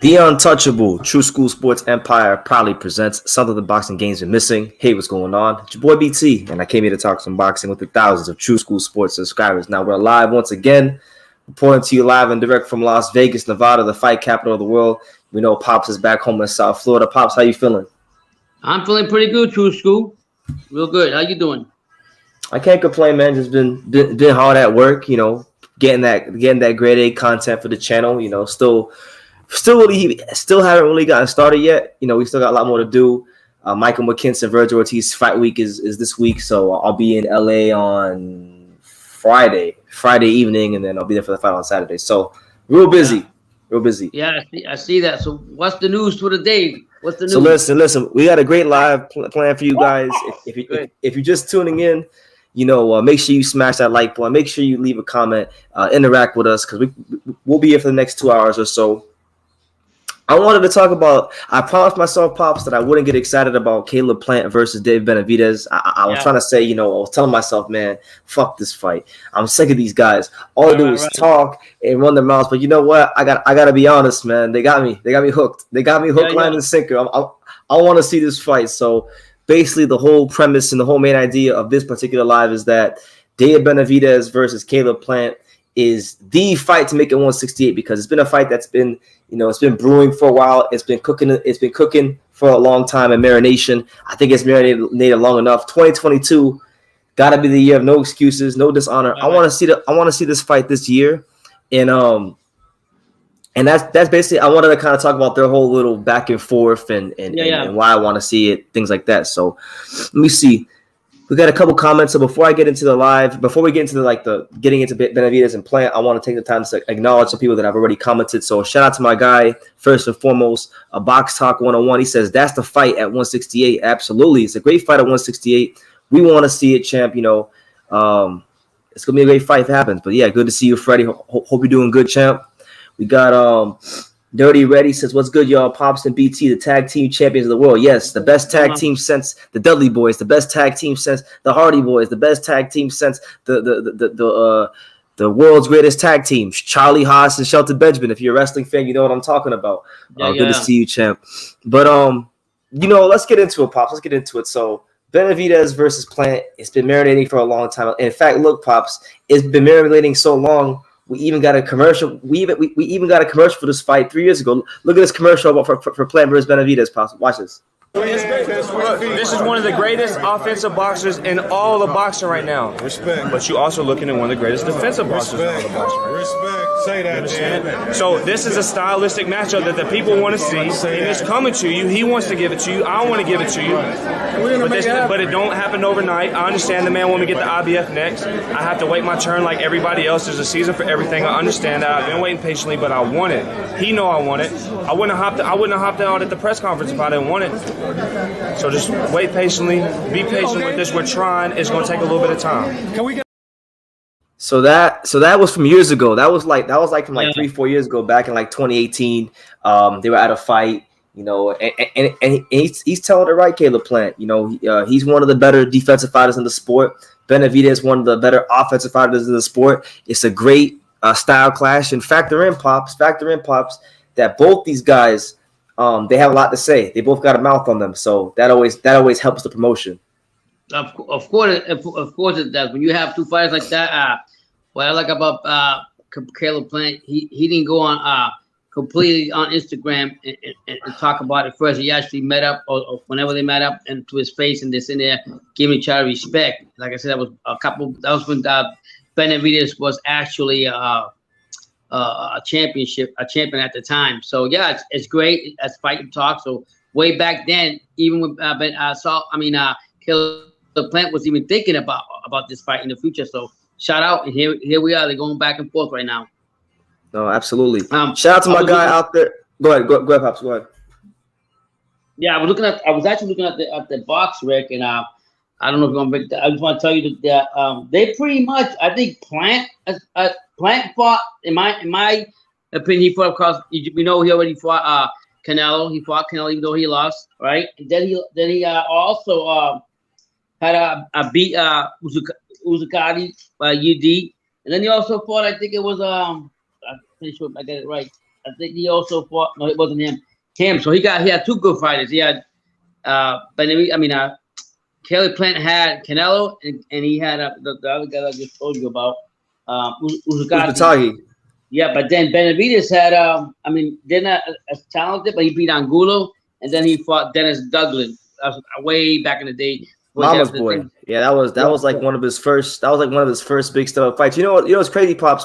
The Untouchable True School Sports Empire proudly presents something the boxing game's been missing. Hey, what's going on? It's your boy BT, and I came here to talk some boxing with the thousands of True School Sports subscribers. Now we're live once again, reporting to you live and direct from Las Vegas, Nevada, the fight capital of the world. We know Pops is back home in South Florida. Pops, how you feeling? I'm feeling pretty good, True School. Real good. How you doing? I can't complain, man. Just been hard at work, getting that grade A content for the channel, Still haven't really gotten started yet. We still got a lot more to do. Michael McKinson, Virgil Ortiz fight week is this week, so I'll be in LA on Friday evening, and then I'll be there for the fight on Saturday. So real busy. Yeah, I see that. So what's the news for the day? What's the news? So listen. We got a great live plan for you guys. If you're just tuning in, make sure you smash that like button. Make sure you leave a comment, interact with us, because we'll be here for the next 2 hours or so. I wanted to talk about, I promised myself, Pops, that I wouldn't get excited about Kayla Plant versus David Benavidez. I was trying to say, I was telling myself, man, fuck this fight. I'm sick of these guys. All they do is talk and run their mouths. But you know what? I got to be honest, man. They got me hooked. They got me hook, line, and sinker. I want to see this fight. So basically the whole premise and the whole main idea of this particular live is that David Benavidez versus Kayla Plant is the fight to make it 168, because it's been a fight that's been, it's been brewing for a while. It's been cooking for a long time in marination. I think it's marinated long enough. 2022 got to be the year of no excuses, no dishonor. I want to see this fight this year, and that's basically, I wanted to kind of talk about their whole little back and forth and why I want to see it, things like that. So let me see. We got a couple comments. So before I get into the live, before we get into getting into Benavidez and Plant, I want to take the time to acknowledge some people that have already commented. So shout out to my guy, first and foremost, a Box Talk 101. He says, that's the fight at 168. Absolutely. It's a great fight at 168. We want to see it, champ. It's going to be a great fight if it happens. But yeah, good to see you, Freddie. Hope you're doing good, champ. We got Dirty Reddy says, what's good, y'all? Pops and BT, the tag team champions of the world. Yes, the best tag team since the Dudley Boys, the best tag team since the Hardy Boys, the best tag team since the world's greatest tag teams, Charlie Haas and Shelton Benjamin. If you're a wrestling fan, you know what I'm talking about. Good to see you, champ. But let's get into it, Pops. Let's get into it. So Benavidez versus Plant, it's been marinating for a long time. In fact, look, Pops, it's been marinating so long. We even got a commercial. We even got a commercial for this fight 3 years ago. Look at this commercial for Plant versus Benavidez. Pops, watch this. This is one of the greatest offensive boxers in all of boxing right now. Respect. But you're also looking at one of the greatest defensive boxers in all of boxing. Respect. Say that, man. So this is a stylistic matchup that the people want to see, and it's coming to you. He wants to give it to you. I want to give it to you. But it don't happen overnight. I understand the man want me to get the IBF next. I have to wait my turn like everybody else. There's a season for everything. I understand that. I've been waiting patiently, but I want it. He know I want it. I wouldn't have hopped out at the press conference if I didn't want it. So just wait patiently. Be patient with this. We're trying. It's going to take a little bit of time. Can we get? So that was from years ago. That was like from 3-4 years ago, back in 2018. They were at a fight, and he's telling it right, Kayla Plant. He's one of the better defensive fighters in the sport. Benavidez is one of the better offensive fighters in the sport. It's a great style clash, and factor in Pops that both these guys, they have a lot to say. They both got a mouth on them, so that always helps the promotion. Of course it does. When you have two fighters like that, what I like about Kayla Plant, he didn't go on completely on Instagram and talk about it first. He actually met up, or whenever they met up, and to his face, and they're in there giving each other respect. Like I said, that was when Benavidez was actually a champion at the time. So yeah, it's great. That's fight and talk. So way back then, even when Kayla Plant was even thinking about this fight in the future. So shout out, and here we are. They're going back and forth right now. No, absolutely. Shout out to my guy out there. Go ahead, Pops. Go ahead. Yeah, I was actually looking at the box, Rick, and I don't know if you're gonna. I just want to tell you that they pretty much. I think Plant fought, in my opinion, he fought across. We know he already fought Canelo. He fought Canelo even though he lost, right? And then he also had a beat Uzukadi by UD, and then he also fought. I think it was I'm pretty sure if I get it right. I think he also fought. No, it wasn't him. Him. So he had two good fighters. He had Kelly Plant had Canelo, and he had the other guy I just told you about, Uzbekagi. Yeah, but then Benavidez had, they're not as talented, but he beat Angulo, and then he fought Dennis Douglas way back in the day. Mama's boy. Yeah, that was like one of his first. That was like one of his first big step fights. You know what? It's crazy, Pops.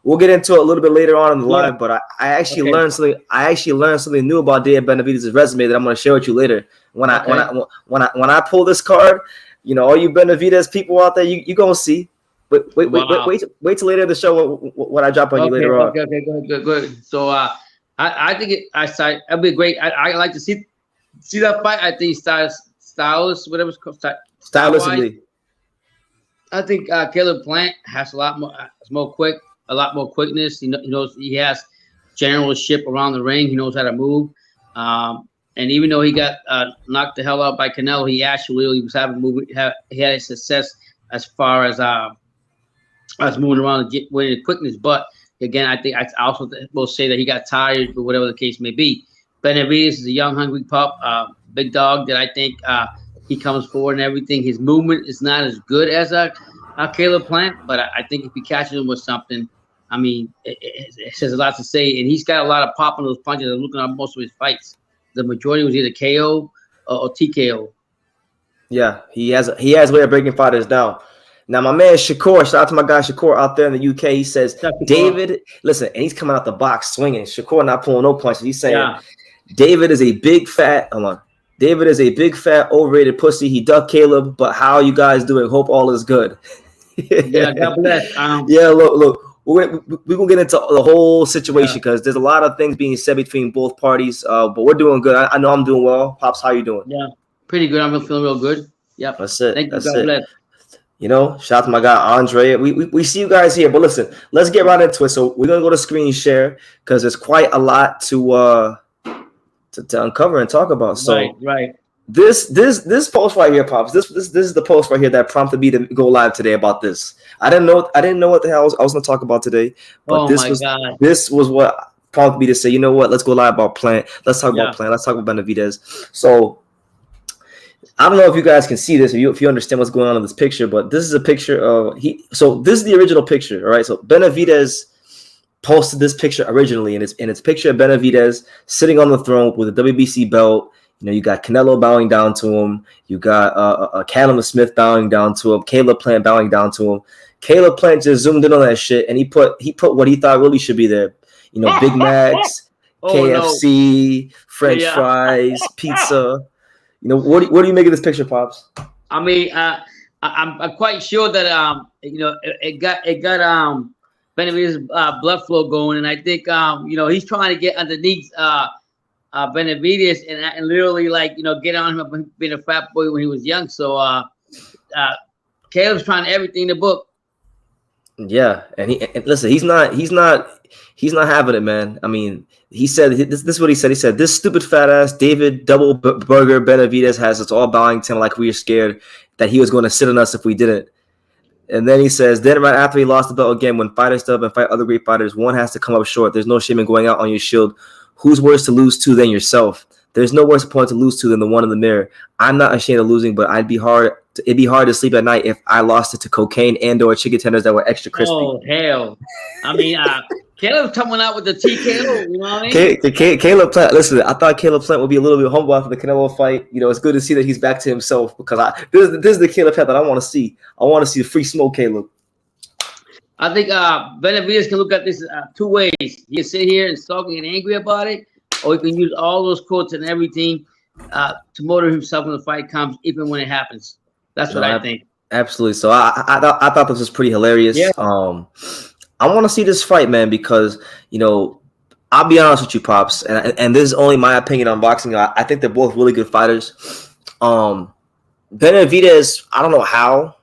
We'll get into it a little bit later on in the live, but I actually learned something. I actually learned something new about David Benavidez' resume that I'm going to share with you later. When I pull this card, all you Benavidez people out there, you gonna see. Wait till later in the show when I drop on you later on. Okay, good. So I think it'd be great. I like to see that fight. I think styles, whatever it's called, stylistically. I think Caleb Plant has a lot more quickness. He knows he has generalship around the ring. He knows how to move. And even though he got knocked the hell out by Canelo, he was having he had success as far as moving around and winning quickness. But again, I think I also will say that he got tired, or whatever the case may be. Benavidez is a young, hungry pup, big dog that I think he comes forward and everything. His movement is not as good as Caleb Plant, but I think if he catches him with something, it says a lot to say. And he's got a lot of pop on those punches. I'm looking at most of his fights. The majority was either KO or TKO. Yeah, he has a way of breaking fighters down. Now, my man Shakur, shout out to my guy Shakur out there in the UK. He says, David, listen, and he's coming out the box swinging. Shakur not pulling no punches. He's saying, David is a big fat, overrated pussy. He ducked Caleb, but how you guys doing? Hope all is good. Yeah, God bless. Look, we're going to get into the whole situation because there's a lot of things being said between both parties, but we're doing good. I know I'm doing well. Pops, how you doing? Yeah, pretty good. I'm feeling real good. Yep. That's it. Thank you. That's God it. bless. Shout out to my guy Andre. We see you guys here, but listen, let's get right into it. So we're gonna go to screen share because there's quite a lot to uncover and talk about. So right. This post right here, Pops. This is the post right here that prompted me to go live today about this. I didn't know what the hell I was gonna talk about today, but this was what prompted me to say, you know what? Let's go live about Plant. Let's talk about Plant. Let's talk about Benavidez. So I don't know if you guys can see this, if you understand what's going on in this picture, but this is a picture of So this is the original picture, all right? So Benavidez posted this picture originally, and it's picture of Benavidez sitting on the throne with a WBC belt. You got Canelo bowing down to him. You got Callum Smith bowing down to him. Caleb Plant bowing down to him. Caleb Plant just zoomed in on that shit, and he put what he thought really should be there. Big Macs, KFC, French fries, pizza. What do you make of this picture, Pops? I'm quite sure that it got Benavidez' blood flow going, and I think he's trying to get underneath Benavidez and literally get on him being a fat boy when he was young. So Caleb's trying everything in the book. Yeah, and listen, he's not having it, man. He said this is what he said. He said, this stupid fat ass David Double Burger Benavidez has us all bowing to him like we were scared that he was going to sit on us if we didn't. And then he says, then right after he lost the belt again, when fighters step up and fight other great fighters, one has to come up short. There's no shame in going out on your shield. Who's worse to lose to than yourself? There's no worse opponent to lose to than the one in the mirror. I'm not ashamed of losing, but it'd be hard to sleep at night if I lost it to cocaine and/or chicken tenders that were extra crispy. Oh hell! Caleb's coming out with the TKO. You know what I mean? Caleb Plant. Listen, I thought Caleb Plant would be a little bit humble after the Canelo fight. It's good to see that he's back to himself because this is the Caleb Plant that I want to see. I want to see the free smoke Caleb. I think Benavidez can look at this two ways. He can sit here and sulk and get angry about it, or he can use all those quotes and everything to motivate himself when the fight comes, even when it happens. That's what I think. Absolutely. So I thought this was pretty hilarious. Yeah. I want to see this fight, man, because I'll be honest with you, Pops, and this is only my opinion on boxing. I think they're both really good fighters. Benavidez, I don't know how,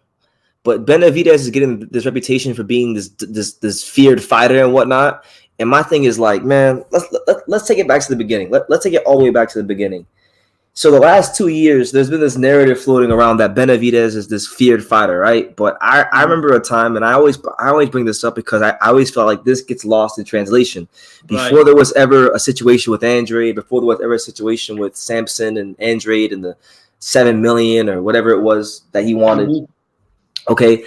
but Benavidez is getting this reputation for being this feared fighter and whatnot. And my thing is man, let's take it back to the beginning. Let's take it all the way back to the beginning. So the last 2 years, there's been this narrative floating around that Benavidez is this feared fighter, right? But I remember a time, and I always bring this up because I always felt like this gets lost in translation. Before there was ever a situation with Andrade, before there was ever a situation with Samson and Andrade and the $7 million or whatever it was that he wanted. Mm-hmm. Okay,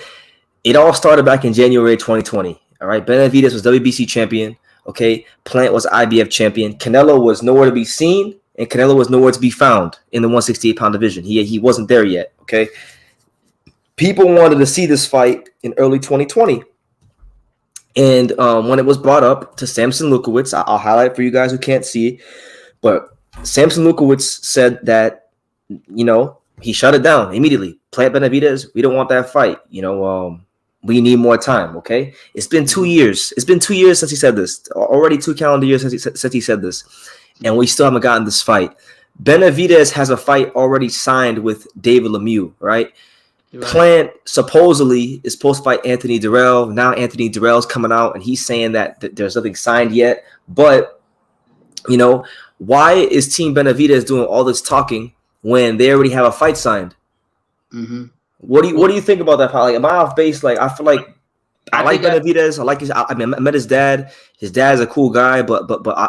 it all started back in January 2020. All right, Benavidez was WBC champion. Okay, Plant was IBF champion. Canelo was nowhere to be seen. And Canelo was nowhere to be found in the 168-pound division. He wasn't there yet, okay? People wanted to see this fight in early 2020. And when it was brought up to Samson Lukowicz, I'll highlight for you guys who can't see, but Samson Lukowicz said that, he shut it down immediately. Plant Benavidez, we don't want that fight. We need more time, okay? It's been 2 years. It's been 2 years since he said this. Already 2 calendar years since he said this. And we still haven't gotten this fight. Benavidez has a fight already signed with David Lemieux, right? Plant supposedly is supposed to fight Anthony Durrell. Now Anthony Durrell's coming out, and he's saying that there's nothing signed yet. But, why is Team Benavidez doing all this talking when they already have a fight signed? Mm-hmm. What do you think about that? Like, am I off base? Like, I feel like I like Benavidez. I like his. I met his dad. His dad's a cool guy, but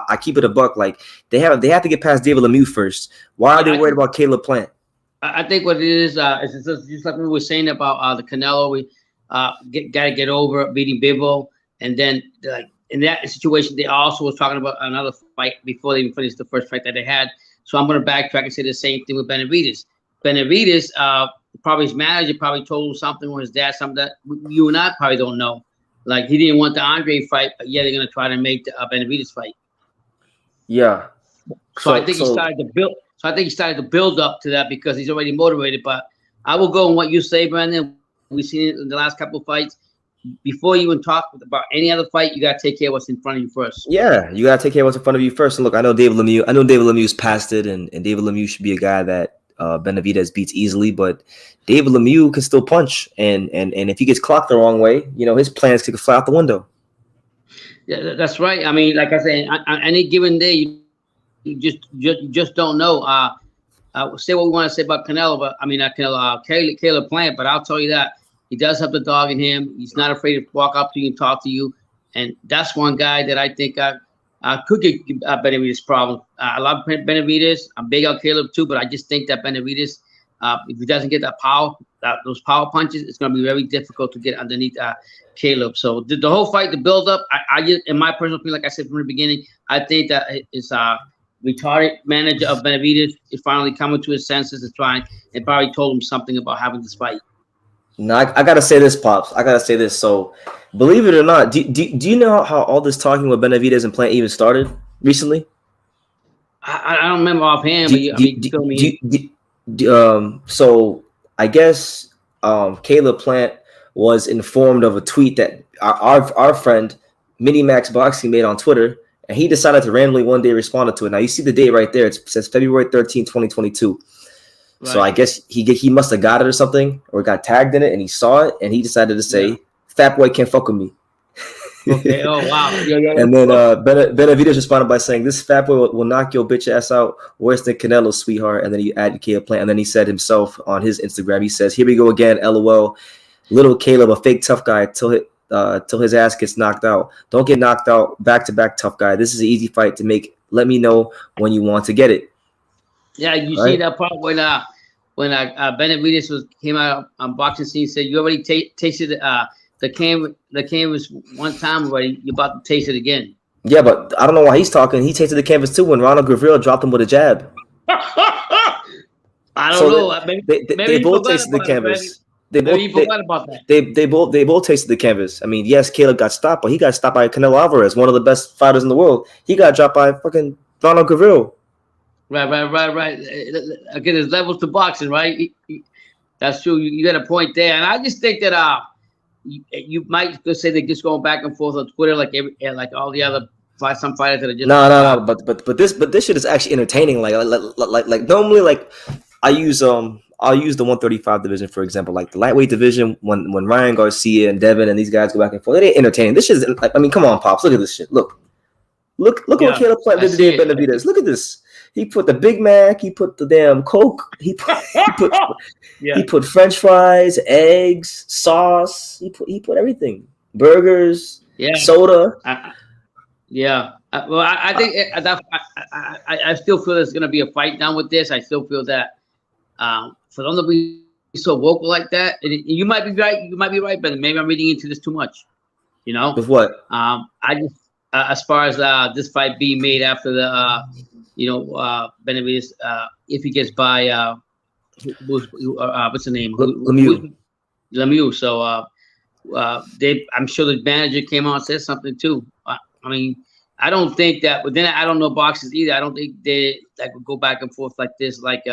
I keep it a buck. Like they have to get past David Lemieux first. Why are they worried about Caleb Plant? I think what it is just like we were saying about the Canelo. We got to get over beating Bivol, and then like in that situation, they also was talking about another fight before they even finished the first fight that they had. So I'm going to backtrack and say the same thing with Benavidez. Benavidez, probably his manager probably told him something, or his dad something that you and I probably don't know. Like he didn't want the Andre fight, but yeah, they're gonna try to make the Benavidez fight. Yeah. So I think he started to build. So I think he started to build up to that because he's already motivated. But I will go on what you say, Brandon. We've seen it in the last couple of fights. Before you even talk about any other fight, you gotta take care of what's in front of you first. Yeah, you gotta take care of what's in front of you first. And look, I know David Lemieux's past it, and David Lemieux should be a guy that Benavidez beats easily, but David Lemieux can still punch, and if he gets clocked the wrong way, you know, his plans could fly out the window. Yeah, that's right. I mean, like I said, on any given day, you just don't know. Say what we want to say about Canelo, but I mean, not Canelo, Kayla Plant, but I'll tell you that he does have the dog in him. He's not afraid to walk up to you and talk to you, and that's one guy that I think could get Benavidez problem. I love Benavidez. I'm big on Caleb too, but I just think that Benavidez, if he doesn't get that power, those power punches, it's going to be very difficult to get underneath Caleb. So the whole fight, the build up, I just, in my personal opinion, like I said from the beginning, I think that his retarded manager of Benavidez is finally coming to his senses and trying, and probably told him something about having this fight. No, I gotta say this, Pops. I gotta say this. So, believe it or not, do you know how all this talking with Benavidez and Plant even started recently? I don't remember offhand, So I guess Caleb Plant was informed of a tweet that our friend Mini Max Boxing made on Twitter, and he decided to randomly one day respond to it. Now you see the date right there. It says February 13, 2022. Right. So I guess he must have got it or something, or got tagged in it, and he saw it, and he decided to say, "Fat boy can't fuck with me." Okay. Oh wow. Yeah. And then Benavidez responded by saying, "This fat boy will knock your bitch ass out worse than Canelo, sweetheart." And then he added Caleb Plant, and then he said himself on his Instagram, he says, "Here we go again, LOL. Little Caleb, a fake tough guy till his ass gets knocked out. Don't get knocked out back to back, tough guy. This is an easy fight to make. Let me know when you want to get it." Yeah, you see that part when Benavidez came out on boxing scene, said you already tasted the canvas one time already. You're about to taste it again. Yeah, but I don't know why he's talking. He tasted the canvas too when Ronald Gavril dropped him with a jab. I don't know. They both tasted the canvas. Maybe you forgot about that. They both tasted the canvas. I mean, yes, Caleb got stopped, but he got stopped by Canelo Alvarez, one of the best fighters in the world. He got dropped by fucking Ronald Gavril. Right. Again, there's levels to boxing, right? That's true. You got a point there, and I just think that you might say they're just going back and forth on Twitter like all the other some fighters that are just no. But this shit is actually entertaining. Like normally, like I'll use the 135 division for example, like the lightweight division when Ryan Garcia and Devin and these guys go back and forth. It ain't entertaining. This shit is like, I mean, come on, Pops, look at this shit. Look at what Caleb Plant did today at Benavidez. Look at this. He put the Big Mac. He put the damn Coke. He put French fries, eggs, sauce. He put everything. Burgers, soda. I think I still feel there's going to be a fight down with this. I still feel that for them to be so vocal like that, and you might be right, but maybe I'm reading into this too much. You know, with what? I just as far as this fight being made after the Benavidez, if he gets by what's the name? Lemieux. So I'm sure the manager came out and said something too. I mean, I don't think that, but then I don't know boxers either. I don't think they would go back and forth like this, like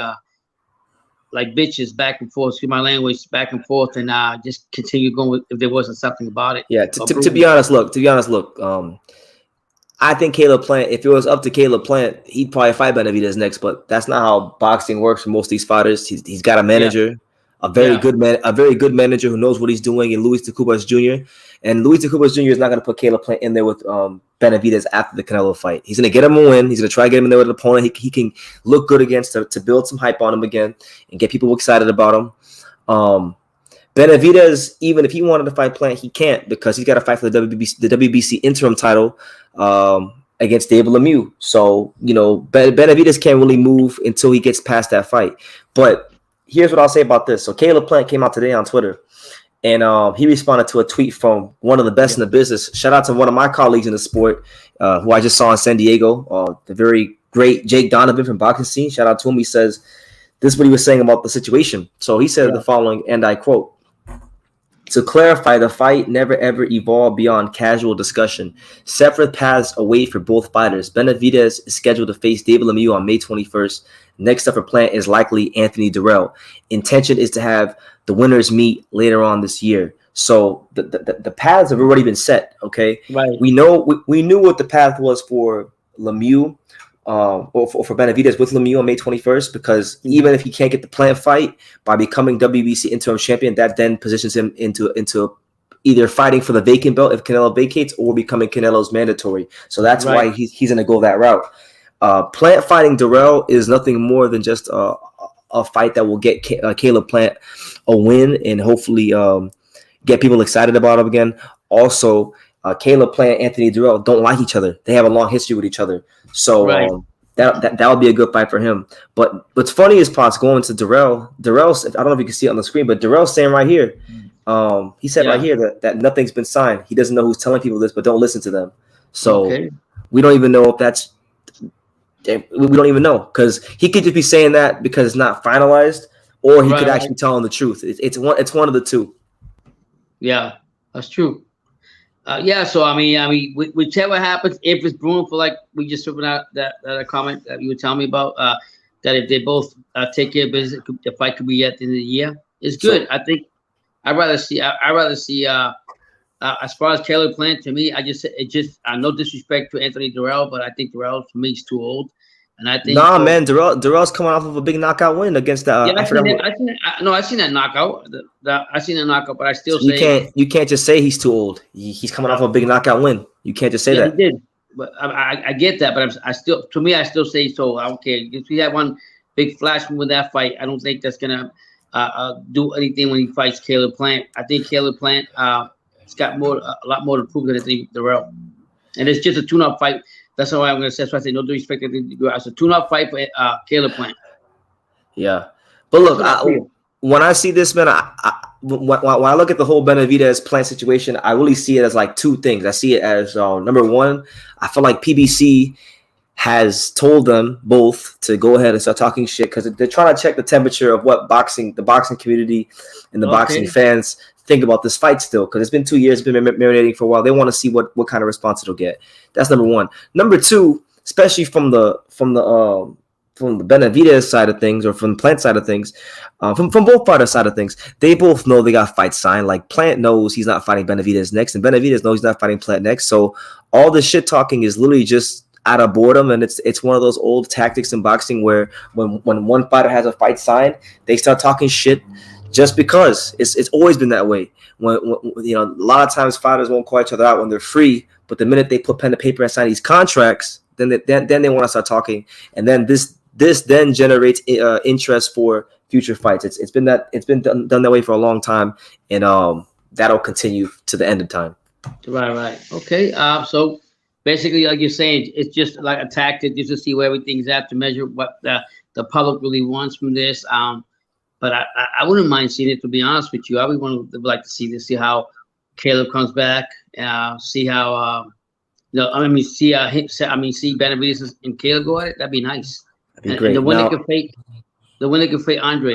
bitches back and forth. Excuse my language, back and forth, and just continue going with, if there wasn't something about it. Yeah. To be honest, look. I think Caleb Plant, if it was up to Caleb Plant, he'd probably fight Benavidez next, but that's not how boxing works for most of these fighters. He's got a manager, a very good manager who knows what he's doing in Luis Tacuba Jr. And Luis Tacuba Jr. is not going to put Caleb Plant in there with Benavidez after the Canelo fight. He's going to get him a win. He's going to try to get him in there with an opponent he can look good against to build some hype on him again and get people excited about him. Benavidez, even if he wanted to fight Plant, he can't because he's got to fight for the WBC interim title against David Lemieux. So, Benavidez can't really move until he gets past that fight. But here's what I'll say about this. So Caleb Plant came out today on Twitter, and he responded to a tweet from one of the best in the business. Shout out to one of my colleagues in the sport who I just saw in San Diego, the very great Jake Donovan from Boxing Scene. Shout out to him. He says, this is what he was saying about the situation. So he said the following, and I quote, "To clarify, the fight never ever evolved beyond casual discussion. Separate paths away for both fighters. Benavidez is scheduled to face David Lemieux on May 21st. Next up for Plant is likely Anthony Durrell. Intention is to have the winners meet later on this year." So the paths have already been set. Okay, right. We knew what the path was for Lemieux. Or for Benavidez with Lemieux on May 21st, because even if he can't get the Plant fight, by becoming WBC interim champion, that then positions him into either fighting for the vacant belt if Canelo vacates, or becoming Canelo's mandatory. So that's why he's going to go that route. Plant fighting Durrell is nothing more than just a fight that will get Caleb Plant a win and hopefully get people excited about him again. Also, Caleb Plant and Anthony Durrell don't like each other. They have a long history with each other. So that would be a good fight for him. But what's funny is, Potts, going to Durrell. Durrell's, I don't know if you can see it on the screen, but Durrell's saying right here, he said right here that nothing's been signed. He doesn't know who's telling people this, but don't listen to them. So we don't even know if that's – we don't even know, because he could just be saying that because it's not finalized, or he could actually tell them the truth. It's one of the two. Yeah, that's true. So I mean, whichever happens, if it's brewing for, like we just took out that comment that you were telling me about, that if they both take care of business, the fight could be at the end of the year. It's good. So, I think I'd rather see. As far as Caleb Plant, to me, no disrespect to Anthony Durrell, but I think Durrell for me is too old. And I think man, Durrell's coming off of a big knockout win against the. I seen that knockout. I seen that knockout, but I still say you can't just say he's too old. He's coming off a big knockout win. You can't just say that. He did, but I get that, but I still say so. I don't care. If he had one big flash with that fight, I don't think that's gonna do anything when he fights Caleb Plant. I think Caleb Plant has got a lot more to prove than Anthony Durrell, and it's just a tune-up fight. That's why I'm going to say. So I say no disrespect. It's a tune-up fight for Caleb Plant. Yeah, but look, when I see this, man, when I look at the whole Benavidez Plant situation, I really see it as like two things. I see it as number one, I feel like PBC has told them both to go ahead and start talking shit, because they're trying to check the temperature of what the boxing community and the boxing fans think about this fight still, because it's been 2 years, it's been marinating for a while. They want to see what kind of response it'll get. That's number one. Number two, especially from the Benavidez side of things, or from the Plant side of things, from both fighters' side of things, they both know they got fights signed. Like, Plant knows he's not fighting Benavidez next, and Benavidez knows he's not fighting Plant next. So all the shit talking is literally just out of boredom, and it's one of those old tactics in boxing where when one fighter has a fight signed, they start talking shit. Just because it's always been that way. When a lot of times fighters won't call each other out when they're free, but the minute they put pen to paper and sign these contracts, then they want to start talking, and then this then generates interest for future fights. It's been done that way for a long time, and that'll continue to the end of time. Right. Okay. So basically, like you're saying, it's just like a tactic just to see where everything's at, to measure what the public really wants from this. But I wouldn't mind seeing it, to be honest with you. I would like to see this, see how Caleb comes back, see how see Benavidez and Caleb go at it. That'd be nice. That'd be great. And the winner could fight Andre.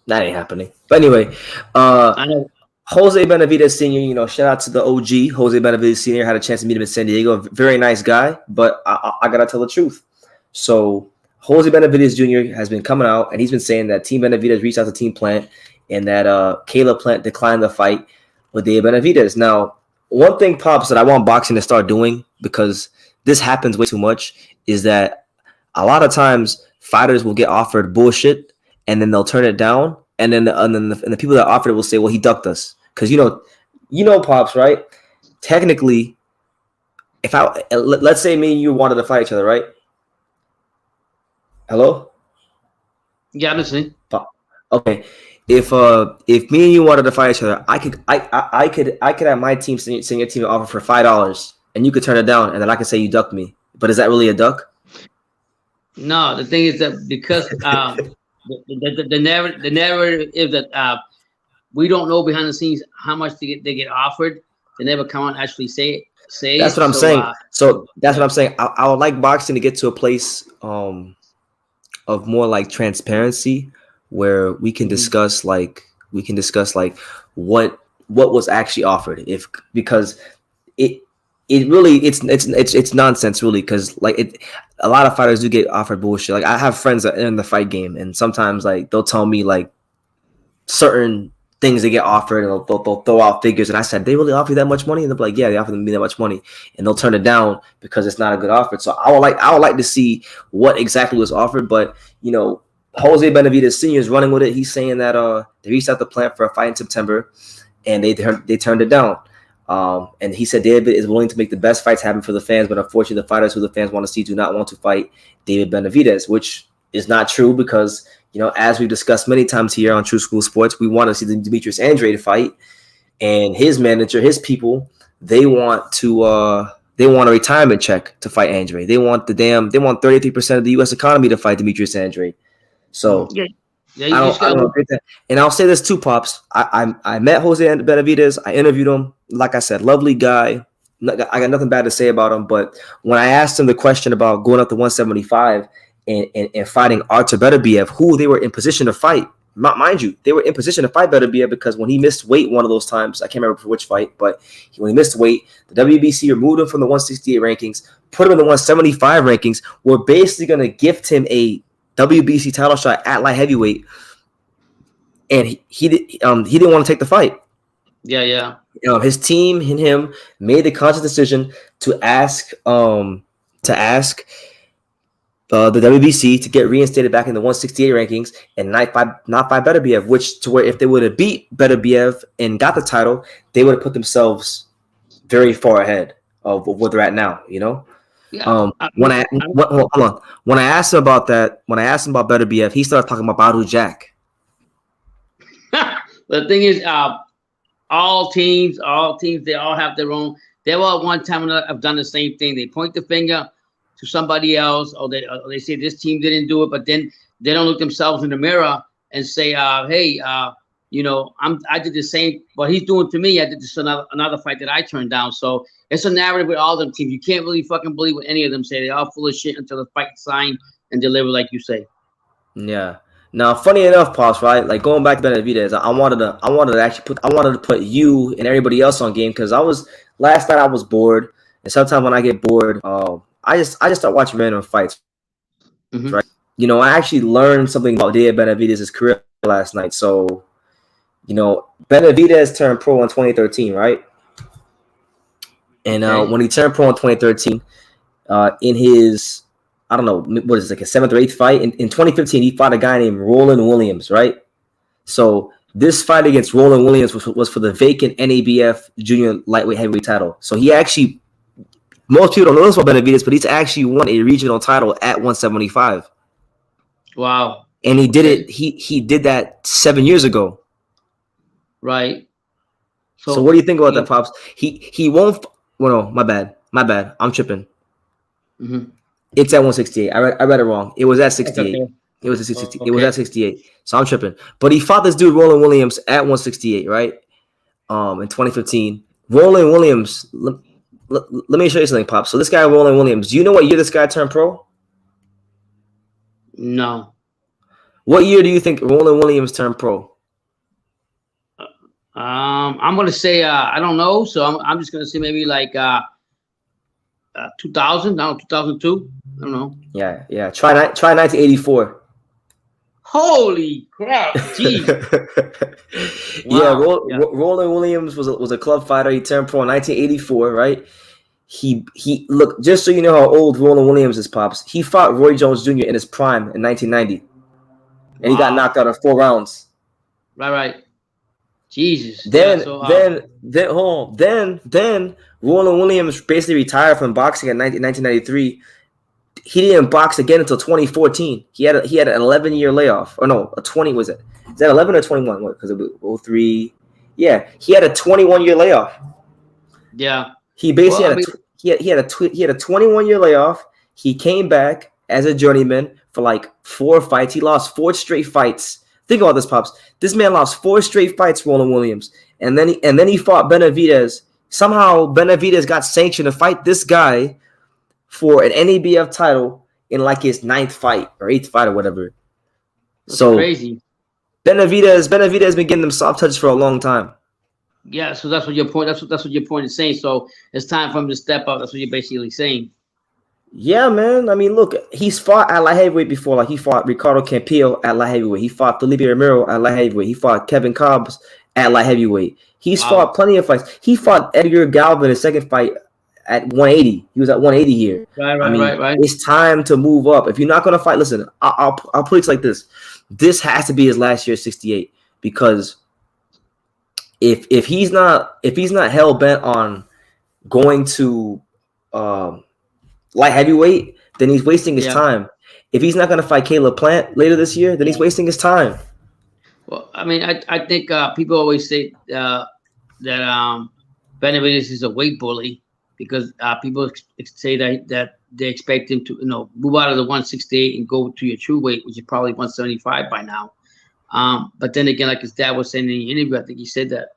That ain't happening. But anyway, I know. Jose Benavidez Sr., shout out to the OG. Jose Benavidez Sr. had a chance to meet him in San Diego. Very nice guy, but I got to tell the truth. So Jose Benavidez Jr. has been coming out, and he's been saying that Team Benavidez reached out to Team Plant and that Kayla Plant declined the fight with David Benavidez. Now, one thing, Pops, that I want boxing to start doing, because this happens way too much, is that a lot of times fighters will get offered bullshit, and then they'll turn it down, and then the people that offered it will say, well, he ducked us. Because, Pops, right? Technically, let's say me and you wanted to fight each other, right? Hello? Yeah, I'm listening. Okay. If me and you wanted to fight each other, I could have my team send your team an offer for $5, and you could turn it down, and then I could say you ducked me. But is that really a duck? No, the thing is that because the narrative is that we don't know behind the scenes how much they get offered. They never come out and actually say. That's what I'm saying. So that's what I'm saying. I would like boxing to get to a place of more like transparency, where we can discuss what was actually offered. Because it's nonsense, really, because a lot of fighters do get offered bullshit. Like, I have friends that are in the fight game, and sometimes they'll tell me certain things they get offered, and they'll throw out figures, and I said, they really offer you that much money? And they'll be like, yeah, they offer me that much money, and they'll turn it down because it's not a good offer. So I would like to see what exactly was offered. But Jose Benavidez Sr. is running with it. He's saying that they reached out the Plant for a fight in September, and they turned it down. And he said David is willing to make the best fights happen for the fans, but unfortunately the fighters who the fans want to see do not want to fight David Benavidez, which is not true, because as we've discussed many times here on True School Sports, we want to see Demetrius Andrade fight, and his manager, his people, they want a retirement check to fight Andrade. They want 33% of the U.S. economy to fight Demetrius Andrade. So I don't agree with that. And I'll say this too, Pops. I met Jose Benavidez. I interviewed him. Like I said, lovely guy. I got nothing bad to say about him. But when I asked him the question about going up to 175 and fighting Artur Beterbiev, who they were in position to fight, mind you, they were in position to fight Beterbiev, because when he missed weight one of those times, I can't remember for which fight, but when he missed weight, the WBC removed him from the 168 rankings, put him in the 175 rankings. We're basically going to gift him a WBC title shot at light heavyweight, and he didn't want to take the fight. Yeah. His team and him made the conscious decision to ask the WBC to get reinstated back in the 168 rankings and not fight Beterbiev, which to where if they would have beat Beterbiev and got the title, they would have put themselves very far ahead of where they're at now. Yeah. When I asked him about that, when I asked him about Beterbiev, he started talking about Badu Jack. The thing is, all teams, they all have their own. They all at one time or another have done the same thing. They point the finger to somebody else, or they say this team didn't do it, but then they don't look themselves in the mirror and say, hey, I did the same. What he's doing to me, I did this another fight that I turned down. So it's a narrative with all them teams. You can't really fucking believe what any of them say. They're all full of shit until the fight signed and deliver, like you say. Yeah. Now, funny enough, Pops, right? Like, going back to Benavidez, I wanted to put you and everybody else on game, because last night I was bored, and sometimes when I get bored, I just start watching random fights, right? I actually learned something about David Benavidez's career last night. So, Benavidez turned pro in 2013, right? And when he turned pro in 2013, in his, I don't know, what is it, like a 7th or 8th fight? In 2015, he fought a guy named Roland Williams, right? So this fight against Roland Williams was for the vacant NABF junior lightweight heavyweight title. So he actually Most people don't know this about Benavidez, but he's actually won a regional title at 175. Wow. And he did it. He did that 7 years ago. Right. So what do you think about that, Pops? He won't. Well, no, my bad. I'm tripping. Mm-hmm. It's at 168. I read it wrong. It was at 68. Okay. It was at 60. Okay. It was at 68. So I'm tripping. But he fought this dude Roland Williams at 168, right? In 2015. Roland Williams. Let me show you something, Pops. So this guy Roland Williams. Do you know what year this guy turned pro? No. What year do you think Roland Williams turned pro? I'm gonna say I don't know, so I'm just gonna say maybe like 2000, no, 2002. I don't know. Yeah. Try 1984. Holy crap! Jeez. Wow. Roland Williams was a club fighter. He turned pro in 1984, right? He look, just so you know how old Roland Williams is, Pops. He fought Roy Jones Jr. in his prime in 1990, and he got knocked out in 4 rounds. Right. Jesus. Then Roland Williams basically retired from boxing in 1993. He didn't box again until 2014. He had an 11-year layoff. Or no, a 20 was it? Is that 11 or 21? What? Because it was 03. Yeah, he had a 21-year layoff. Yeah. He basically he had a 21-year layoff. He came back as a journeyman for like 4 fights. He lost 4 straight fights. Think about this, Pops. This man lost 4 straight fights, Roland Williams, and then he fought Benavidez. Somehow Benavidez got sanctioned to fight this guy for an NABF title in like his 9th fight or 8th fight or whatever. That's so crazy. Benavidez been getting them soft touches for a long time. Yeah, so that's what your point. That's what your point is saying. So it's time for him to step up. That's what you're basically saying. Yeah, man. I mean, look, he's fought at light heavyweight before. Like he fought Ricardo Campillo at light heavyweight. He fought Felipe Ramiro at light heavyweight. He fought Kevin Cobbs at light heavyweight. He's fought plenty of fights. He fought Edgar Galvin in his second fight at 180. He was at 180 here. Right. It's time to move up. If you're not gonna fight, listen, I'll put it like this. This has to be his last year at 68 because if he's not hell bent on going to light heavyweight, then he's wasting his time. If he's not going to fight Kayla Plant later this year, then he's wasting his time. Well, I mean, I think people always say that Benavidez is a weight bully because people say that they expect him to move out of the 168 and go to your true weight, which is probably 175 by now. But then again, like his dad was saying in the interview, I think he said that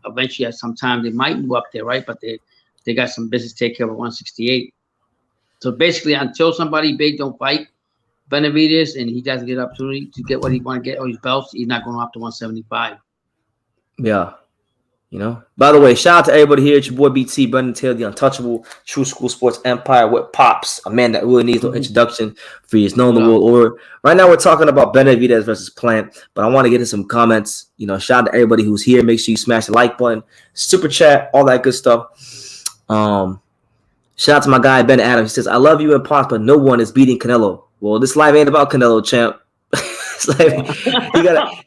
eventually at some time they might move up there, right? But they got some business to take care of at 168. So basically, until somebody big don't fight Benavidez and he doesn't get an opportunity to get what he want to get or his belts, he's not going up to 175. Yeah. By the way, shout out to everybody here. It's your boy BT, Brendan Taylor, the untouchable True School Sports Empire with Pops, a man that really needs no introduction for he's known the world over. Right now, we're talking about Benavidez versus Plant, but I want to get to some comments. Shout out to everybody who's here. Make sure you smash the like button, super chat, all that good stuff. Shout out to my guy, Ben Adams. He says, I love you and Pops, but no one is beating Canelo. Well, this live ain't about Canelo, champ.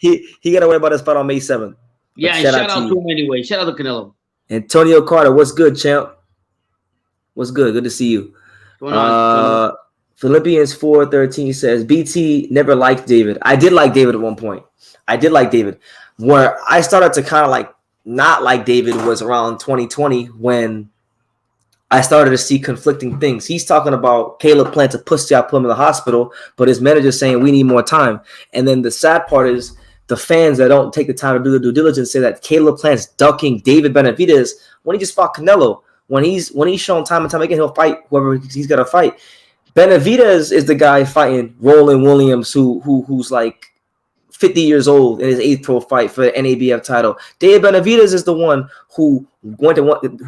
He gotta worry about his fight on May 7th. Yeah, and shout out to him anyway. Shout out to Canelo. Antonio Carter, what's good, champ? What's good? Good to see you. What's going on? Philippians 4:13 says, BT never liked David. I did like David at one point. Where I started to kind of like not like David was around 2020 when I started to see conflicting things. He's talking about Caleb Plant to pussy out, put him in the hospital, but his manager's saying we need more time. And then the sad part is the fans that don't take the time to do the due diligence say that Caleb Plant's ducking David Benavidez when he just fought Canelo. When he's shown time and time again, he'll fight whoever he's got to fight. Benavidez is the guy fighting Roland Williams, who's like 50 years old in his 8th pro fight for the NABF title. David Benavidez is the one who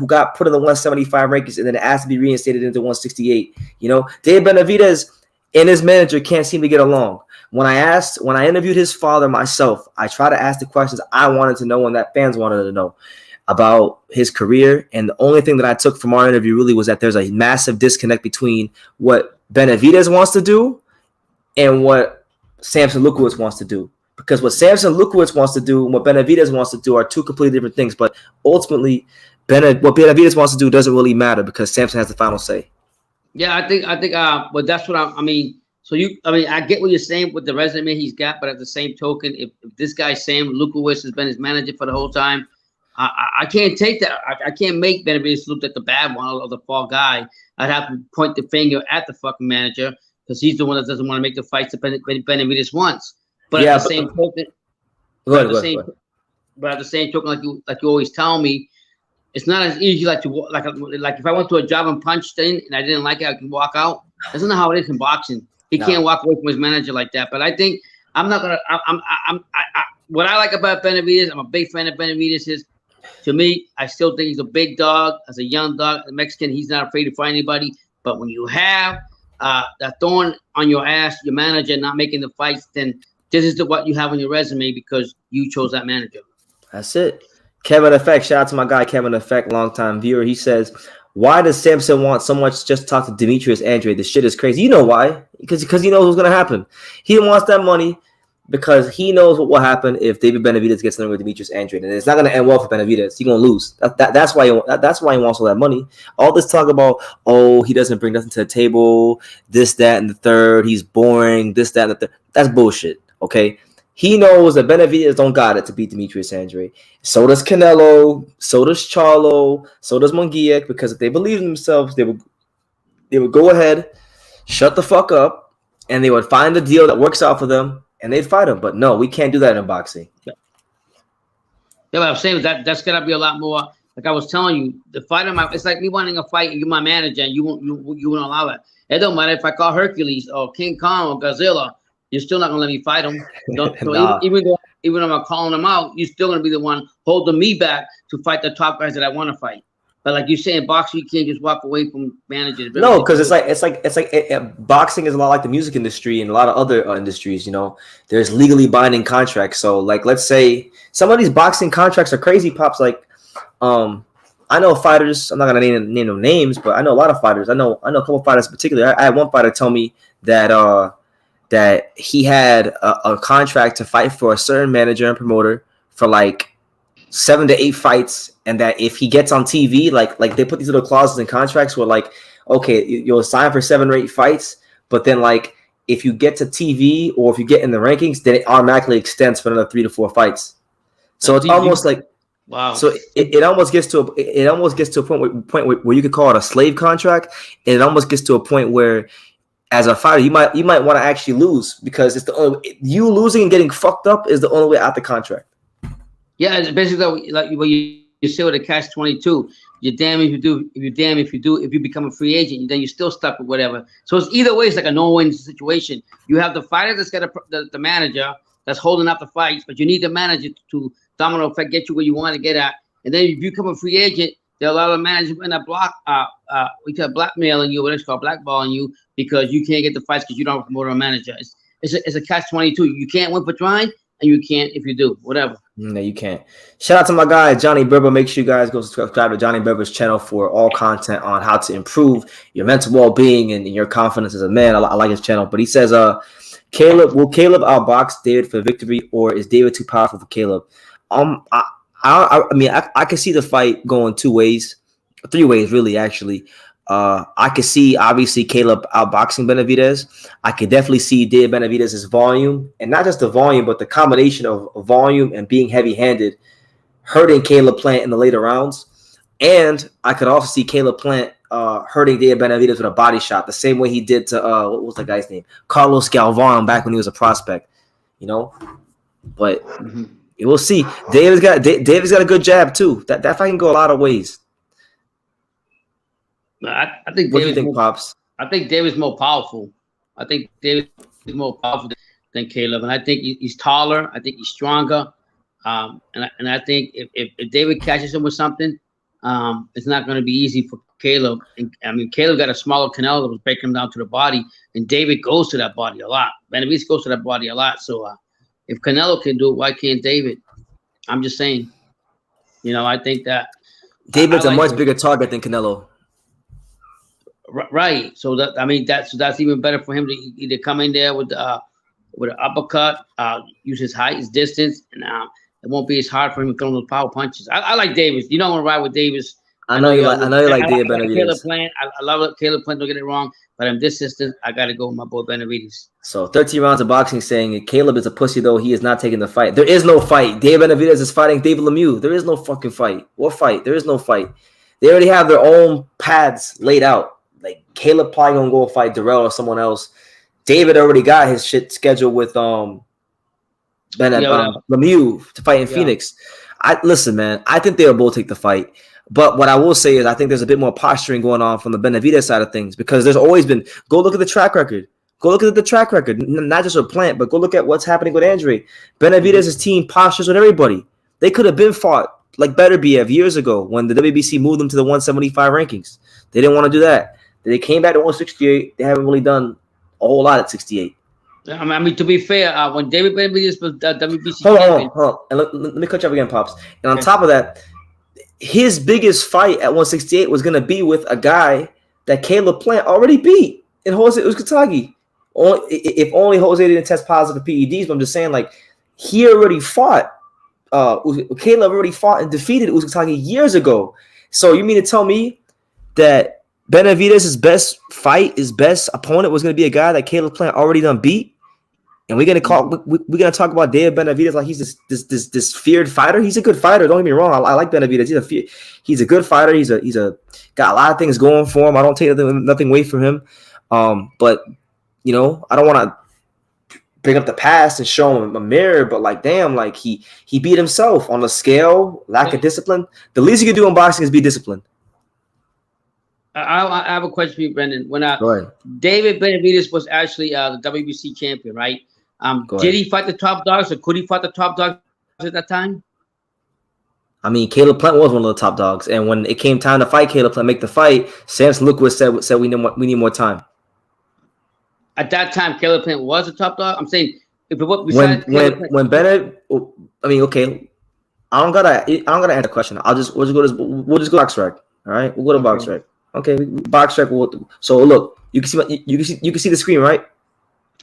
got put in the 175 rankings and then asked to be reinstated into 168. David Benavidez and his manager can't seem to get along. When I interviewed his father myself, I tried to ask the questions I wanted to know and that fans wanted to know about his career. And the only thing that I took from our interview really was that there's a massive disconnect between what Benavidez wants to do and what Samson Lukowicz wants to do. Because what Samson Lukowicz wants to do and what Benavidez wants to do are two completely different things. But ultimately, what Benavidez wants to do doesn't really matter because Samson has the final say. Yeah, I think, but that's what I mean. So I get what you're saying with the resume he's got, but at the same token, if this guy Sam Lukowicz has been his manager for the whole time, I can't take that. I can't make Benavidez look like the bad one or the fall guy. I'd have to point the finger at the fucking manager because he's the one that doesn't want to make the fights that Benavidez wants. But at the same token, but at the same token, like you always tell me, it's not as easy like if I went to a job and punched in and I didn't like it, I can walk out. That's not how it is in boxing. He can't walk away from his manager like that. But I think I'm not gonna. What I like about Benavidez, I'm a big fan of Benavidez. To me, I still think he's a big dog. As a young dog, a Mexican, he's not afraid to fight anybody. But when you have that thorn on your ass, your manager not making the fights, then this is what you have on your resume because you chose that manager. That's it. Kevin Effect, shout out to my guy Kevin Effect, longtime viewer. He says, "Why does Samson want so much just to talk to Demetrius Andrade? This shit is crazy." You know why? Because he knows what's gonna happen. He wants that money because he knows what will happen if David Benavidez gets in there with Demetrius Andrade, and it's not gonna end well for Benavidez. He's gonna lose. That's why he wants all that money. All this talk about he doesn't bring nothing to the table, this, that, and the third. He's boring. This, that, and the third. That's bullshit. Okay. He knows that Benavidez don't got it to beat Demetrius Andrade. So does Canelo. So does Charlo. So does Munguia. Because if they believe in themselves, they would go ahead, shut the fuck up, and they would find a deal that works out for them, and they'd fight him. But no, we can't do that in boxing. Yeah, but I'm saying that's gonna be a lot more. Like I was telling you, the fighter. It's like me wanting a fight, and you're my manager, and you won't allow it. It don't matter if I call Hercules or King Kong or Godzilla. You're still not gonna let me fight him. So even though I'm calling him out, you're still gonna be the one holding me back to fight the top guys that I want to fight. But like you say in boxing, you can't just walk away from managers. No, because it's like boxing is a lot like the music industry and a lot of other industries. You know, there's legally binding contracts. So like, let's say some of these boxing contracts are crazy. Pops like, I know fighters. I'm not gonna name no names, but I know a lot of fighters. I know a couple fighters in particular. I had one fighter tell me that he had a contract to fight for a certain manager and promoter for like 7 to 8 fights, and that if he gets on TV, like they put these little clauses in contracts where like, okay, you'll sign for 7 or 8 fights, but then like if you get to TV or if you get in the rankings, then it automatically extends for another 3 to 4 fights. So it's almost like, wow. So it almost gets to a point where you could call it a slave contract, and it almost gets to a point where, as a fighter, you might want to actually lose because it's the only you losing and getting fucked up is the only way out the contract. Yeah, it's basically like what you say with a catch-22. You're damn if you do. If you're damn if you do. If you become a free agent, then you're still stuck with whatever. So it's either way. It's like a no-win situation. You have the fighter that's got the manager that's holding up the fights, but you need the manager to domino effect get you where you want to get at. And then if you become a free agent, there are a lot of managers in that blackmailing you, what it's called blackballing you, because you can't get the fights because you don't have a promoter or manager. It's a catch-22. You can't win for trying, and you can't if you do, whatever. No, you can't. Shout out to my guy, Johnny Berber. Make sure you guys go subscribe to Johnny Berber's channel for all content on how to improve your mental well-being and your confidence as a man. I like his channel. But he says, will Caleb outbox David for victory, or is David too powerful for Caleb? I mean, I can see the fight going 2 ways, 3 ways, really, actually. I could see, obviously, Caleb outboxing Benavidez. I could definitely see David Benavidez's volume, and not just the volume, but the combination of volume and being heavy-handed, hurting Caleb Plant in the later rounds. And I could also see Caleb Plant hurting David Benavidez with a body shot, the same way he did to, what was the guy's name? Carlos Galvan back when he was a prospect, you know? But we'll see. David's got a good jab, too. That fight can go a lot of ways. I think. What do you think, Pops? I think David's more powerful. I think David is more powerful than Caleb, and I think he's taller. I think he's stronger, and I think if David catches him with something, it's not going to be easy for Caleb. And I mean, Caleb got a smaller Canelo that was breaking him down to the body, and David goes to that body a lot. Benavidez goes to that body a lot. So if Canelo can do it, why can't David? I'm just saying. You know, I think that David's a much bigger target than Canelo. Right. So that's even better for him to either come in there with an uppercut, use his height, his distance, and it won't be as hard for him to throw those power punches. I like Davis. You don't want to ride with Davis I know you like David Benavidez. Caleb Plant. I love Caleb Plant. Don't get it wrong, but in this instance, I got to go with my boy Benavidez. So 13 rounds of boxing saying Caleb is a pussy, though he is not taking the fight. There is no fight. David Benavidez is fighting David Lemieux. There is no fucking fight. What fight? There is no fight. They already have their own paths laid out. Like Caleb probably gonna go fight Darrell or someone else. David already got his shit scheduled with Lemieux to fight in Phoenix. Listen, man. I think they'll both take the fight. But what I will say is I think there's a bit more posturing going on from the Benavidez side of things because there's always been – go look at the track record. Go look at the track record, not just with Plant, but go look at what's happening with Andre. Benavidez's team postures with everybody. They could have been fought like Beterbiev years ago when the WBC moved them to the 175 rankings. They didn't want to do that. They came back to 168. They haven't really done a whole lot at 68. I mean, to be fair, when David Benavidez was WBC champion. Hold on. And let me cut you up again, Pops. And on top of that, his biggest fight at 168 was going to be with a guy that Caleb Plant already beat in Jose Uzcategui. If only Jose didn't test positive for PEDs, but I'm just saying, like, he already fought. Caleb already fought and defeated Uzcategui years ago. So you mean to tell me that Benavidez's best fight, his best opponent was going to be a guy that Caleb Plant already done beat? And we're gonna talk about David Benavidez like he's this feared fighter. He's a good fighter. Don't get me wrong. I like Benavidez. He's a good fighter. He's got a lot of things going for him. I don't take nothing away from him. But you know, I don't want to bring up the past and show him a mirror. But like, damn, like he beat himself on the scale. Lack of discipline. The least you can do in boxing is be disciplined. I have a question for you, Brendan. When David Benavidez was actually the WBC champion, right? Did he fight the top dogs, or could he fight the top dogs at that time? I mean, Caleb Plant was one of the top dogs, and when it came time to fight Caleb Plant, make the fight, Samson Lewis said we need more time. At that time, Caleb Plant was a top dog. I'm saying when Bennett, I mean, okay, I don't gotta answer the question. We'll just go box rec. All right, we'll go to box rec. Okay, box rec. So look, you can see the screen, right?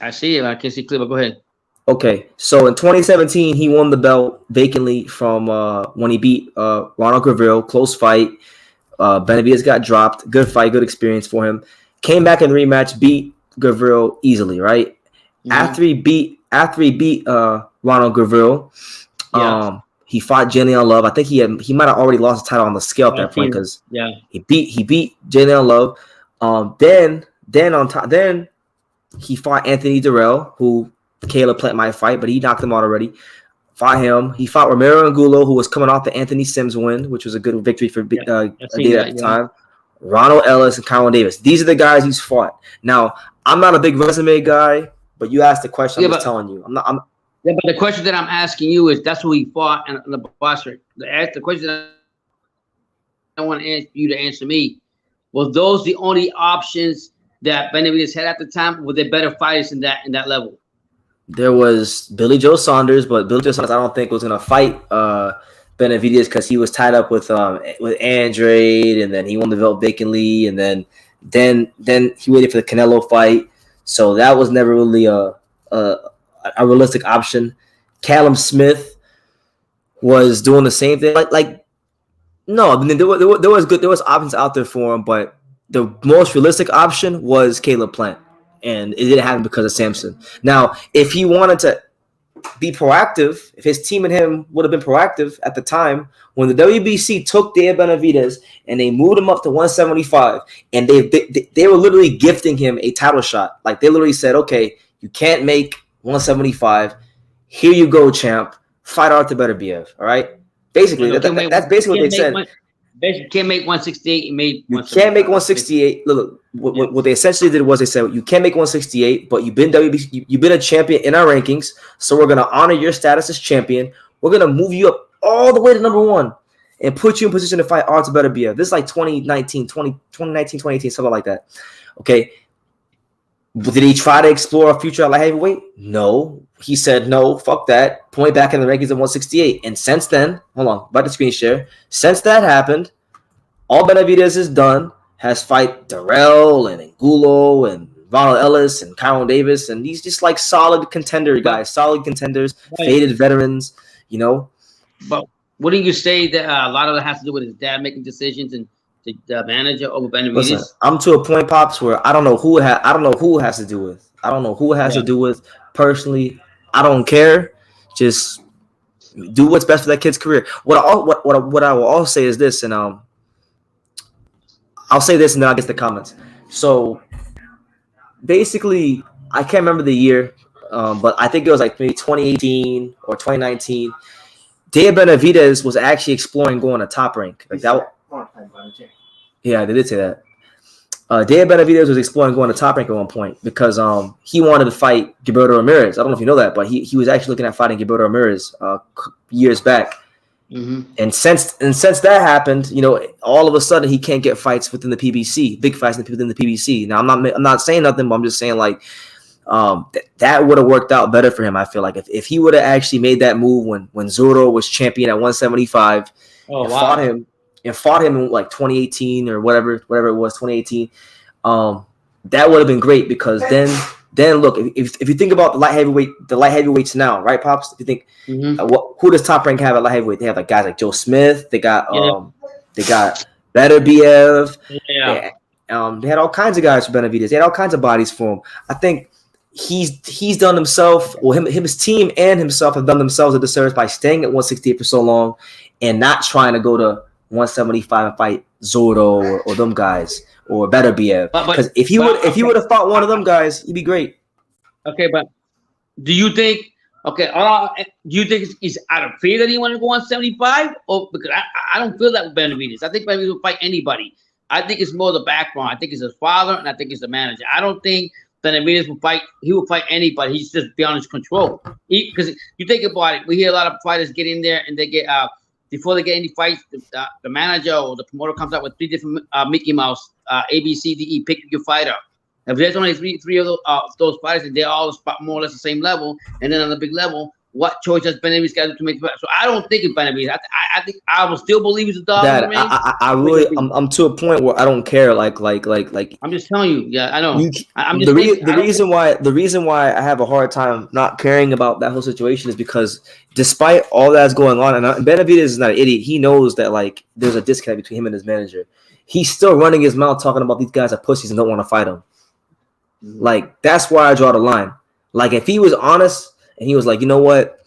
I see it. I can see clear, but go ahead. Okay, so in 2017, he won the belt vacantly from when he beat Ronald Gavril. Close fight. Benavidez got dropped. Good fight, good experience for him. Came back in the rematch, beat Gavril easily, right? Mm-hmm. After he beat Ronald Gavril, he fought Jalen Love. I think he might have already lost the title on the scale at that point because he beat Jalen Love. Then he fought Anthony Darrell, who Caleb Plant might fight, but he knocked him out already. Fought him. He fought Romero Angulo, who was coming off the Anthony Sims win, which was a good victory for David at the time. Ronald Ellis and Kyron Davis. These are the guys he's fought. Now, I'm not a big resume guy, but you asked the question. I'm just telling you. But the question that I'm asking you is that's who he fought in the box ring. The question that I want you to answer me, was those the only options that Benavidez had at the time? Were there better fighters in that level? There was Billy Joe Saunders, but Billy Joe Saunders I don't think was going to fight Benavidez because he was tied up with Andrade, and then he won the belt vacantly, and then he waited for the Canelo fight. So that was never really a realistic option. Callum Smith was doing the same thing. No, I mean there was options out there for him, but the most realistic option was Caleb Plant, and it didn't happen because of Samson. Now, if he wanted to be proactive, if his team and him would have been proactive at the time when the WBC took David Benavidez and they moved him up to 175, and they were literally gifting him a title shot. Like they literally said, "Okay, you can't make 175. Here you go, champ. Fight Artur Beterbiev." All right. Basically, that's basically what they said. Basically, can't make 168. You can't make 168. Look, what they essentially did was they said you can't make 168, but you've been WBC, you've been a champion in our rankings, so we're gonna honor your status as champion. We're gonna move you up all the way to number 1 and put you in position to fight Artur Beterbiev. This is like 2019, 2018, something like that. Okay. Did he try to explore a future at light heavyweight? No. He said, no, fuck that. Point back in the rankings of 168. And since then, hold on, about the screen share. Since that happened, all Benavidez has done has fight Darrell and Angulo and Ronald Ellis and Kyron Davis. And these just like solid contender guys, solid contenders, faded veterans, you know. But wouldn't you say that a lot of that has to do with his dad making decisions and the manager over Benavidez. Listen, I'm to a point, Pops, where I don't know who it has to do with. I don't know who it has to do with. Personally, I don't care. Just do what's best for that kid's career. What I will also say is this, and I'll say this and then I'll get to the comments. So basically, I can't remember the year, but I think it was like maybe 2018 or 2019. David Benavidez was actually exploring going to Top Rank. Like that. Yeah, they did say that. David Benavidez was exploring going to Top Rank at one point because he wanted to fight Gilberto Ramirez. I don't know if you know that, but he was actually looking at fighting Gilberto Ramirez years back. Mm-hmm. And since that happened, all of a sudden he can't get fights within the PBC, big fights within the PBC. Now I'm not saying nothing, but I'm just saying like that would have worked out better for him. I feel like if he would have actually made that move when Zoro was champion at 175 fought him in like 2018 or whatever it was, 2018. That would have been great because then look, if you think about the light heavyweights now, right, Pops? If you think who does Top Rank have at light heavyweight? They have like guys like Joe Smith. They got Beterbiev. Yeah. They had all kinds of guys for Benavidez. They had all kinds of bodies for him. I think he's done himself, or his team and himself have done themselves a disservice by staying at 168 for so long and not trying to go to 175 and fight Zoro or them guys or Beterbiev. Because if he would have fought one of them guys, he'd be great. Okay, but do you think? Okay, do you think he's out of fear that he want to go 175, or because I don't feel that with Benavidez. I think Benavidez will fight anybody. I think it's more the background. I think it's his father, and I think it's the manager. I don't think Benavidez will fight. He will fight anybody. He's just beyond his control. Because you think about it, we hear a lot of fighters get in there and they get before they get any fights, the manager or the promoter comes out with 3 different Mickey Mouse, A, B, C, D, E, pick your fighter. If there's only three of those fighters and they're all more or less the same level, and then on the big level, what choice does Benavidez got to make? So I don't think it's Benavidez. I think I will still believe it's a dog. Dad, I'm to a point where I don't care. Like I'm just telling you. Yeah, I know. The reason why I have a hard time not caring about that whole situation is because despite all that's going on, and Benavidez is not an idiot. He knows that like there's a disconnect between him and his manager. He's still running his mouth talking about these guys are pussies and don't want to fight him. Like that's why I draw the line. Like if he was honest and he was like, you know what,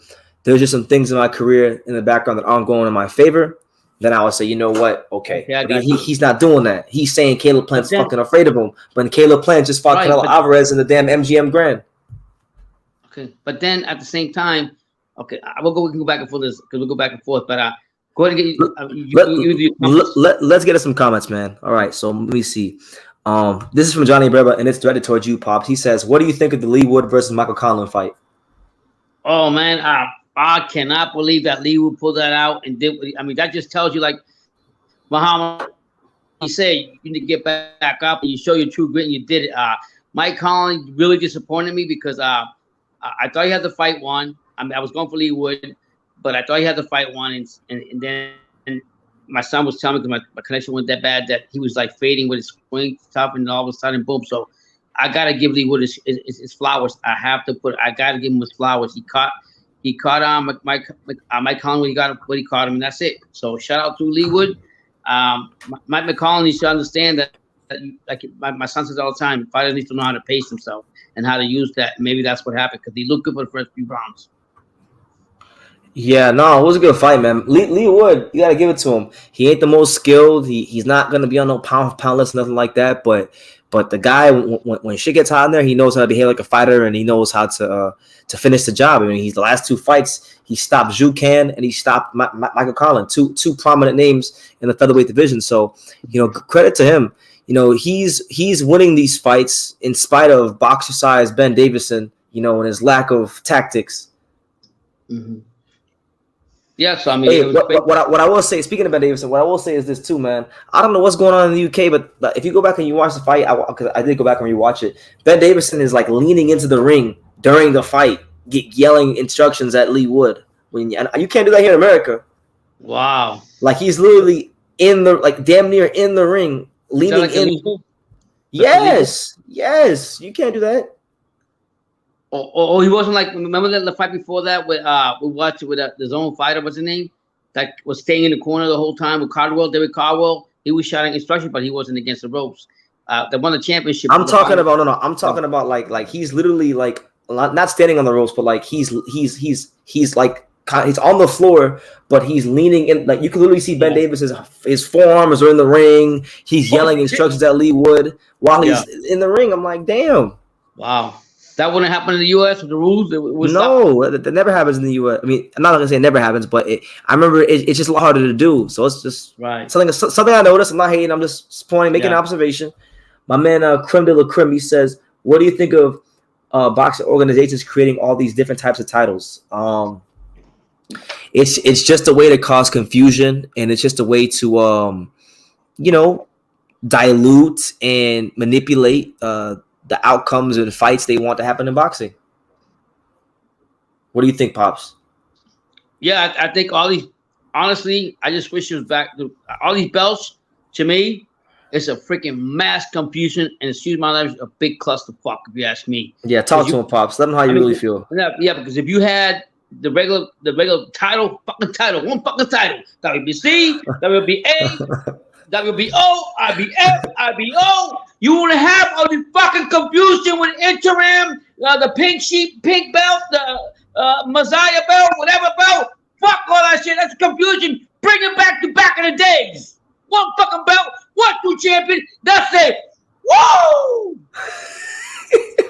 there's just some things in my career in the background that aren't going in my favor, then I would say, you know what, okay. He's not doing that. He's saying Caleb Plant's fucking afraid of him, but Caleb Plant just fought Canelo Alvarez in the damn MGM Grand. Okay, but then at the same time, okay, we can go back and forth because we'll go back and forth. But go ahead and get let's get to some comments, man. All right, so let me see. This is from Johnny Breba, and it's directed towards you, Pops. He says, "What do you think of the Lee Wood versus Michael Conlan fight?" Oh man, I cannot believe that Lee Wood pulled that out and did. I mean, that just tells you, like Muhammad, he said, you need to get back up and you show your true grit, and you did it. Mike Conlan really disappointed me because I thought he had the fight won. I mean, I was going for Lee Wood, but I thought he had the fight won, and then my son was telling me because my connection went that bad that he was like fading with his swing stuff, and all of a sudden, boom. So I gotta give Lee Wood his flowers. I gotta give him his flowers. He caught Mike Conlan when he caught him, and that's it. So shout out to Lee Wood. Mike McCollum needs to understand that like my son says all the time, fighters need to know how to pace himself and how to use that. Maybe that's what happened because he looked good for the first few rounds. Yeah, no, it was a good fight, man. Lee Wood, you gotta give it to him. He ain't the most skilled. He's not gonna be on no pound for pound list, nothing like that. But the guy, when shit gets hot in there, he knows how to behave like a fighter, and he knows how to finish the job. I mean, he's the last 2 fights, he stopped Zhu Can and he stopped Michael Conlan, two prominent names in the featherweight division. So, credit to him. He's winning these fights in spite of boxer size Ben Davison, and his lack of tactics. Mm-hmm. Yeah, so I mean, hey, what I will say, speaking of Ben Davison, what I will say is this too, man. I don't know what's going on in the UK, but if you go back and you watch the fight, because I did go back and rewatch it, Ben Davison is like leaning into the ring during the fight, yelling instructions at Lee Wood. And you can't do that here in America. Wow. Like he's literally damn near in the ring, leaning in. Yes, you can't do that. Oh, he wasn't like, remember the fight before that with we watched it with the zone fighter, what's his name? That was staying in the corner the whole time with David Caldwell. He was shouting instructions, but he wasn't against the ropes. They won the championship. I'm talking about I'm talking about like he's literally like not standing on the ropes, but like he's like he's on the floor, but he's leaning in. Like you can literally see Ben Davis, his forearms are in the ring. He's yelling instructions at Lee Wood while he's in the ring. I'm like, damn. Wow. That wouldn't happen in the U.S. with the rules? That never happens in the U.S. I mean, I'm not going to say it never happens, but I remember it's just a lot harder to do. So it's just something I noticed. I'm not hating. I'm just pointing, making an observation. My man, Creme de la Creme, he says, what do you think of boxing organizations creating all these different types of titles? It's just a way to cause confusion, and it's just a way to, dilute and manipulate the outcomes and fights they want to happen in boxing. What do you think, Pops? Yeah, I think all these, honestly, I just wish it was back to all these belts. To me, it's a freaking mass confusion, and excuse my language, a big clusterfuck, if you ask me. Yeah, talk to him, Pops. Let him know how you really feel. Yeah, because if you had the regular title, one fucking title, WBC, WBA, WBO, IBF, IBO. You want to have all this fucking confusion with interim, the pink belt, the Messiah belt, whatever belt. Fuck all that shit. That's confusion. Bring it back to back in the days. One fucking belt, one true champion. That's it. Woo!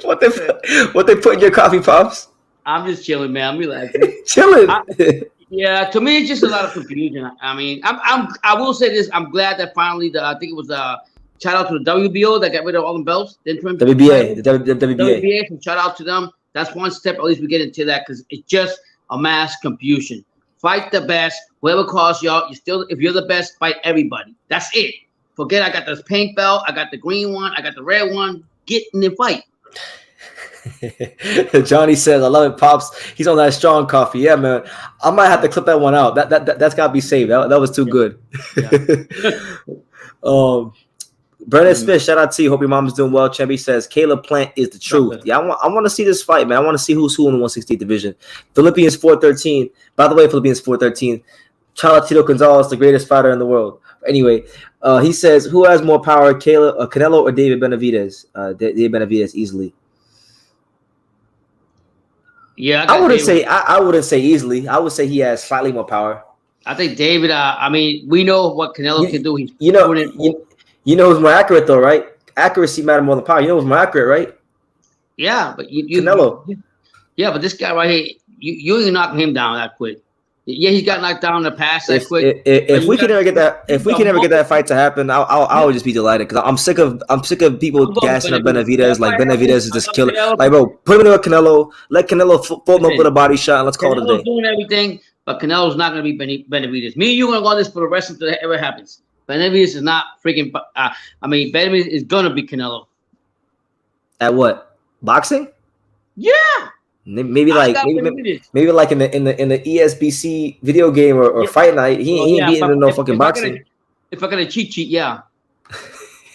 What they put in your coffee, Pops? I'm just chilling, man. I'm relaxing. Chilling. Yeah, to me, it's just a lot of confusion. I mean, I will say this. I'm glad that finally, I think it was shout out to the WBO that got rid of all the belts. The WBA, the WBA. So shout out to them. That's one step. At least we get into that because it's just a mass confusion. Fight the best. Whoever calls y'all, if you're the best, fight everybody. That's it. Forget I got this pink belt. I got the green one. I got the red one. Get in the fight. Johnny says, I love it, Pops. He's on that strong coffee. Yeah, man. I might have to clip that one out. That's got to be saved. That was too good. Bernard Smith, shout out to you. Hope your mom's doing well. Chemby says, Kayla Plant is the truth. Yeah, I want to see this fight, man. I want to see who's who in the 168 division. Philippians 413. By the way, Philippians 413. Tito Gonzalez, the greatest fighter in the world. Anyway, he says, who has more power, Canelo or David Benavidez? David Benavidez easily. Yeah, I wouldn't say easily. I would say he has slightly more power. I think David. I mean, we know what Canelo can do. You know who's more accurate though, right? Accuracy matters more than power. You know who's more accurate, right? Yeah, but Canelo. Yeah, but this guy right here, you ain't knocking him down that quick. Yeah, he got knocked down in the past that quick. If we can ever get that fight to happen, I would just be delighted because I'm sick of people gassing up Benavidez. Like Benavidez is just killing. Like, bro, put him into a Canelo. Let Canelo fold him up with a body shot and let's call it a day. Doing everything, but Canelo's not going to be Benavidez. Me and you are going to go on this for the rest until it ever happens. Benavidez is not freaking. Benavidez is going to be Canelo. At what? Boxing? Yeah. Maybe like in the ESBC video game or fight night, he ain't beating no fucking boxing. If I got a cheat, yeah.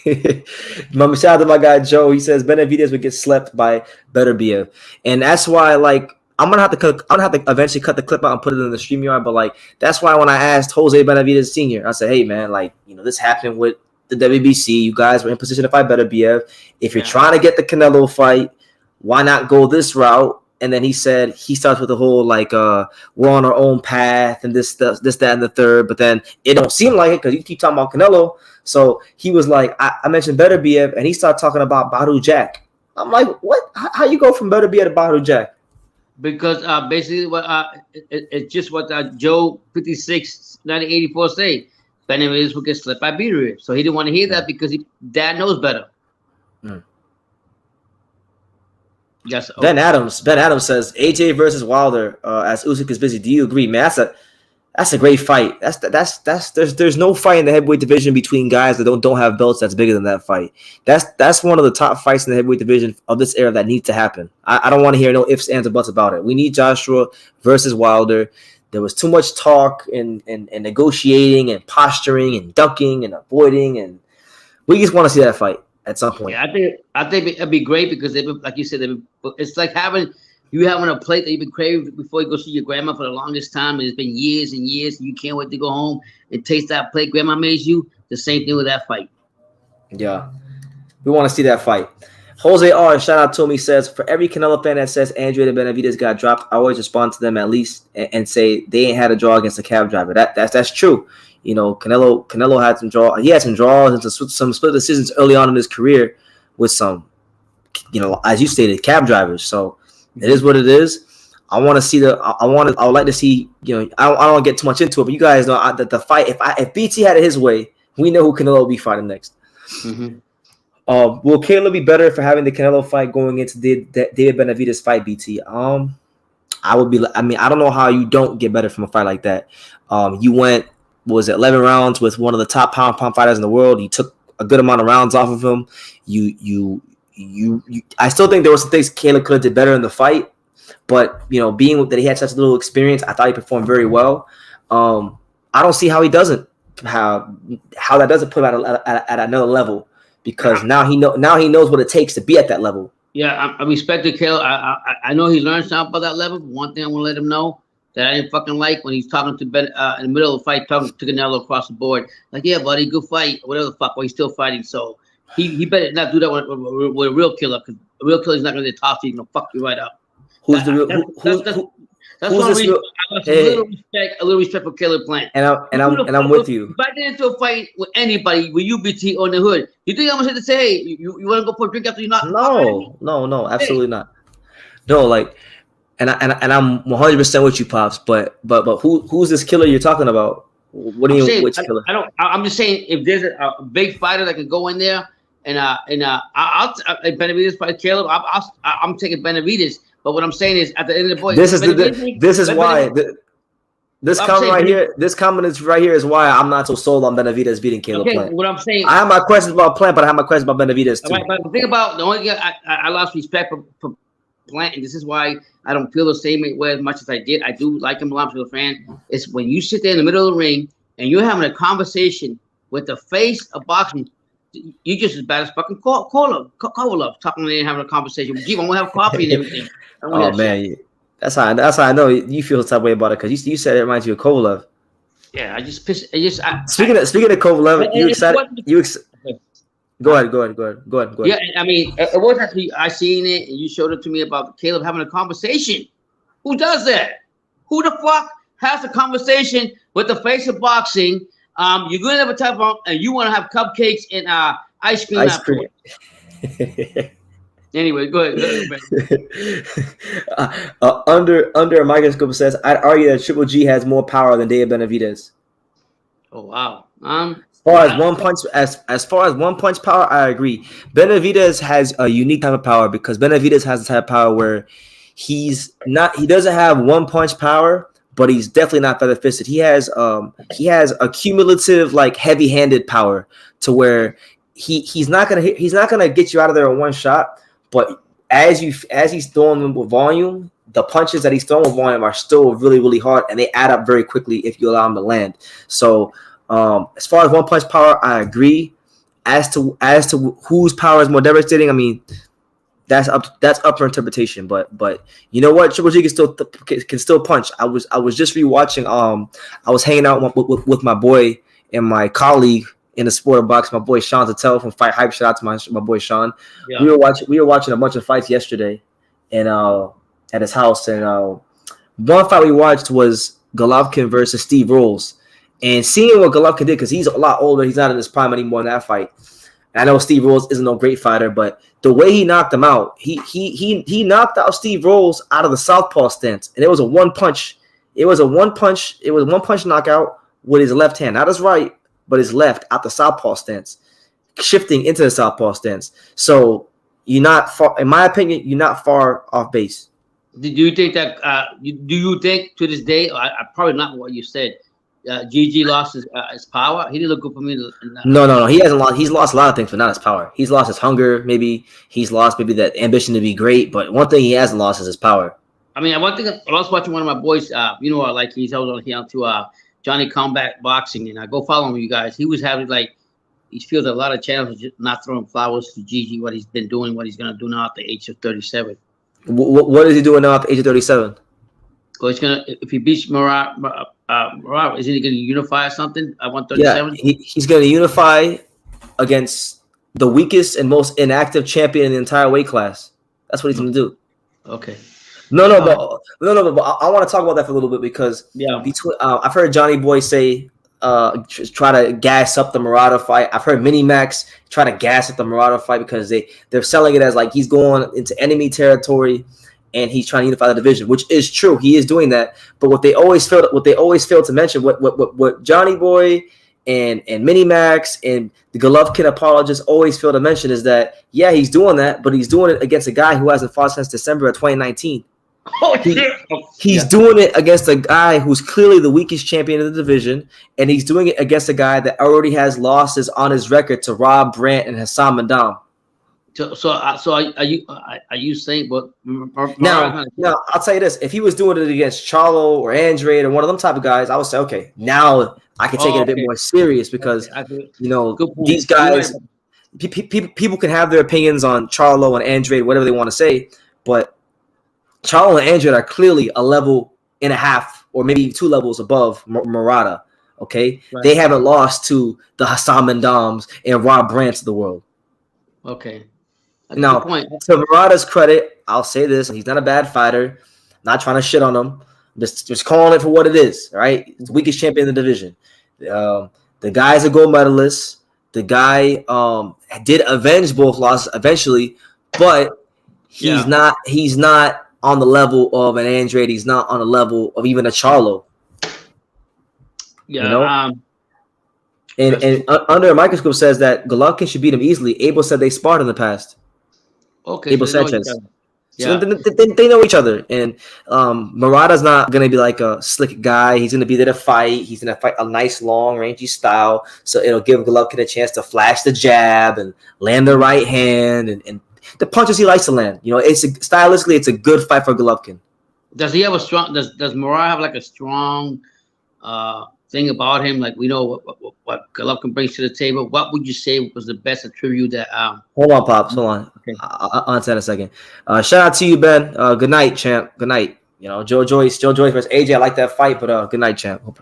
Shout out to my guy Joe. He says Benavidez would get slept by Beterbiev, and that's why I'm gonna have to eventually cut the clip out and put it in the StreamYard. But that's why when I asked Jose Benavidez Sr., I said, hey man, this happened with the WBC. You guys were in position to fight Beterbiev. If you're trying to get the Canelo fight, why not go this route? And then he said he starts with the whole we're on our own path and this, that, and the third. But then it don't seem like it because you keep talking about Canelo. So he was like, I mentioned Beterbiev, and he started talking about Badou Jack. I'm like, what? How you go from Beterbiev to Badou Jack? Because basically, it's just what Joe 56 1984 say. Benavidez will get slept by Beterbiev. So he didn't want to hear that because Dad knows better. Mm. Yes. Ben Adams says AJ versus Wilder as Usyk is busy. Do you agree, man? That's a great fight. There's no fight in the heavyweight division between guys that don't have belts that's bigger than that fight. That's one of the top fights in the heavyweight division of this era that needs to happen. I don't want to hear no ifs, ands, or buts about it. We need Joshua versus Wilder. There was too much talk and negotiating and posturing and ducking and avoiding, and we just want to see that fight at some point. Yeah, I think it'd be great because like you said, it's like having a plate that you've been craving before you go see your grandma for the longest time. It's been years and years, and you can't wait to go home and taste that plate grandma made you. the same thing with that fight. Yeah, we want to see that fight. Jose R. shout out to him. He says, for every Canelo fan that says Andrea Benavidez got dropped, I always respond to them at least and say they ain't had a draw against a cab driver. That's true. You know, Canelo had some draw. He had some draws and some split decisions early on in his career with some, you know, as you stated, cab drivers. So it is what it is. I want to see I would like to see. You know, I don't want to get too much into it, but you guys know that the fight. If BT had it his way, we know who Canelo will be fighting next. Mm-hmm. Will Kayla be better for having the Canelo fight going into the David Benavidez fight, BT? I would be. I mean, I don't know how you don't get better from a fight like that. You went, what was it, 11 rounds with one of the top pound fighters in the world. You took a good amount of rounds off of him. I still think there were some things Kayla could have did better in the fight, but you know, being that he had such little experience, I thought he performed very well. I don't see how he doesn't how that doesn't put him at another level. Because now he knows what it takes to be at that level. Yeah, I respect the Kayla. I know he learned something about that level. But one thing I want to let him know that I didn't fucking like when he's talking to Ben in the middle of the fight, talking to Canelo across the board. Like, yeah, buddy, good fight, whatever the fuck. Well, he's still fighting, so he better not do that with a real killer, because a real killer's not going to talk to you. He's going to fuck you right up. Who's the real? That's one reason I got a little respect for Kayla Plant. And I'm with you. If I get into a fight with anybody, with you, BT, on the hood, you think I'm gonna say, hey, you want to go for a drink after you not? No, absolutely not. No, like, and I'm 100% with you, Pops. But who's this killer you're talking about? What do you mean, which killer? I'm just saying, if there's a big fighter that can go in there and I'll Benavidez fight Caleb, I'm taking Benavidez. But what I'm saying is, at the end of the boy, this comment right here is why I'm not so sold on Benavidez beating Caleb Plant. What I'm saying, I have my questions about Plant, but I have my questions about Benavidez too. But think about the only thing I lost respect for Plant, and this is why I don't feel the same way as much as I did. I do like him a lot, I'm a fan. It's when you sit there in the middle of the ring and you're having a conversation with the face of boxing. You just as bad as fucking Kovalev talking there and having a conversation. Gee, I'm gonna have coffee and everything. Oh man, that's how I know you feel the type of way about it, because you said it reminds you of Kovalev. Yeah, I just speaking of Kovalev, you excited? Go ahead. Yeah, I mean, it was actually I seen it and you showed it to me about Caleb having a conversation. Who does that? Who the fuck has a conversation with the face of boxing? You're going to have a type of, and you want to have cupcakes and ice cream. Anyway, go ahead. Under a microscope says, I'd argue that Triple G has more power than David Benavidez. Oh wow. As far as one punch power, I agree. Benavidez has a unique type of power, because Benavidez has the type of power where he doesn't have one punch power, but he's definitely not feather fisted. He has a cumulative, like, heavy handed power to where he's not gonna get you out of there in one shot. But as he's throwing them with volume, the punches that he's throwing with volume are still really, really hard, and they add up very quickly if you allow him to land. So as far as one punch power, I agree. As to whose power is more devastating, I mean, that's up for interpretation. But you know what, Triple G can still punch. I was just rewatching. I was hanging out with my boy and my colleague in the sport box, my boy Sean Tatel from Fight Hype. Shout out to my boy Sean. Yeah. We were watching a bunch of fights yesterday, and at his house. And one fight we watched was Golovkin versus Steve Rolls, and seeing what Golovkin did, because he's a lot older, he's not in his prime anymore in that fight. And I know Steve Rolls isn't no great fighter, but the way he knocked him out, he knocked out Steve Rolls out of the southpaw stance, and it was a one punch. It was one punch knockout with his left hand, not his right, but his left, out the southpaw stance, shifting into the southpaw stance. So you're not far, in my opinion, you're not far off base. Do you think that? Do you think to this day? I probably not what you said. GG lost his power. He didn't look good for me. No. He hasn't lost. He's lost a lot of things, but not his power. He's lost his hunger. Maybe he's lost that ambition to be great. But one thing he hasn't lost is his power. I mean, one thing I was watching one of my boys. Like he's always on here to Johnny Combat Boxing, and I go follow him. You guys, he was having he feels a lot of channels just not throwing flowers to GG. What he's been doing, what he's gonna do now at the age of 37. What is he doing now at the age of 37? Or he's gonna if he beats Murat, isn't he gonna unify or something at 137? Yeah, he's gonna unify against the weakest and most inactive champion in the entire weight class. That's what he's gonna do. Okay. But I want to talk about that for a little bit because I've heard Johnny Boy say try to gas up the Murata fight. I've heard Mini Max try to gas up the Murata fight because they're selling it as like he's going into enemy territory and he's trying to unify the division, which is true. He is doing that. But what they always fail to mention, what Johnny Boy and Mini Max and the Golovkin apologists always fail to mention is that he's doing that, but he's doing it against a guy who hasn't fought since December of 2019. He's doing it against a guy who's clearly the weakest champion in the division, and he's doing it against a guy that already has losses on his record to Rob Brandt and Hassan Mandam. So are you saying? But now I'll tell you this: if he was doing it against Charlo or Andrade or one of them type of guys, I would say, okay, now I can take it a bit more serious because these guys, people can have their opinions on Charlo and Andrade, whatever they want to say, but Charlo and Andrade are clearly a level and a half or maybe 2 levels above Murata. Okay, they haven't lost to the Hassan Mandams and Rob Brandts of the world. Okay. Now, to Murata's credit, I'll say this: he's not a bad fighter. Not trying to shit on him. Just calling it for what it is. Right, he's the weakest champion in the division. The guy's a gold medalist. The guy did avenge both losses eventually, but he's not on the level of an Andrade. He's not on the level of even a Charlo. Yeah. You know? And under a microscope says that Golovkin should beat him easily. Abel said they sparred in the past. Okay. Abel Sanchez. So they know each other. And Murata's not going to be like a slick guy. He's going to be there to fight. He's going to fight a nice, long, rangy style. So it'll give Golovkin a chance to flash the jab and land the right hand and the punches he likes to land. You know, stylistically, it's a good fight for Golovkin. Does he have a strong? Does Murata have like a strong thing about him? Like we know what Golovkin brings to the table. What would you say was the best attribute that? Hold on, Pops. Hold on. Okay. I'll answer that in a second. Shout out to you, Ben. Good night, champ. Good night. You know, Joe Joyce versus AJ. I like that fight, but good night, champ.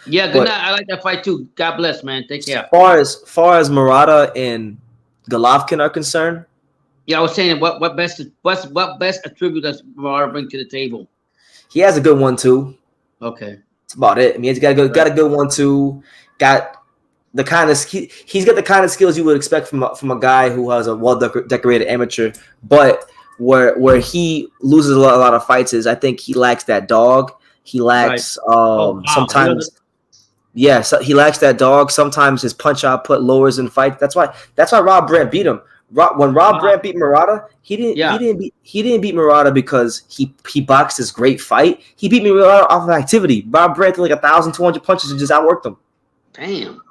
Yeah, good night. I like that fight too. God bless, man. Take care. As far as Murata and Golovkin are concerned. Yeah, I was saying what best attribute does Murata bring to the table? He has a good one too. Okay. That's about it. I mean, he's got a good one too. Got the kind of he's got the kind of skills you would expect from a guy who has a well decorated amateur. But where he loses a lot of fights is I think he lacks that dog. He lacks sometimes. Yeah, so he lacks that dog. Sometimes his punch output lowers in fights. That's why Rob Brandt beat him. When Rob Brandt beat Murata, he didn't beat Murata because he boxed this great fight. He beat Murata off of activity. Rob Brandt did like 1,200 punches and just outworked him. Damn.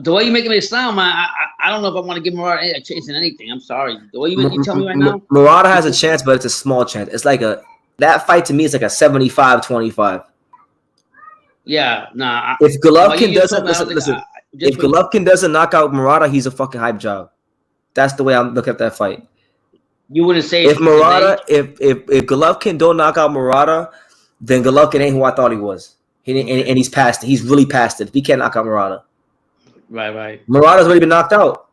The way you making it sound, man, I don't know if I want to give Murata a chance in anything. I'm sorry. The way you tell me right now, Murata has a chance, but it's a small chance. It's like that fight to me is like a 75-25. Yeah, nah. If Golovkin doesn't listen, if Golovkin doesn't knock out Murata, he's a fucking hype job. That's the way I look at that fight. You wouldn't say if Golovkin don't knock out Murata, then Golovkin ain't who I thought he was. And he's past it. He's really past it. He can't knock out Murata. Right. Murata's already been knocked out.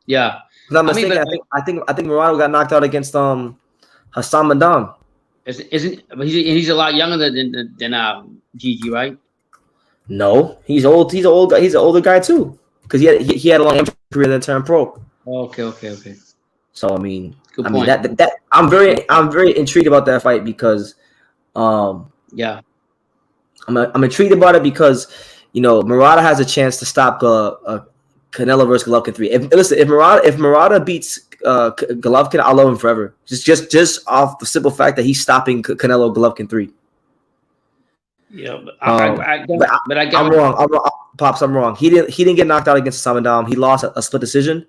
Yeah. If I'm not mistaken, I think Murata got knocked out against Hassan Mandam. He's a lot younger than Gigi, right? No, he's old. He's an older guy too, because he had a long career then turned pro. Okay. So I mean that I'm very intrigued about that fight because I'm intrigued about it because Murata has a chance to stop Canelo versus Golovkin 3. If Murata beats Golovkin, I'll love him forever. Just off the simple fact that he's stopping Canelo Golovkin 3. Yeah, but I'm wrong. Pops, I'm wrong. He didn't get knocked out against Samadam. He lost a split decision,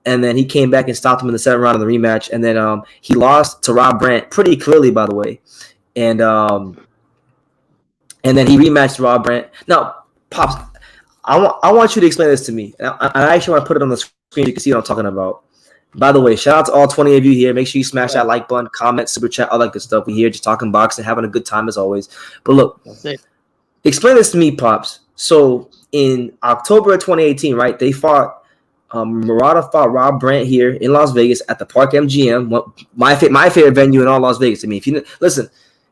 and then he came back and stopped him in the 7th round of the rematch. And then he lost to Rob Brandt pretty clearly, by the way. And then he rematched Rob Brandt. Now, Pops, I want you to explain this to me. And I actually want to put it on the screen. You can see what I'm talking about. By the way, shout out to all 20 of you here. Make sure you smash that like button, comment, super chat, all that good stuff. We here just talking boxing, having a good time as always. But look, explain this to me, Pops. So in October of 2018, right, they fought Murata fought Rob Brandt here in Las Vegas at the Park MGM, my favorite venue in all Las Vegas. I mean, if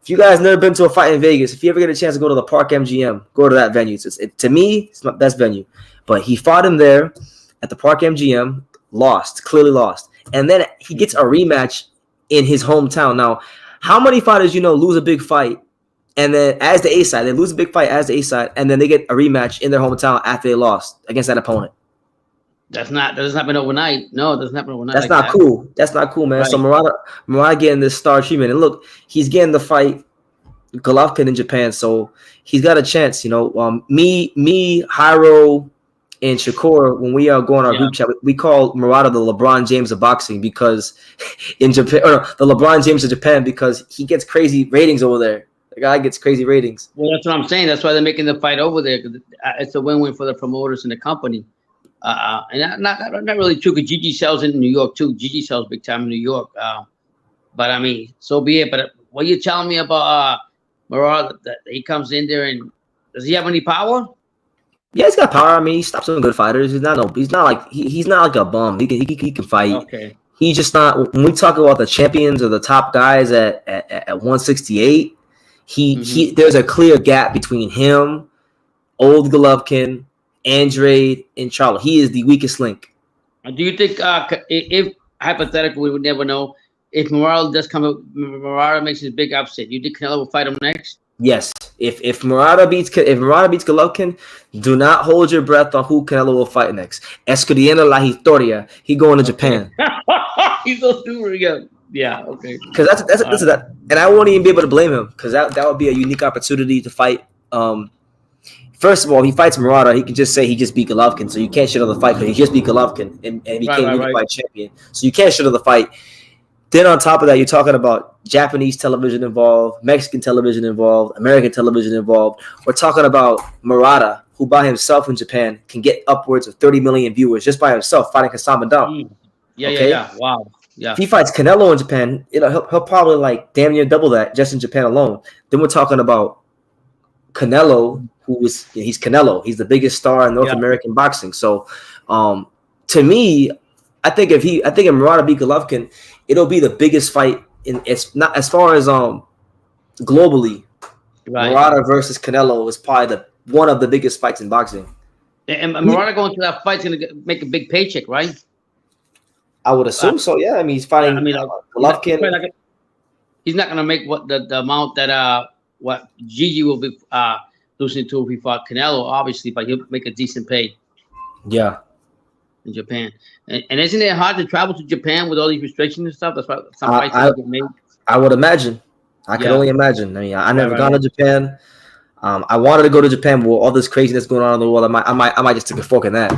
you guys never been to a fight in Vegas, if you ever get a chance to go to the Park MGM, go to that venue. To me, it's my best venue. But he fought him there at the Park MGM, clearly lost. And then he gets a rematch in his hometown. Now, how many fighters lose a big fight, and then as the A side, they lose a big fight as the A side, and then they get a rematch in their hometown after they lost against that opponent? That doesn't happen overnight. No, it doesn't happen overnight. That's not cool. That's not cool, man. Right. So Murata getting this star treatment, and look, he's getting the fight Golovkin in Japan, so he's got a chance. Me, Jairo, and Shakur, when we go on our group chat, we call Murata the LeBron James of boxing, because in Japan, the LeBron James of Japan, because he gets crazy ratings over there. The guy gets crazy ratings. Well, that's what I'm saying. That's why they're making the fight over there. It's a win-win for the promoters and the company. And not really true, because Gigi sells in New York too. Gigi sells big time in New York. But I mean, so be it. But what you telling me about Murata, that he comes in there, and does he have any power? Yeah, he's got power. I mean, he stops some good fighters. He's not like a bum. He can fight. Okay. He's just not. When we talk about the champions or the top guys at 168, there's a clear gap between him, old Golovkin, Andrade, and Charlo. He is the weakest link. Do you think if hypothetically, we would never know, if Murata makes his big upset, you think Canelo will fight him next? Yes. If Murata beats Golovkin, do not hold your breath on who Canelo will fight next. Escudiendo la historia. He going to Japan. He's so stupid. Yeah. Okay. Because that's that, and I won't even be able to blame him, because that would be a unique opportunity to fight. First of all, he fights Murata. He can just say he just beat Golovkin, so you can't shit on the fight. But he just beat Golovkin and became unified champion, so you can't shit on the fight. Then on top of that, you're talking about Japanese television involved, Mexican television involved, American television involved. We're talking about Murata, who by himself in Japan can get upwards of 30 million viewers just by himself fighting Kasama Dam. Yeah. Wow. Yeah. If he fights Canelo in Japan, he'll probably like damn near double that just in Japan alone. Then we're talking about Canelo, he's Canelo. He's the biggest star in North American boxing. So, to me, I think if Murata beat Golovkin, it'll be the biggest fight it's not as far as globally. Right. Murata versus Canelo is probably one of the biggest fights in boxing. And Murata going to that fight's going to make a big paycheck, right? I would assume so. Yeah, I mean he's fighting Golovkin. He's not going to make what the amount that what Gigi will be losing to if he fought Canelo, obviously, but he'll make a decent pay. Yeah. In Japan, and isn't it hard to travel to Japan with all these restrictions and stuff? That's why some fights don't get made. I would imagine. I can only imagine. I mean, I never gone to Japan. I wanted to go to Japan, but with all this craziness going on in the world, I might just take a fork in that.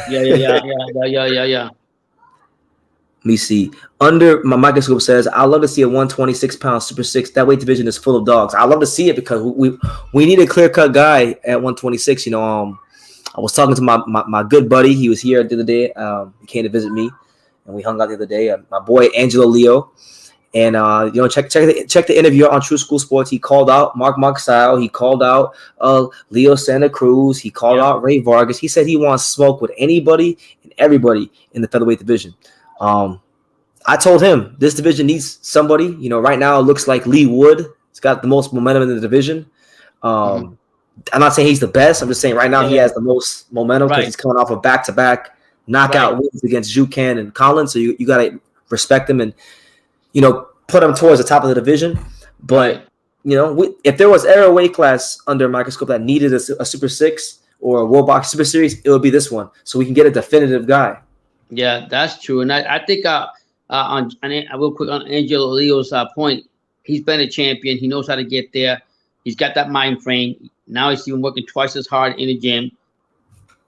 Yeah. Let me see. Under my microscope says, I'd love to see a 126-pound Super 6. That weight division is full of dogs. I'd love to see it, because we need a clear-cut guy at 126. I was talking to my good buddy. He was here the other day. He came to visit me, and we hung out the other day. My boy Angelo Leo, and check the interview on True School Sports. He called out Mark Marksile. He called out Leo Santa Cruz. He called out Ray Vargas. He said he wants smoke with anybody and everybody in the featherweight division. I told him this division needs somebody. Right now it looks like Lee Wood. He's got the most momentum in the division. I'm not saying he's the best. I'm just saying right now he has the most momentum, because he's coming off a back-to-back knockout wins against Jucan and Collins. So you got to respect him and, put him towards the top of the division. But, if there was ever a weight class under a microscope that needed a Super 6 or a World Box Super Series, it would be this one. So we can get a definitive guy. Yeah, that's true. And I think I will quick on Angelo Leo's point. He's been a champion. He knows how to get there. He's got that mind frame. Now he's even working twice as hard in the gym.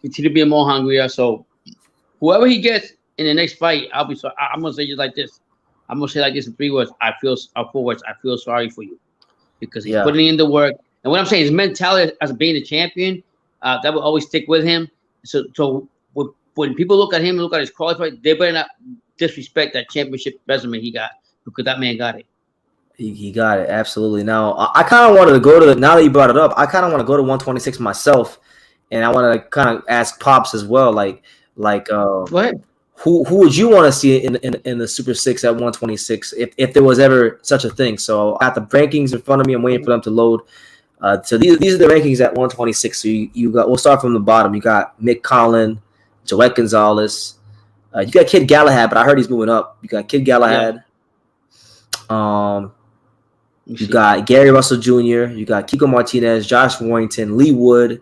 Continue to be more hungrier. So whoever he gets in the next fight, I'm gonna say just like this. I'm gonna say like this in 3 words. 4 words. I feel sorry for you, because he's putting in the work. And what I'm saying, his mentality as being a champion, that will always stick with him. So when people look at him and look at his qualifier, they disrespect that championship resume he got, because that man got it. He got it, absolutely. Now, I kind of wanted to go to now that you brought it up, I kind of want to go to 126 myself, and I want to kind of ask Pops as well, Go ahead. Who would you want to see in the Super 6 at 126 if there was ever such a thing? So I got the rankings in front of me. I'm waiting for them to load. So these are the rankings at 126. So you got, we'll start from the bottom. You got Mick Collin, Joet Gonzalez. You got Kid Galahad, but I heard he's moving up. You got Kid Galahad. Yeah. You got Gary Russell Jr. You got Kiko Martinez, Josh Warrington, Lee Wood,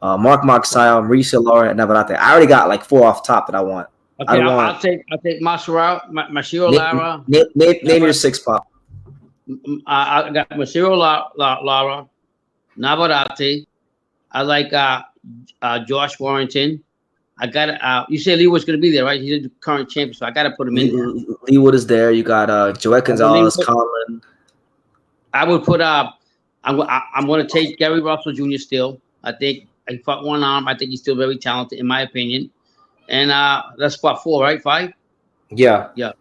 Mark Marksile, Mauricio Lara, and Navarrete. I already got like 4 off top that I want. Okay, I'll take Mauricio Lara. Name your 6, Pop. I got Mauricio Lara, Navarrete. I like Josh Warrington. I got you said Lee Wood's going to be there, right? He's the current champion, so I got to put him in there. Lee Wood is there. You got Joet Gonzalez, Collin. I would put I'm going to take Gary Russell Jr. still. I think he fought one arm. I think he's still very talented, in my opinion. And that's spot 4, right? 5? Yeah. Yeah.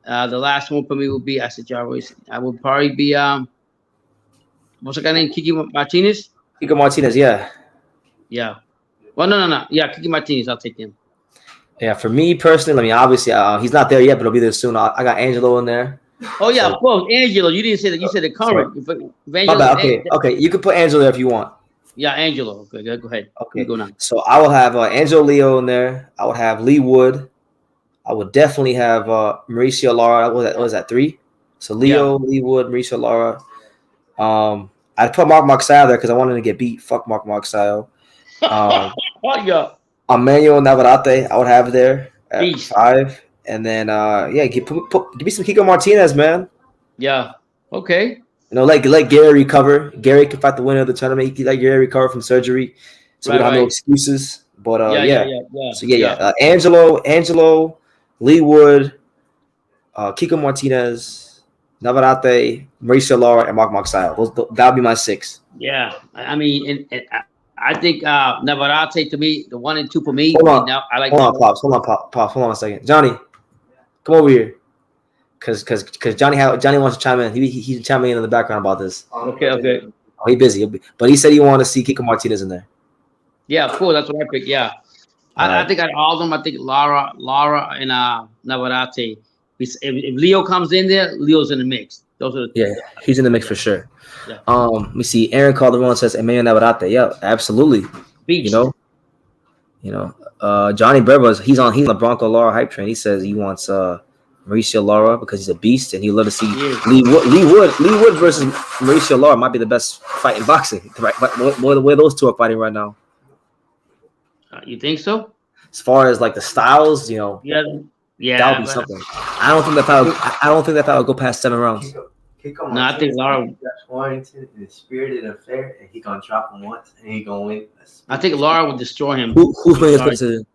The last one for me would be, I said, Jarvis. I would probably be, what's the guy named? Kiki Martinez? Kiko Martinez, yeah. Yeah. Well, no. Yeah, Kiki Martinez. I'll take him. Yeah, for me personally, I mean, obviously, he's not there yet, but he'll be there soon. I got Angelo in there. Oh, yeah, of course. Angelo. You didn't say that. You said the current. Okay. You can put Angelo there if you want. Yeah, Angelo. Okay, go ahead. Okay. Go now. So I will have Angelo Leo in there. I would have Lee Wood. I would definitely have Mauricio Lara. What was that 3? So Leo, Lee Wood, Mauricio Lara. I'd put Mark Marksile there because I wanted to get beat. Fuck Mark Marksile. Yeah. Emmanuel Navarrete, I would have there at 5. And then, give me some Kiko Martinez, man. Yeah. Okay. You know, let Gary recover. Gary can fight the winner of the tournament. He let Gary recover from surgery, so we don't have no excuses. But So Angelo, Lee Wood, Kiko Martinez, Navarrete, Mauricio Lara, and Mark Marksile. That'll be my 6. Yeah, I mean, I think Navarrete to me, the 1 and 2 for me. Hold on, Pops. Hold on a second, Johnny. Come over here, cause Johnny wants to chime in. He's chiming in the background about this. Okay. Oh, he's busy, but he said he wanted to see Kiko Martinez in there. Yeah, of course, that's what I picked. Yeah, I think out of all of them, I think Lara, and Navarrete. If Leo comes in there, Leo's in the mix. Those are he's in the mix for sure. Yeah. Let me see. Aaron Calderon says Emmanuel Navarrete. Yeah, absolutely. Beach. You know, Johnny Berba, he's on the Bronco Lara hype train. He says he wants Mauricio Lara because he's a beast, and he'd love to see Lee Wood versus Mauricio Lara might be the best fight in boxing. Right, but the way those two are fighting right now. You think so? As far as like the styles, Yeah. That would be something. I don't think that fight would go past 7 rounds. No, I think Lara. Warrington is spirited and fair, and he gonna drop him once, and he gonna win. I think Lara would destroy him. Who's making this decision?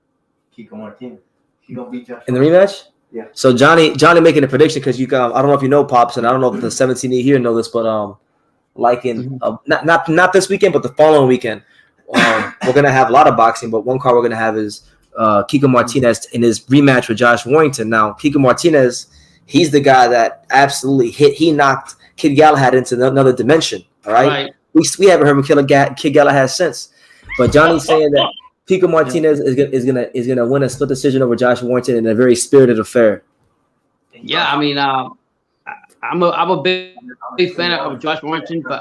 Kiko Martinez. He gonna beat Josh in the rematch. Yeah. So Johnny making a prediction because I don't know if you know Pops, and I don't know if the 17 here know this, but like in not this weekend, but the following weekend, we're gonna have a lot of boxing. But one card we're gonna have is Kiko Martinez in his rematch with Josh Warrington. Now Kiko Martinez. He's the guy that absolutely he knocked Kid Galahad into another dimension. All right. We haven't heard from Kid Galahad since. But Johnny's saying that Kiko Martinez is gonna win a split decision over Josh Warrington in a very spirited affair. Yeah, I mean, I'm a big fan of Josh Warrington, but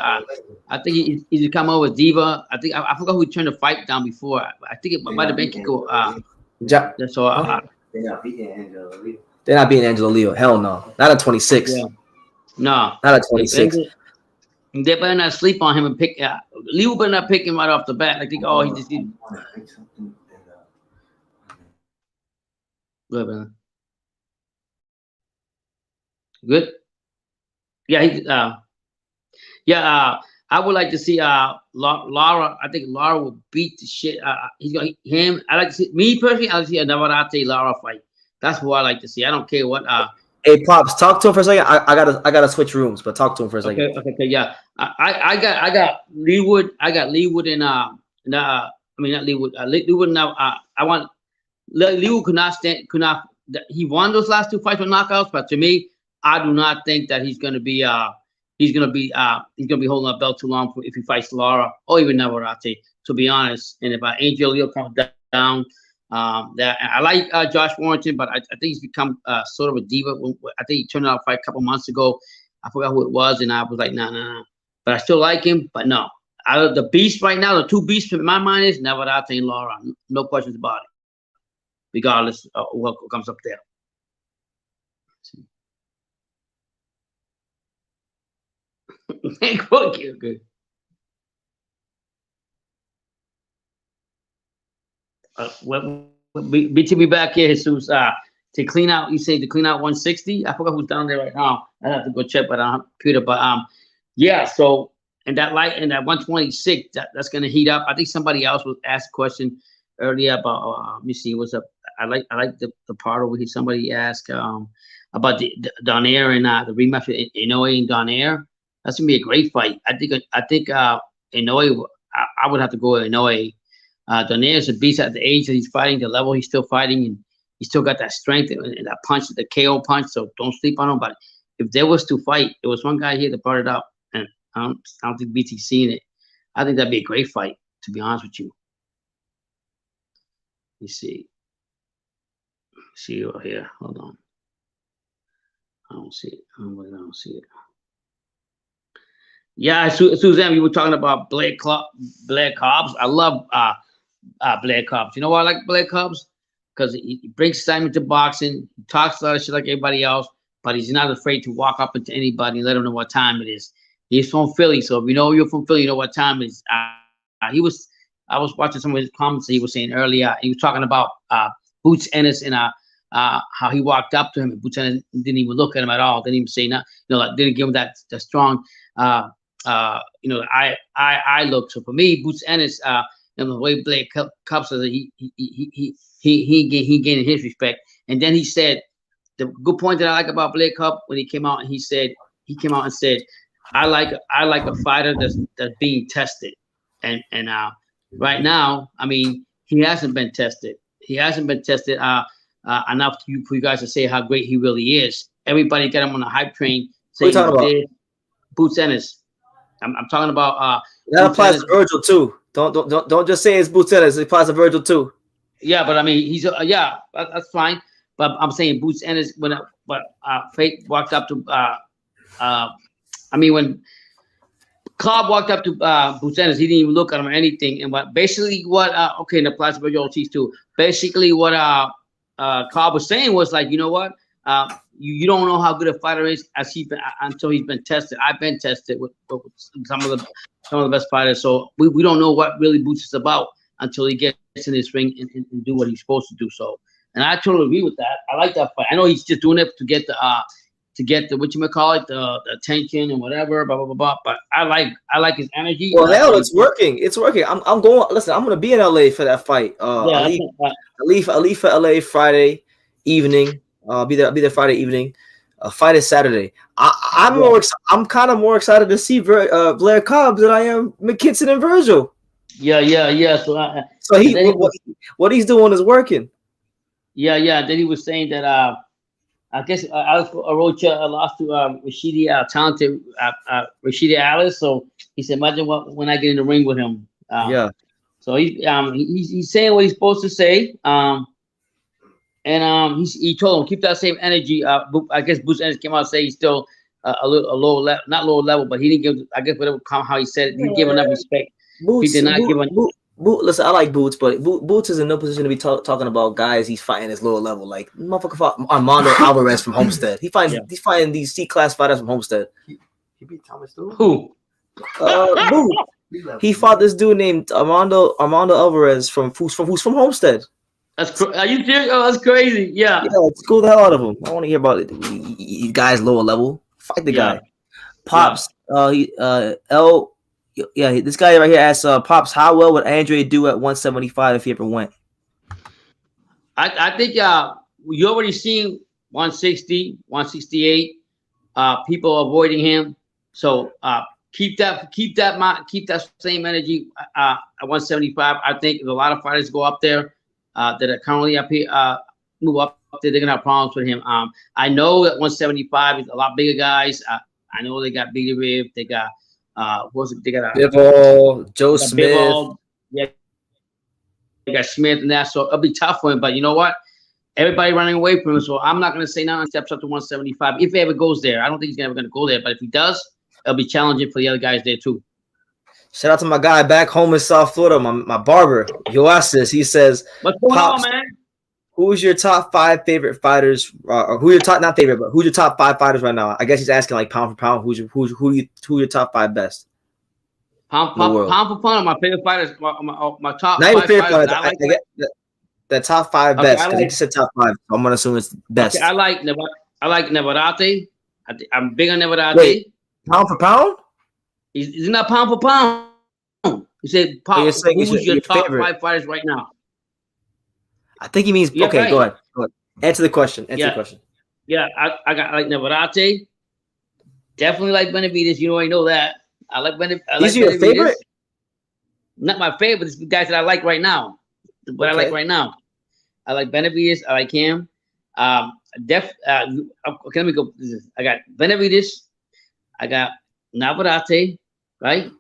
I think he's come over with Diva. I think I forgot who turned the fight down before. I think it might have been Kiko. They're not beating Angelo Leo. They're not beating Angelo Leo. Hell no. Not at 26. Yeah. No. Not at 26. They better not sleep on him and pick. Leo better not pick him right off the bat. I think, he just did. Good. Yeah. I would like to see Lara. I think Lara will beat the shit. He's gonna him. I like to see me personally. I like to see a Navarrete Lara fight. That's what I like to see. I don't care what. Hey Pops, talk to him for a second. I gotta switch rooms, but talk to him for a second. Okay. Yeah. I got Lee Wood. I got Lee Wood and I mean not Lee Wood. Lee Wood now. I want Lee Wood could not he won those last 2 fights with knockouts, but to me, I do not think that he's going to be holding a belt too long if he fights Lara or even Navarrete, to be honest. And if Angel Leo comes down, that I like Josh Warrington, but I think he's become sort of a diva. I think he turned out a fight a couple months ago. I forgot who it was, and I was like, nah. But I still like him, but no. Out of the beast right now, the 2 beasts in my mind is Navarrete and Lara. No questions about it, regardless of what comes up there. Thank you. Good. BTB back here, Jesus. To clean out, you say to clean out 160. I forgot who's down there right now. I have to go check, but I don't have a computer. But yeah. So and that 126, that's gonna heat up. I think somebody else was asked a question earlier about. Let me see. What's up? I like the part over here. Somebody asked about the Donaire and the rematch with Inoue and Donaire. That's gonna be a great fight. I think Inoue. I would have to go with Inoue. Donaire is a beast at the age that he's fighting, the level he's still fighting, and he still got that strength and that punch, the KO punch. So don't sleep on him. But if there was to fight, there was one guy here that brought it up, and I don't think BT's seen it. I think that'd be a great fight, to be honest with you. Let me see. See over here. Hold on. I don't see it. I don't see it. Yeah, Suzanne, you were talking about Blair Cobbs. I love Blair Cobbs. You know why I like Blair Cobbs? Because he brings excitement to boxing. He talks a lot of shit like everybody else, but he's not afraid to walk up into anybody and let them know what time it is. He's from Philly, so if you know you're from Philly, you know what time it is. I was watching some of his comments that he was saying earlier. He was talking about Boots Ennis and how he walked up to him, and Boots Ennis didn't even look at him at all. Didn't even say nothing. Didn't give him that strong I look. So for me, Boots Ennis, the way Blake Cup says he gained his respect. And then he said the good point that I like about Blake Cup when he came out and said I like a fighter that's being tested. And right now, I mean, he hasn't been tested. He hasn't been tested enough for you guys to say how great he really is. Everybody got him on a hype train saying Boots Ennis. I'm talking about that applies to Virgil too. Don't just say it's Boots Ennis. It applies to Virgil too. Yeah, but I mean he's that's fine. But I'm saying Boots Ennis when Fate walked up to when Cobb walked up to Boots Ennis, he didn't even look at him or anything. And and it applies to Virgil Ortiz too. Basically what Cobb was saying was like, you know what? You don't know how good a fighter is until he's been tested. I've been tested with some of the best fighters, so we don't know what really Boots is about until he gets in this ring and do what he's supposed to do. So, and I totally agree with that. I like that fight. I know he's just doing it to get the the attention and whatever, blah blah blah blah. But I like his energy. Well, hell, it's working. It's working. I'm going. Listen, I'm gonna be in LA for that fight. I leave for LA Friday evening. I'll be there Friday evening. Fight is Saturday. I'm kind of more excited to see Blair Cobbs than I am McKinson and Virgil. Yeah. So what he's doing is working. Yeah. Then he was saying that I guess Alex Arocha lost to talented Rashida Alice. So he said, imagine when I get in the ring with him. So he's saying what he's supposed to say. And he told him keep that same energy. I guess Boots Ennis came out and say he's still a low level, not lower level, but he didn't give. I guess whatever how he said it, he didn't give enough respect. He did not give enough. Listen, I like Boots, but Boots is in no position to be talking about guys he's fighting his lower level. Like motherfucker fought Armando Alvarez from Homestead. He's fighting these C-class fighters from Homestead. He beat Thomas Stewart. Who? Boots. He fought this dude named Armando Alvarez who's from Homestead. Are you serious? Oh, that's crazy. Yeah, school the hell out of him. I want to hear about it. You guys lower level. Fight the guy. Pops. This guy right here asks Pops, how well would Andre do at 175 if he ever went? I think you already seen 160, 168. People avoiding him. So keep that same energy at 175. I think a lot of fighters go up there that are currently up here, move up there. They're gonna have problems with him. I know that 175 is a lot bigger guys. I know they got Biggie Rib. They got they got Bivol, Joe Smith. Bivol. Yeah, they got Smith and that. So it'll be tough for him. But you know what? Everybody running away from him. So I'm not gonna say nothing. Steps up to 175 if he ever goes there. I don't think he's ever gonna go there. But if he does, it'll be challenging for the other guys there too. Shout out to my guy back home in South Florida, my barber, Yoasis. He says, "What's going on, man? Who's your top 5 favorite fighters? Or who your top, not favorite, but who's your top 5 fighters right now? I guess he's asking like pound for pound. Who's your top 5 best? Pound for pound, my favorite fighters, my top. Not even favorite fighters. I get the top 5 best because he said top 5. So I'm gonna assume it's best. Okay, I like Nevarate. I'm big on Nevarate. Wait, pound for pound? He's not pound for pound. You said pound. Who's your top favorite 5 fighters right now? I think he means okay. Right. Go ahead. Answer the question. Yeah, I got like Nevarate. Definitely like Benavidez. You already know that. I like Benavidez. Is your favorite? Not my favorite. It's the guys that I like right now. What I like right now. I like Benavidez. I like him. Okay, let me go. I got Benavidez. I got Navarrete, right?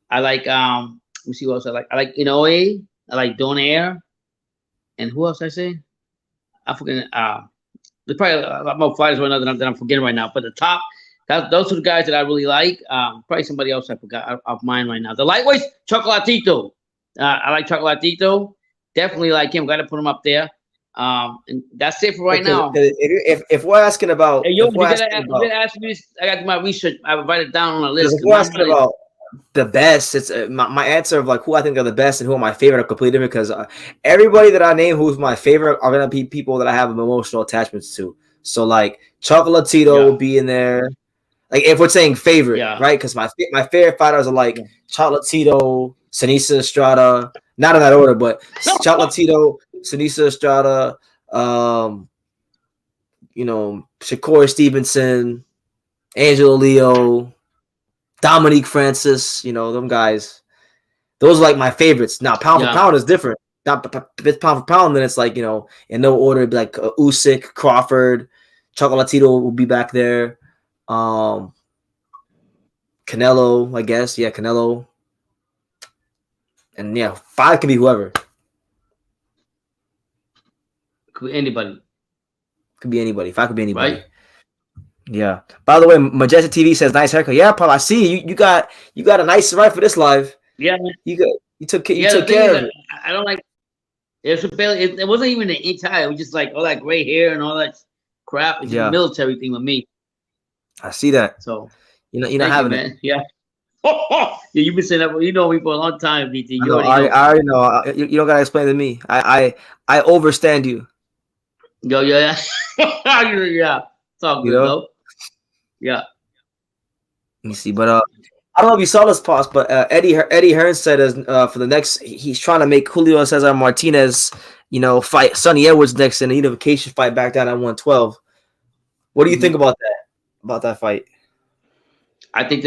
I like let me see what else I like. I like Inoue. I like Donaire. And who else I say? I forget. There's probably a lot more fighters right now that I'm forgetting right now. But the top, those are the guys that I really like. Probably somebody else I forgot of mine right now. The lightweights, Chocolatito. I like Chocolatito. Definitely like him. Got to put him up there. And that's it for right now. If we're asking about, hey, you gotta ask me this. I got to do my research. I would write it down on a list. If we're asking about the best, it's my answer of like who I think are the best and who are my favorite are completely different because everybody that I name who's my favorite are gonna be people that I have emotional attachments to. So like Chocolatito will be in there. Like if we're saying favorite, right? Because my favorite fighters are like Chocolatito, Sinisa Estrada, not in that order, but Chocolatito, Sinisa Estrada, Shakur Stevenson, Angelo Leo, Dominique Francis, them guys. Those are like my favorites. Now, pound for pound is different. If it's pound for pound, then it's like, in no order, it'd be like Usyk, Crawford, Chocolatito will be back there. Canelo, I guess. Yeah, Canelo. And 5 can be whoever. Could be anybody. Could be anybody. 5 could be anybody. Right? Yeah. By the way, Majestic TV says nice haircut. Yeah, Paul, I see you. You got a nice right for this live. Yeah, man. You took care of it. I don't like. It wasn't even an entire. It was just like all that gray hair and all that crap. It's just a military thing with me. I see that. So you're not having it. Yeah. Yeah, you've been saying that. You know me for a long time, BT. I already know. You don't gotta explain to me. I overstand you. Yo, yeah. Yeah. It's all good, though. Yeah. Let me see, but I don't know if you saw this post, but Eddie Hearn said for the next, he's trying to make Julio Cesar Martinez, fight Sonny Edwards next in a unification fight back down at 112. What do you think about that? About that fight? I think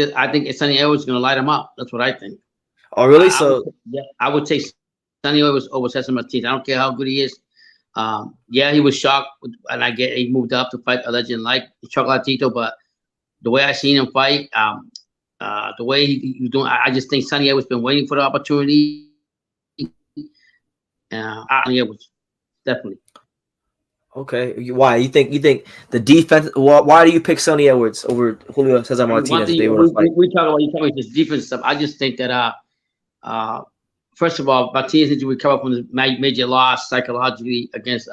Sonny Edwards is gonna light him up. That's what I think. Oh, really? I would take Sonny Edwards over Cesar Martinez. I don't care how good he is. He was shocked, and he moved up to fight a legend like Chocolatito, but the way I seen him fight, the way he's doing, I just think Sonny Edwards been waiting for the opportunity. Sonny Edwards, definitely. Okay, why you think the defense? Why do you pick Sonny Edwards over Julio Cesar Martinez? We talk about this defense stuff. I just think that first of all, Martinez needs to recover from the major loss psychologically against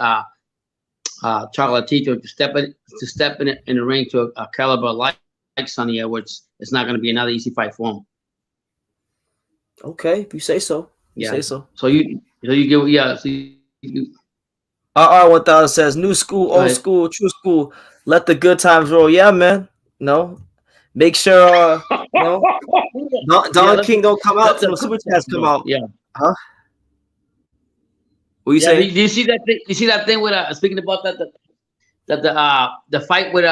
Chocolatito to step in the ring to a caliber like Sonny Edwards. It's not going to be another easy fight for him. Okay, if you say so. You say so. So you give RR1000 says new school, old school, true school. Let the good times roll. Yeah, man. No, make sure Don King don't come out until the super chats come out. Yeah. Huh? What you saying? Do you see that thing? You see that thing with speaking about the fight with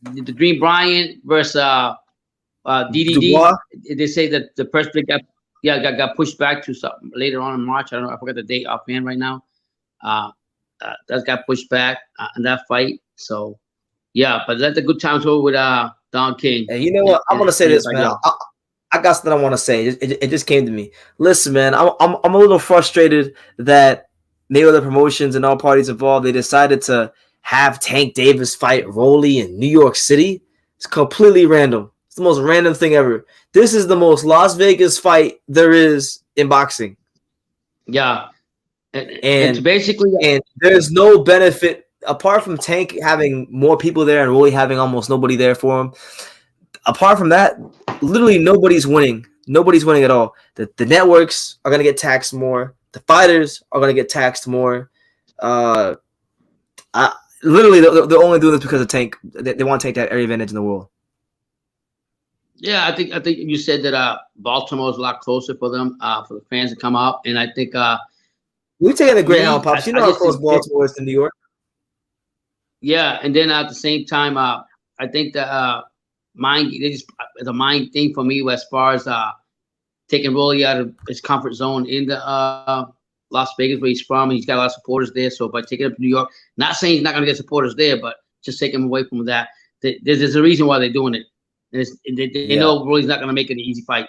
the Green Bryant versus DDD. Dubois? They say that the person got got pushed back to something later on in March. I don't know. I forgot the date offhand right now. That got pushed back in that fight. So yeah, but that's a good time to with Don King. And you know what? I'm gonna say this, man. I got something I want to say. It just came to me. Listen, man, I'm a little frustrated that Mayweather Promotions and all parties involved, they decided to have Tank Davis fight Rolly in New York City. It's completely random. It's the most random thing ever. This is the most Las Vegas fight there is in boxing. Yeah. And basically, and there's no benefit apart from Tank having more people there and Rolly having almost nobody there for him. Apart from that, literally nobody's winning. Nobody's winning at all. The networks are going to get taxed more. The fighters are going to get taxed more. Literally, they're only doing this because of Tank. They want Tank to have every advantage in the world. Yeah, I think you said that Baltimore is a lot closer for them, for the fans to come out, and I think we've taken the Greyhound Pops. You know how close Baltimore is to New York. Yeah, and then at the same time, I think that it's a mind thing for me as far as taking Rolly out of his comfort zone in the Las Vegas, where he's from. He's got a lot of supporters there. So by taking him to New York, not saying he's not going to get supporters there, but just taking him away from that. There's a reason why they're doing it. And they know Rolly's not going to make it an easy fight.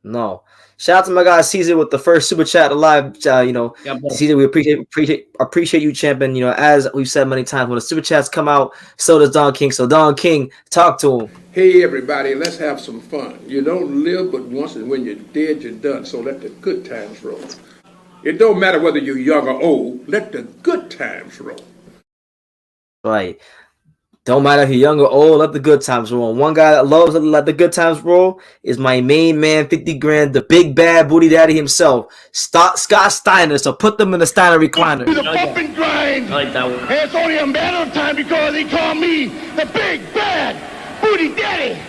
No. Shout out to my guy Caesar with the first super chat alive. Caesar, we appreciate you, champion. You know, as we've said many times, when the super chats come out, so does Don King. So Don King, talk to him. Hey everybody, let's have some fun. You don't live but once, and when you're dead, you're done. So let the good times roll. It don't matter whether you're young or old. Let the good times roll. Right. Don't matter if you're young or old, let the good times roll. One guy that loves to let the good times roll is my main man, 50 grand, the big bad booty daddy himself, Scott Steiner. So put them in the Steiner recliner. The bump and grind. I like that one. And it's only a matter of time because they call me the big bad booty daddy.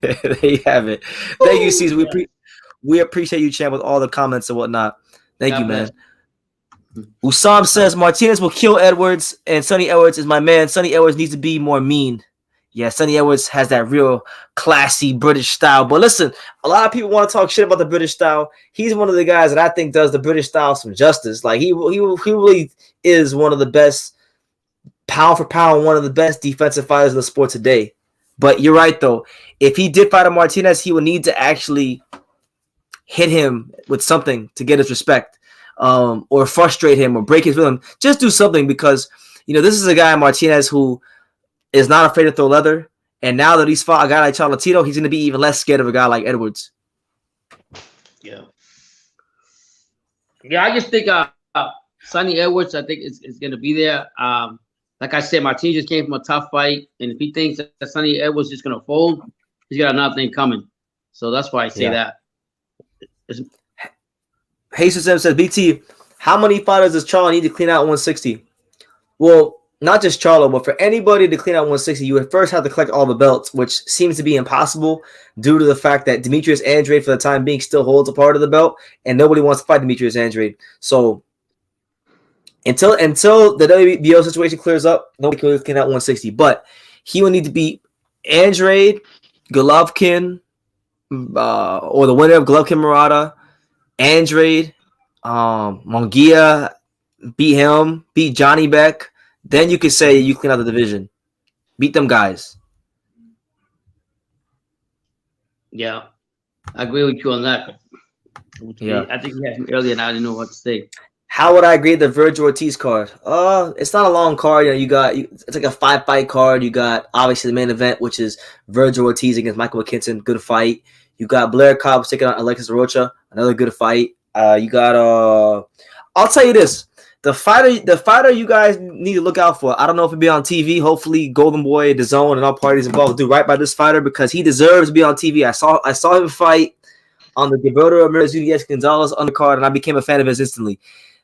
There you have it. Thank you, Caesar. We appreciate you, champ, with all the comments and whatnot. Thank you, man. Usam says Martinez will kill Edwards, and Sonny Edwards is my man. Sonny Edwards needs to be more mean. Yeah, Sonny Edwards has that real classy British style. But listen, a lot of people want to talk shit about the British style. He's one of the guys that I think does the British style some justice. Like he really is one of the best, pound for pound, one of the best defensive fighters in the sport today. But you're right, though. If he did fight a Martinez, he would need to actually hit him with something to get his respect. Or frustrate him or break his rhythm. Just do something because, this is a guy, Martinez, who is not afraid to throw leather. And now that he's fought a guy like Cholatito, he's going to be even less scared of a guy like Edwards. Yeah. Yeah, I just think Sonny Edwards, I think, is going to be there. Like I said, Martinez just came from a tough fight. And if he thinks that Sonny Edwards is going to fold, he's got another thing coming. So that's why I say that. Jesus M says, BT, how many fighters does Charlo need to clean out 160? Well, not just Charlo, but for anybody to clean out 160, you would first have to collect all the belts, which seems to be impossible due to the fact that Demetrius Andrade, for the time being, still holds a part of the belt, and nobody wants to fight Demetrius Andrade. So until the WBO situation clears up, nobody can clean out 160. But he will need to beat Andrade, Golovkin, or the winner of Golovkin Murata, Andrade, Munguia, beat him, beat Johnny Beck. Then you could say you clean out the division. Beat them guys. Yeah, I agree with you on that. Yeah, I think you had me earlier, and I didn't know what to say. How would I grade the Virgil Ortiz card? It's not a long card. It's like a 5-fight card. You got obviously the main event, which is Virgil Ortiz against Michael McKinson. Good fight. You got Blair Cobb taking on Alexis Rocha. Another good fight. You got I'll tell you this. The fighter you guys need to look out for. I don't know if it'll be on TV. Hopefully Golden Boy, DAZN, and all parties involved do right by this fighter because he deserves to be on TV. I saw him fight on the Gilberto Ramirez UDS Gonzalez undercard, and I became a fan of his instantly.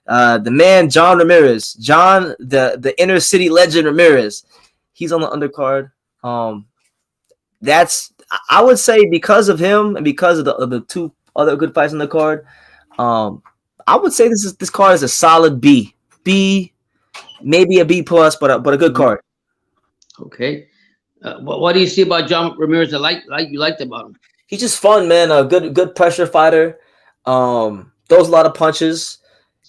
The man, John Ramirez. John, the inner city legend Ramirez. He's on the undercard. I would say because of him and because of the two other good fights on the card, I would say this card is a solid B, maybe a B plus, but a good card. Okay, what do you see about John Ramirez that you liked about him? He's just fun, man. A good pressure fighter. Throws a lot of punches.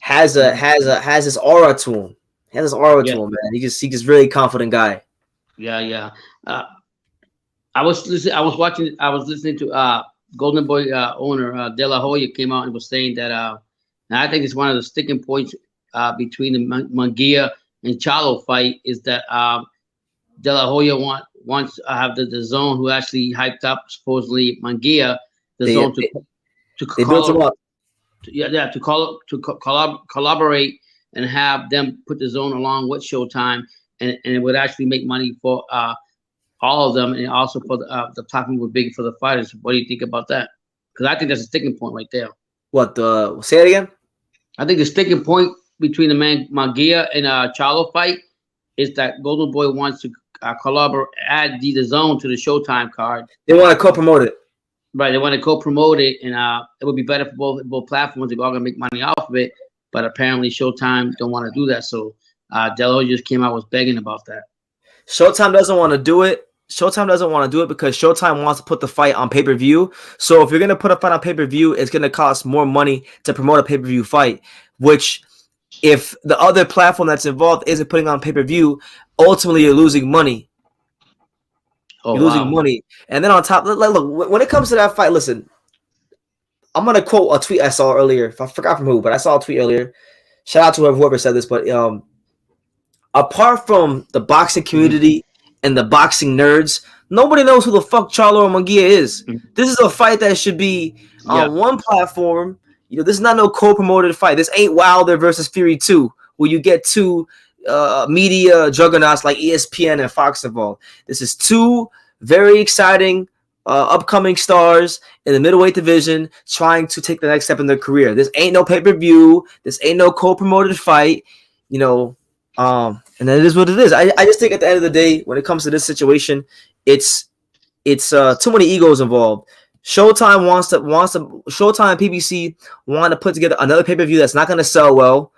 Has his aura to him. Has his aura to him, man. He just really confident guy. Yeah. I was listening to Golden Boy owner De La Hoya came out and was saying that and I think it's one of the sticking points between the Munguia and Charlo fight is that De La Hoya wants to have the zone who actually hyped up supposedly Munguia zone to collaborate and have them put the zone along with Showtime, and it would actually make money for all of them, and also for the platform would be big for the fighters. What do you think about that? Because I think that's a sticking point right there. What? Say it again. I think the sticking point between the Munguia and Charlo fight is that Golden Boy wants to collaborate, add the zone to the Showtime card. They want to co-promote it. Right, they want to co-promote it, and it would be better for both platforms. They're all gonna make money off of it, but apparently Showtime don't want to do that. So Delo just came out was begging about that. Showtime doesn't want to do it. Showtime doesn't want to do it because Showtime wants to put the fight on pay-per-view. So if you're gonna put a fight on pay-per-view, it's gonna cost more money to promote a pay-per-view fight. Which, if the other platform that's involved isn't putting on pay-per-view, ultimately you're losing money. You're losing money. And then on top, look, when it comes to that fight, listen, I'm going to quote a tweet I saw earlier. I forgot from who, but I saw a tweet earlier. Shout out to whoever said this. But apart from the boxing community and the boxing nerds, nobody knows who the fuck Charlo or Munguia is. This is a fight that should be on one platform. You know, this is not no co-promoted fight. This ain't Wilder versus Fury 2, where you get two media juggernauts like ESPN and Fox involved. This is two very exciting upcoming stars in the middleweight division trying to take the next step in their career. This ain't no pay-per-view. This ain't no co-promoted fight. You know, and then it is what it is. I just think at the end of the day, when it comes to this situation, it's too many egos involved. Showtime Showtime and PBC want to put together another pay-per-view that's not going to sell well.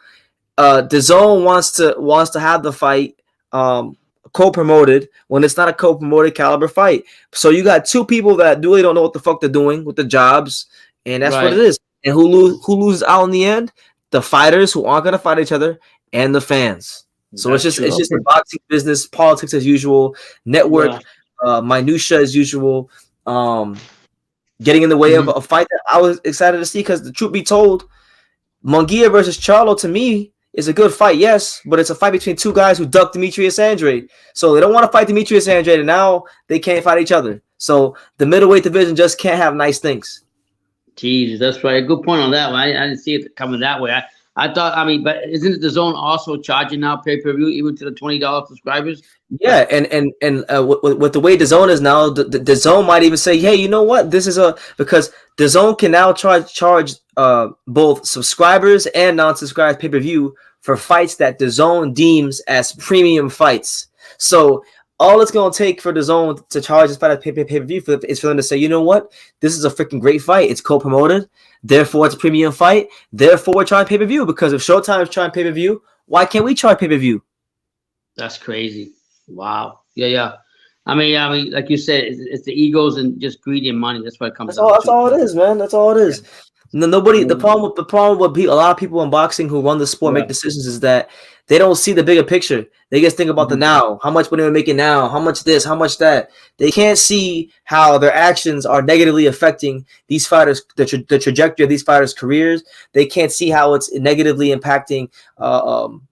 DAZN wants to have the fight co-promoted when it's not a co-promoted caliber fight. So you got two people that really don't know what the fuck they're doing with the jobs, and that's what it is. And who loses out in the end? The fighters who aren't gonna fight each other and the fans. So that's it's just the boxing business, politics as usual, network minutia as usual, getting in the way of a fight that I was excited to see because the truth be told, Munguia versus Charlo to me is a good fight, yes, but it's a fight between two guys who ducked Demetrius Andrade. So they don't want to fight Demetrius Andrade, and now they can't fight each other. So the middleweight division just can't have nice things. Jesus, that's right. A good point on that one. I didn't see it coming that way. I thought, but isn't the DAZN also charging now pay-per-view even to the $20 subscribers? Yeah, and with the way DAZN is now, the DAZN might even say, hey, you know what? This is because DAZN can now charge both subscribers and non-subscribers pay-per-view for fights that DAZN deems as premium fights. So all it's going to take for DAZN to charge this fight as pay-per-view is for them to say, you know what? This is a freaking great fight. It's co-promoted. Therefore, it's a premium fight. Therefore, we're trying pay-per-view. Because if Showtime is trying pay-per-view, why can't we charge pay-per-view? That's crazy. Wow. Yeah. I mean, like you said, it's the egos and just greed and money. That's what it comes down to. That's all it is, man. That's all it is. Yeah. The problem with a lot of people in boxing who run the sport make decisions is that they don't see the bigger picture. They just think about the now. How much money they're making now? How much this? How much that? They can't see how their actions are negatively affecting these fighters, the trajectory of these fighters' careers. They can't see how it's negatively impacting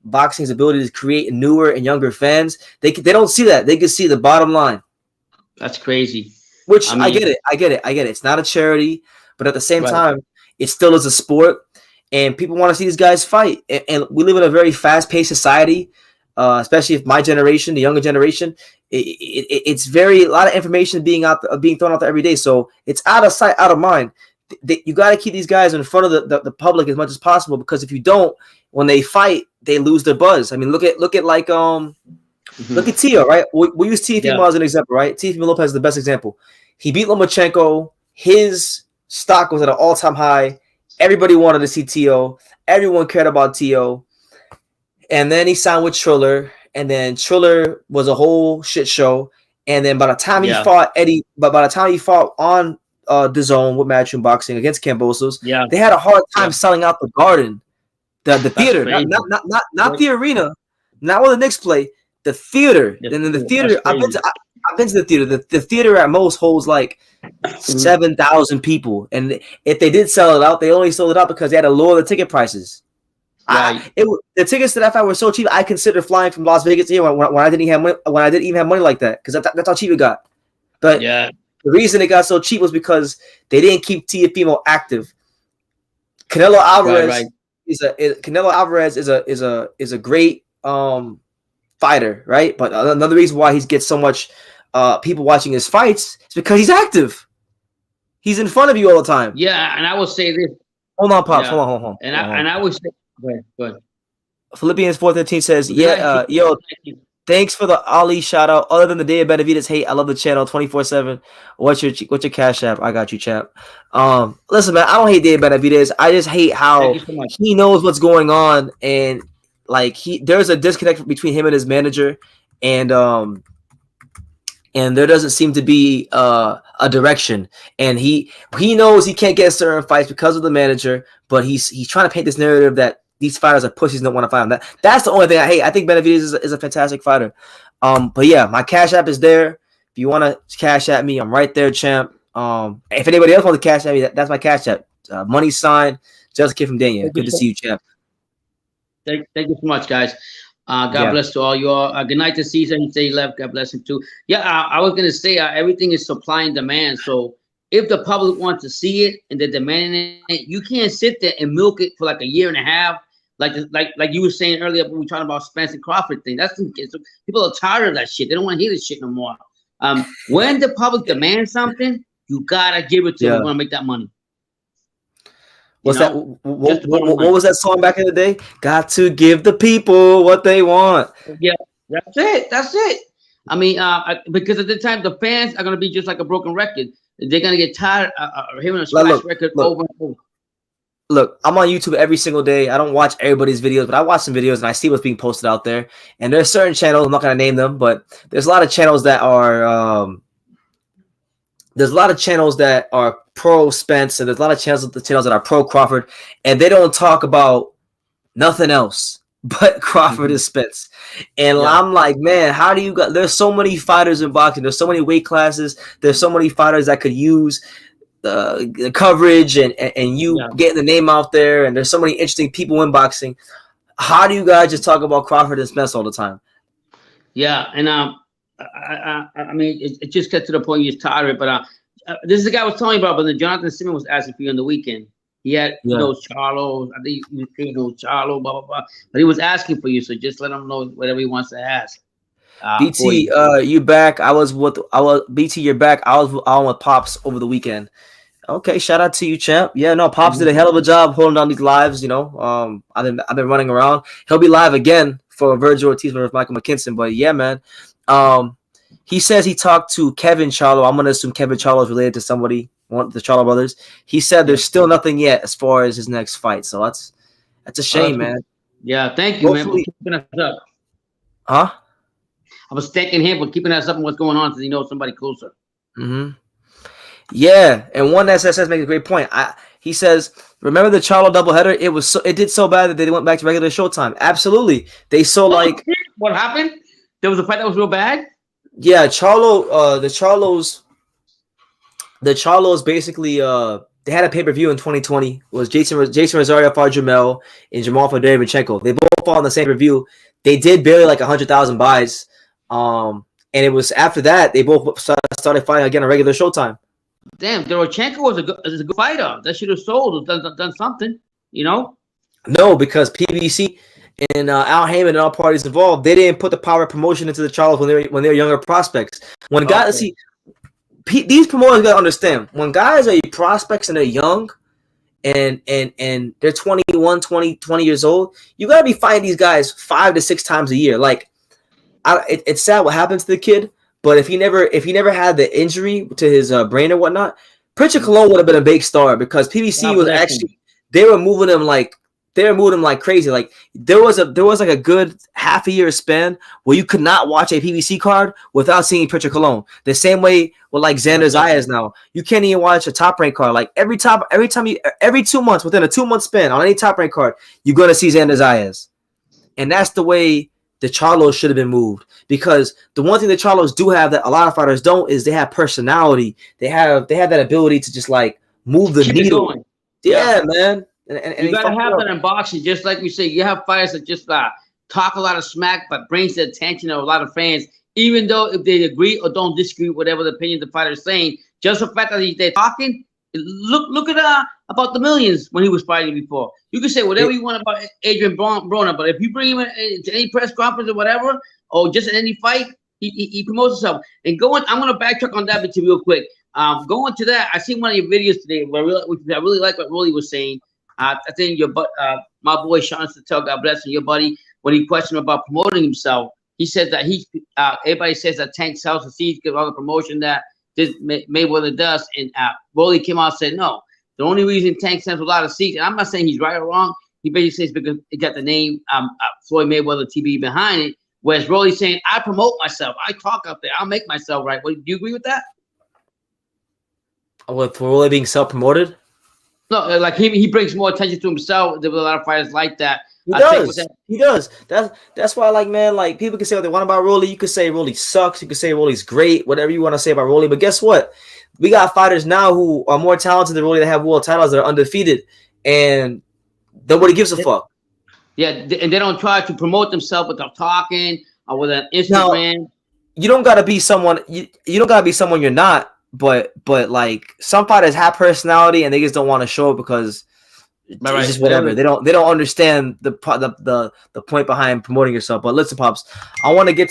boxing's ability to create newer and younger fans. They don't see that. They can see the bottom line. That's crazy. Which I get it. It's not a charity, but at the same time, it still is a sport. And people want to see these guys fight. And we live in a very fast-paced society, especially if my generation, the younger generation, it's a lot of information being thrown out there every day. So it's out of sight, out of mind. You got to keep these guys in front of the public as much as possible, because if you don't, when they fight, they lose their buzz. I mean, look at look at Tio, right? We use Teofimo as an example, right? Teofimo Lopez is the best example. He beat Lomachenko. His stock was at an all-time high. Everybody wanted to see Tio. Everyone cared about Tio. And then he signed with Triller. And then Triller was a whole shit show. And then by the time he fought Eddie, but by the time he fought on DAZN with Matchroom Boxing against Kambosos. Yeah, they had a hard time selling out the Garden, the theater, not the arena, not where the Knicks play. The theater, and then the theater. I've been to the theater. The theater at most holds like 7,000 people, and if they did sell it out, they only sold it out because they had to lower the ticket prices. Right. The tickets to that fight were so cheap. I considered flying from Las Vegas here when I didn't even have money like that, because that's how cheap it got. But the reason it got so cheap was because they didn't keep Teofimo active. Canelo Alvarez is a great fighter, right? But another reason why he gets so much people watching his fights is because he's active. He's in front of you all the time. Yeah, and I will say this. Hold on, Pops. Hold on. And I would say, go ahead. Philippians 4:13 says, yo, thanks for the Ali shout out. Other than the David Benavidez hate, I love the channel 24/7. What's your Cash App? I got you, chap. Listen, man, I don't hate David Benavidez. I just hate how he knows what's going on, and like there's a disconnect between him and his manager, and there doesn't seem to be a direction. And he knows he can't get certain fights because of the manager, but he's trying to paint this narrative that these fighters are pussies and don't want to fight him. That's the only thing I hate. I think Benavidez is a fantastic fighter. But yeah, my Cash App is there. If you want to cash at me, I'm right there, champ. If anybody else wants to cash at me, that's my Cash App. Money sign, just a kid from Daniel. Good to see you, champ. Thank you so much, guys. God bless to all you all. Good night to Caesar. He said he left. God bless him too. Yeah, I was gonna say everything is supply and demand. So if the public wants to see it and they're demanding it, you can't sit there and milk it for like a year and a half. Like you were saying earlier when we were talking about Spence and Crawford thing. People are tired of that shit. They don't want to hear this shit no more. When the public demands something, you gotta give it to them. You want to make that money. What's that? What was that song back in the day? Got to give the people what they want. Yeah, that's it. I mean, because at the time the fans are gonna be just like a broken record. They're gonna get tired of hearing a scratch record over and over. Look, I'm on YouTube every single day. I don't watch everybody's videos, but I watch some videos and I see what's being posted out there. And there's certain channels, I'm not gonna name them, but there's a lot of channels that are pro Spence, and there's a lot of channels that are pro Crawford, and they don't talk about nothing else but Crawford and Spence. And I'm like, man, how do you got? There's so many fighters in boxing. There's so many weight classes. There's so many fighters that could use the coverage and you getting the name out there. And there's so many interesting people in boxing. How do you guys just talk about Crawford and Spence all the time? Yeah, and I mean, it just gets to the point you're tired of it, but. This is the guy I was telling you about, but then Jonathan Simmons was asking for you on the weekend. He had knows Charlo. I think he knows Charlo, blah blah blah. But he was asking for you, so just let him know whatever he wants to ask. BT, you back? BT, you're back. I was on with Pops over the weekend. Okay, shout out to you, champ. Yeah, no, Pops did a hell of a job holding down these lives. You know, I've been running around. He'll be live again for Virgil Ortiz versus Michael McKinson. But yeah, man. He says he talked to Kevin Charlo. I'm going to assume Kevin Charlo is related to somebody, one of the Charlo brothers. He said there's still nothing yet as far as his next fight. So that's a shame, man. Yeah, thank you, man, for keeping us up. Huh? I was thanking him for keeping us up on what's going on because he knows somebody closer. Mm-hmm. Yeah, and one SSS makes a great point. He says, remember the Charlo doubleheader? It did so bad that they went back to regular showtime. Absolutely. They what happened? There was a fight that was real bad? Yeah, Charlo, the Charlos basically they had a pay-per-view in 2020. It was Jason Rosario fought Jamel and Jamal fought Derevchenko. They both fought on the same pay-per-view. They did barely like 100,000 buys. And it was after that they both started fighting again on regular showtime. Damn, Derevchenko was a good fighter. That should have sold, done something, you know? No, because PBC and Al Heyman and all parties involved, they didn't put the power of promotion into the Charlos when they were younger prospects. When guys see these promoters gotta understand, when guys are prospects and they're young and they're 21, 20 years old, you gotta be fighting these guys 5 to 6 times a year. Like it's sad what happened to the kid, but if he never had the injury to his brain or whatnot, Pritchard Colon would have been a big star because PBC was actually they were moving him like they removed him like crazy. Like there was like a good half a year span where you could not watch a PBC card without seeing Petra Colon. The same way with like Xander Zayas now. You can't even watch a top rank card. Like every 2 months, within a 2 month span on any top rank card, you're gonna see Xander Zayas. And that's the way the Charlos should have been moved. Because the one thing the Charlos do have that a lot of fighters don't is they have personality. They have that ability to just like move the needle. Yeah, man. And you gotta have that in boxing, just like we say. You have fighters that just talk a lot of smack, but brings the attention of a lot of fans. Even though if they agree or don't disagree with whatever the opinion the fighter is saying, just the fact that they're talking. Look at about the millions when he was fighting before. You can say whatever you want about Adrian Broner, but if you bring him to any press conference or whatever, or just in any fight, he promotes himself. And I'm gonna backtrack on that bit real quick. Going to that, I seen one of your videos today where I really like what Rolly was saying. I think my boy Sean Sattel, God bless him, your buddy, when he questioned about promoting himself, he said that everybody says that Tank sells the seeds, give all the promotion that this Mayweather does, and Rolly came out and said no. The only reason Tank sells a lot of seeds, and I'm not saying he's right or wrong, he basically says because it got the name Floyd Mayweather TV behind it, whereas Rolly's saying I promote myself, I talk up there, I'll make myself right. Do you agree with that? With Rolly being self-promoted? No, like he brings more attention to himself. There were a lot of fighters like that. He does. That's why, like, man, like people can say what they want about Rolly. You could say Rolly sucks. You could say Rolly's great. Whatever you want to say about Rolly. But guess what? We got fighters now who are more talented than Rolly that have world titles that are undefeated, and nobody gives a fuck. Yeah, and they don't try to promote themselves without talking or with an Instagram. Now, you don't gotta be someone. You don't gotta be someone you're not. But like some fighters have personality and they just don't want to show it because it's just whatever. They don't understand the point behind promoting yourself. But listen, Pops, I want to get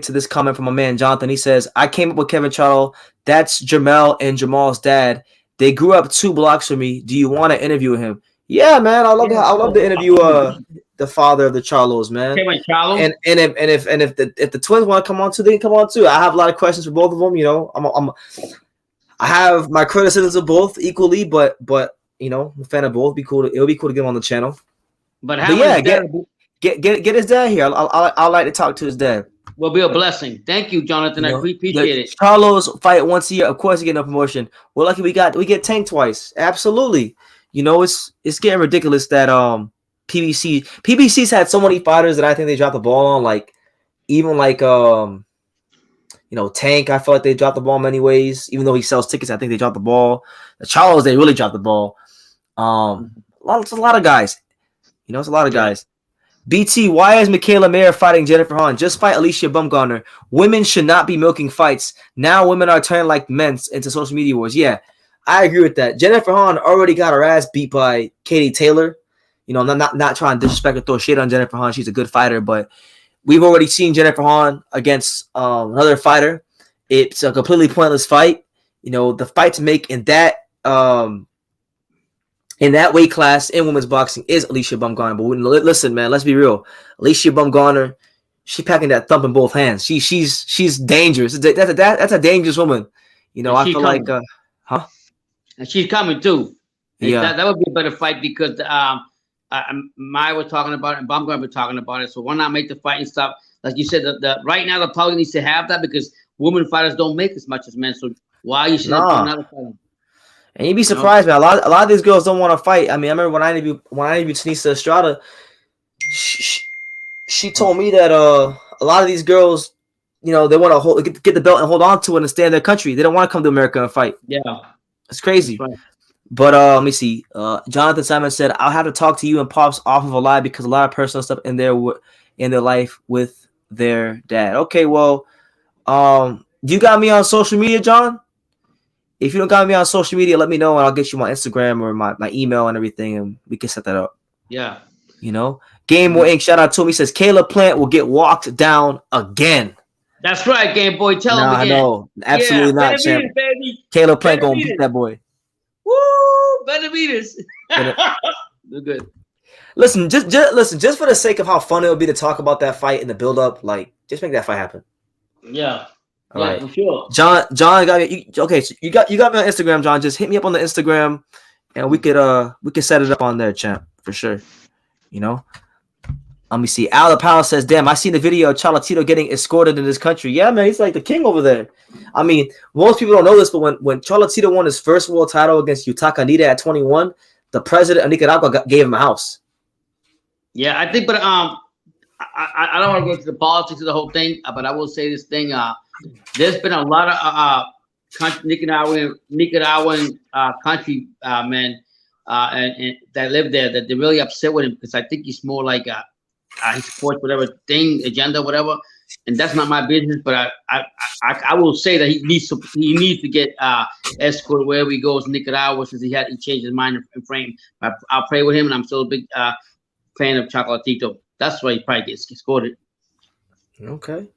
to this comment from my man Jonathan. He says, I came up with Kevin Charlo. That's Jamel and Jamal's dad. They grew up 2 blocks from me. Do you want to interview him? Yeah, man. I love to interview the father of the Charlos, man. And if the twins want to come on too, they can come on too. I have a lot of questions for both of them. You know, I have my criticisms of both equally, but you know, I'm a fan of both. It'll be cool to get him on the channel. But yeah, get his dad here. I'll like to talk to his dad. Will be a blessing. Thank you, Jonathan. I appreciate it. Charlos fight once a year. Of course, he get no promotion. We're lucky we get Tank twice. Absolutely. You know, it's getting ridiculous that PBC's had so many fighters that I think they dropped the ball on. Like even like you know, Tank, I feel like they dropped the ball in many ways. Even though he sells tickets, I think they dropped the ball. The Charlos, they really dropped the ball. It's a lot of guys. You know, it's a lot of guys. BT, why is Michaela Mayer fighting Jennifer Hahn? Just fight Alicia Bumgarner. Women should not be milking fights. Now women are turning like men into social media wars. Yeah, I agree with that. Jennifer Hahn already got her ass beat by Katie Taylor. You know, not trying to disrespect or throw shit on Jennifer Hahn. She's a good fighter, but we've already seen Jennifer Hahn against another fighter. It's a completely pointless fight. You know, the fight to make in that weight class in women's boxing is Alicia Bumgarner. But listen, man, let's be real. Alicia Bumgarner, she packing that thump in both hands. She's dangerous. That's a dangerous woman. You know, I feel like, and she's coming too. Yeah, that would be a better fight because Maya was talking about it and Bumgarner was talking about it. So why not make the fight and stuff? Like you said, right now the public needs to have that because women fighters don't make as much as men. So why you should have another fight? And you'd be surprised, man. A lot of these girls don't want to fight. I mean, I remember when I interviewed Tanisa Estrada, she told me that a lot of these girls, you know, they want to get the belt and hold on to it and stay in their country. They don't want to come to America and fight. Yeah, it's crazy. Right. But let me see. Jonathan Simon said, "I'll have to talk to you and Pops off of a live because a lot of personal stuff in their life with their dad." Okay, well, you got me on social media, John? If you don't got me on social media, let me know and I'll get you my Instagram or my email and everything, and we can set that up. Yeah. You know, Game Boy Inc. Shout out to him. He says Kayla Plant will get walked down again. That's right, Game Boy. Tell him again. No, absolutely not, champ. Kayla Plant gonna beat that boy. Woo! Benavidez. We're good. Listen, just for the sake of how fun it would be to talk about that fight and the build up, like just make that fight happen. Yeah. All right. For sure. John got me. Okay, so you got me on Instagram, John. Just hit me up on the Instagram and we could set it up on there, champ, for sure. You know. Let me see. Al Powell says, "Damn, I seen the video of Cholatito getting escorted in this country. Yeah, man, he's like the king over there. I mean, most people don't know this, but when Cholatito won his first world title against Yutaka Nida at 21, the president of Nicaragua gave him a house. Yeah, I think, but I don't want to go into the politics of the whole thing, but I will say this thing. There's been a lot of Nicaraguan country men and that live there that they're really upset with him because I think he's more like he supports whatever thing, agenda, whatever, and that's not my business. But I will say that he needs to get escort wherever he goes in Nicaragua since he changed his mind and frame. I'll pray with him, and I'm still a big fan of Chocolatito. That's why he probably gets escorted. Okay.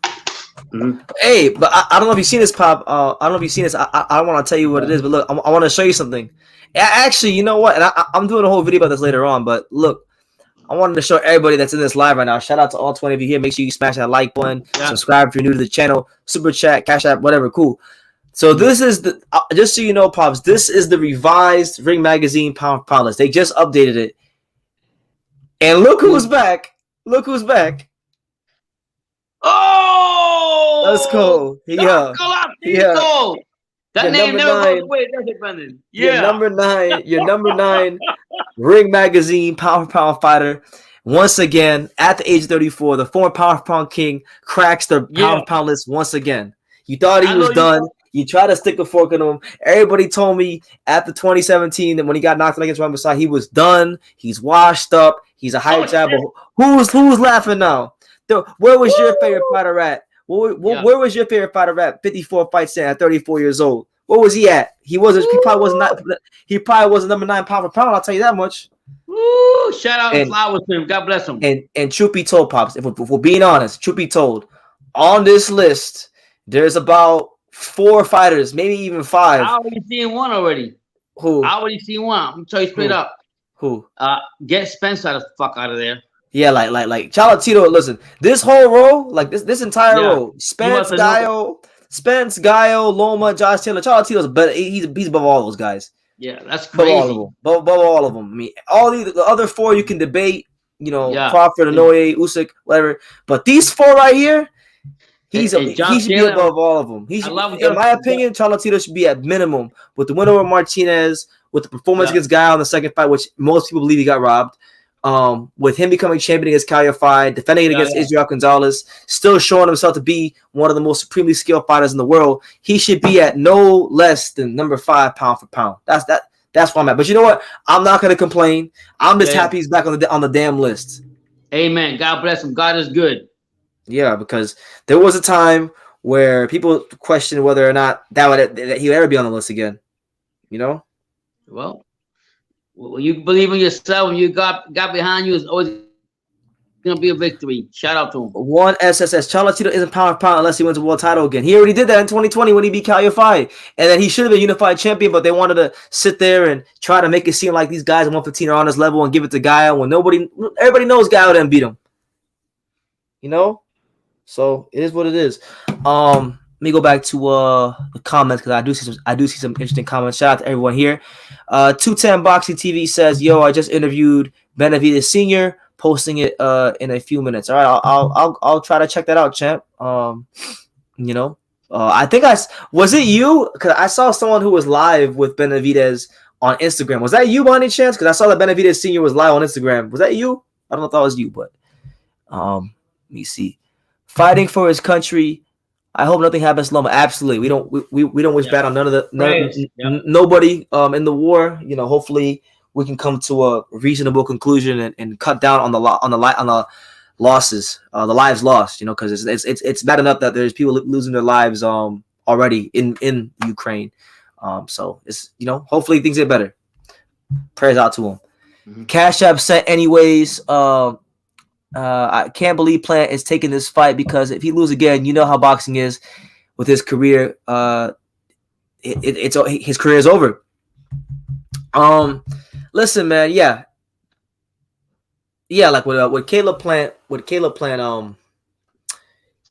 Mm-hmm. Hey, but I don't know if you've seen this, Pop. I don't know if you've seen this. I don't want to tell you what it is, but look, I want to show you something. Actually, you know what? And I'm doing a whole video about this later on, but look. I wanted to show everybody that's in this live right now. Shout out to all 20 of you here. Make sure you smash that like button. Yeah. Subscribe if you're new to the channel. Super chat, cash app, whatever. Cool. So this is the just so you know, Pops. This is the revised Ring Magazine pound for pound list. They just updated it, and look who's back. Look who's back. Oh, let's go. Yeah. That name never goes away, does it, Brendan? Yeah. Your number 9 Ring Magazine pound for pound fighter. Once again, at the age of 34, the former pound for pound king cracks the pound for pound list once again. You thought he was done. You tried to stick a fork in him. Everybody told me after 2017 that when he got knocked out against Ryan Bassai, he was done. He's washed up. He's a high jabber. Who's laughing now? Where was your favorite fighter at? Where was your favorite fighter at? 54 fights in at 34 years old. Where was he at? He probably wasn't number 9 pound for pound. I'll tell you that much. Woo! Shout out and flowers to him. God bless him. And truth be told, Pops, if we're being honest, truth be told, on this list, there's about 4 fighters, maybe even 5. I already seen one already. Who? I already seen one. I'm gonna tell you straight up. Who? Get Spence out of the fuck out of there. Yeah, like Cholatito. Listen, this whole row, like this entire row, Spence, Gaio, Loma, Josh Taylor, Cholatito's better. He's above all those guys. Yeah, that's crazy. Above all of them. I mean, all the other 4 you can debate. You know, Crawford, Inoue, Usyk, whatever. But these 4 right here, he should be above all of them. In my opinion, Cholatito should be at minimum with the win over Martinez, with the performance against Gaio in the second fight, which most people believe he got robbed. With him becoming champion against Calify, defending it against Israel Gonzalez, still showing himself to be one of the most supremely skilled fighters in the world, he should be at no less than number 5 pound for pound. That's where I'm at. But you know what? I'm not going to complain. I'm just happy he's back on the damn list. Amen. God bless him. God is good. Yeah, because there was a time where people questioned whether or not that he would ever be on the list again. You know? Well, when you believe in yourself, when you got behind you, it's always going to be a victory. Shout out to him. One SSS. Cholatito isn't pound for pound unless he wins a world title again. He already did that in 2020 when he beat Calify. And then he should have been unified champion, but they wanted to sit there and try to make it seem like these guys at 115 are on his level and give it to Gaio when everybody knows Gaio didn't beat him. You know? So it is what it is. Let me go back to the comments because I do see some interesting comments. Shout out to everyone here. 210 Boxing TV says, "Yo, I just interviewed Benavidez Sr. Posting it in a few minutes. All right, I'll try to check that out, champ. You know, I think was it you? Because I saw someone who was live with Benavidez on Instagram. Was that you by any chance? Because I saw that Benavidez Sr. was live on Instagram. Was that you? I don't know if that was you, but let me see. Fighting for his country. I hope nothing happens to Loma. Absolutely, we don't wish bad on nobody in the war. You know, hopefully we can come to a reasonable conclusion and cut down on the losses, the lives lost. You know, because it's bad enough that there's people losing their lives already in Ukraine. So it's, you know, hopefully things get better. Prayers out to him. Mm-hmm. Cash App sent anyways. I can't believe Plant is taking this fight because if he loses again, you know how boxing is with his career. His career is over. Listen, man, yeah, like with Kayla Plant,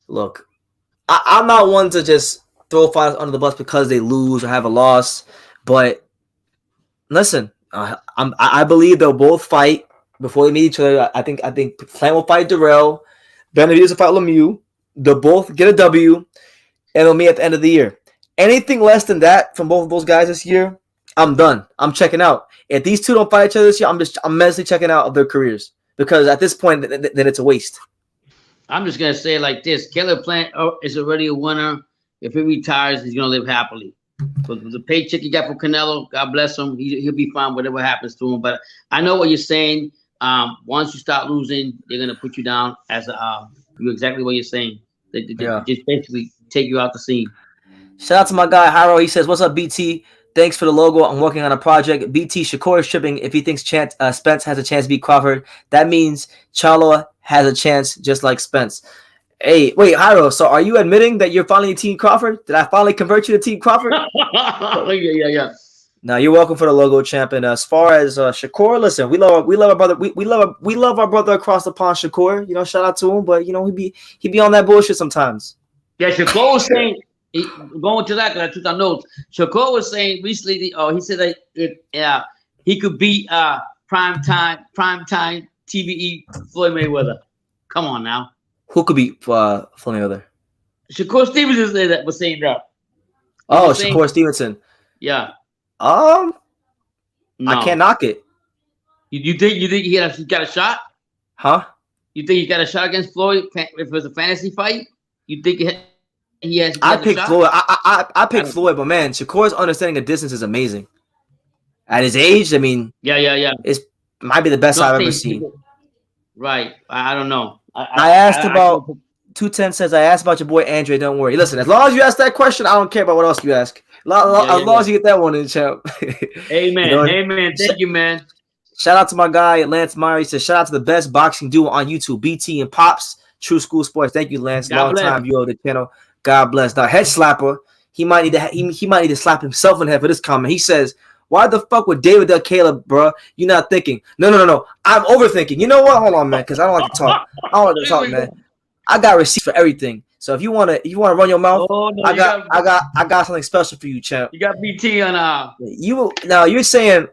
look, I'm not one to just throw fighters under the bus because they lose or have a loss, but Listen, I believe they'll both fight before they meet each other. I think Plant will fight Darrell. Benavidez will fight Lemieux. They'll both get a W, and they'll meet at the end of the year. Anything less than that from both of those guys this year, I'm done. I'm checking out. If these two don't fight each other this year, I'm mentally checking out of their careers because at this point, then it's a waste. I'm just gonna say it like this: Caleb Plant is already a winner. If he retires, he's gonna live happily. But the paycheck he got from Canelo, God bless him. He'll be fine whatever happens to him. But I know what you're saying. Once you start losing, they're gonna put you down as you're exactly what you're saying. They just basically take you out the scene. Shout out to my guy Hiro. He says, "What's up, BT? Thanks for the logo. I'm working on a project. BT Shakur is tripping. If he thinks Spence has a chance to beat Crawford, that means Charlo has a chance, just like Spence." Hey, wait, Hiro. So are you admitting that you're finally Team Crawford? Did I finally convert you to Team Crawford? yeah. No, you're welcome for the logo, champ. And as far as Shakur, listen, we love our brother. We love our brother across the pond, Shakur. You know, shout out to him. But you know, he be on that bullshit sometimes. Yeah, Shakur was saying. Going to that, because I took down notes. Shakur was saying recently, he said that he could beat prime time TVE Floyd Mayweather. Come on now. Who could beat Floyd Mayweather? Shakur Stevenson was saying that. Oh, Shakur Stevenson. Yeah. No. I can't knock it. You think he got a shot? Huh? You think he got a shot against Floyd if it was a fantasy fight? You think he has I picked Floyd. I picked Floyd, but man, Shakur's understanding of distance is amazing. At his age, I mean, yeah, it might be the best I've ever seen. Right. I don't know. I asked about 210 says I asked about your boy Andre. Don't worry. Listen, as long as you ask that question, I don't care about what else you ask. As long as you get that one in, champ. Amen. You know? Amen. Thank you, man. Shout out to my guy Lance Meyer. He says shout out to the best boxing duo on YouTube, BT and Pops, True School Sports. Thank you, Lance. Long time viewer of the channel. God bless. Now, head slapper. He might need to slap himself in the head for this comment. He says, "Why the fuck would David Kayla, bro? You're not thinking." No. I'm overthinking. You know what? Hold on, man, because I don't like to talk. I don't like to talk, man. I got receipts for everything. So if you wanna run your mouth, I got something special for you, champ. You got BT on you're saying,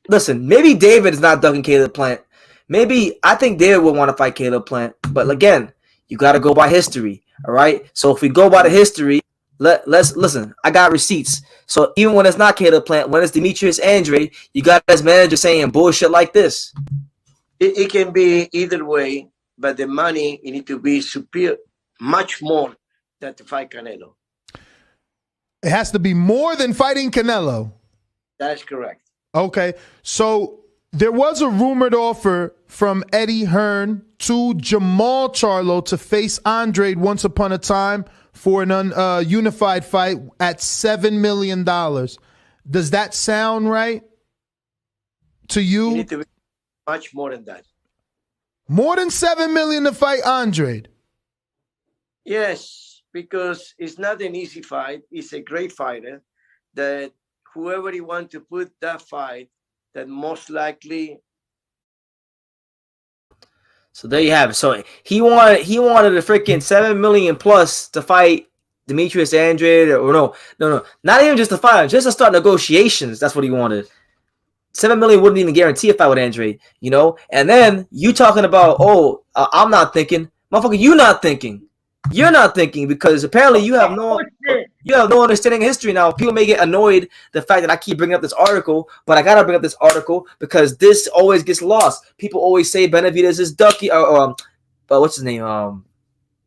listen, maybe David is not ducking Caleb Plant. Maybe I think David would want to fight Caleb Plant, but again, you got to go by history. All right. So if we go by the history, let's listen. I got receipts. So even when it's not Caleb Plant, when it's Demetrius Andre, you got his manager saying bullshit like this. It can be either way, but the money you need to be superior, much more than to fight Canelo. It has to be more than fighting Canelo. That's correct. Okay, so there was a rumored offer from Eddie Hearn to Jamal Charlo to face Andre once upon a time for an unified fight at $7 million. Does that sound right to you? You need to be much more than that. More than $7 million to fight Andre? Yes, because it's not an easy fight. He's a great fighter. That whoever he wants to put that fight, that most likely. So there you have it. So he wanted a freaking $7 million plus to fight Demetrius Andre, or no, not even just to fight, just to start negotiations. That's what he wanted. $7 million wouldn't even guarantee a fight with Andre, you know. And then you talking about, I'm not thinking, motherfucker. You're not thinking because apparently you have no understanding of history. Now people may get annoyed the fact that I keep bringing up this article, but I gotta bring up this article because this always gets lost. People always say Benavidez is ducking, what's his name?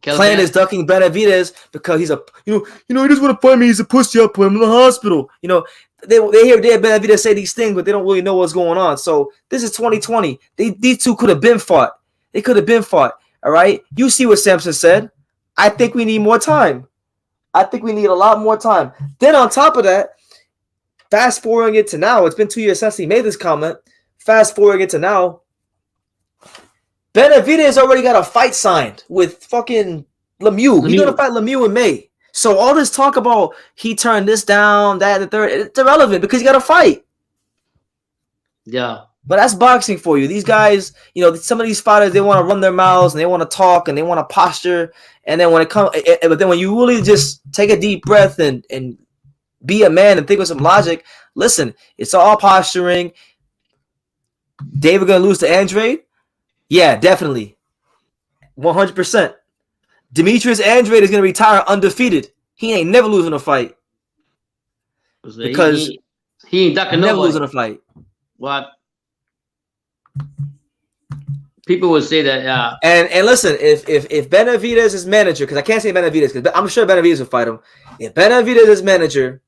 Plant is ducking Benavidez because he's he doesn't want to fight me. He's a pussy. I'll put him in the hospital. You know, they hear David Benavidez say these things, but they don't really know what's going on. So this is 2020. These two could have been fought. They could have been fought. All right. You see what Sampson said. I think we need more time. I think we need a lot more time. Then on top of that, fast forwarding it to now, it's been 2 years since he made this comment. Fast forwarding it to now, Benavidez already got a fight signed with fucking Lemieux. He's gonna fight Lemieux in May. So all this talk about he turned this down, that, and the third, it's irrelevant because he got a fight. Yeah. But that's boxing for you. These guys, some of these fighters, they want to run their mouths and they want to talk and they want to posture. And then when it comes, but then when you really just take a deep breath and be a man and think with some logic. Listen, it's all posturing. David gonna lose to Andrade? Yeah, definitely. 100%. Demetrius Andrade is gonna retire undefeated. He ain't never losing a fight. Because he ain't ducking never nobody. losing a fight. What? People would say that. And listen, if Benavidez is manager, because I can't say Benavidez, because I'm sure Benavidez will fight him. If Benavidez is manager,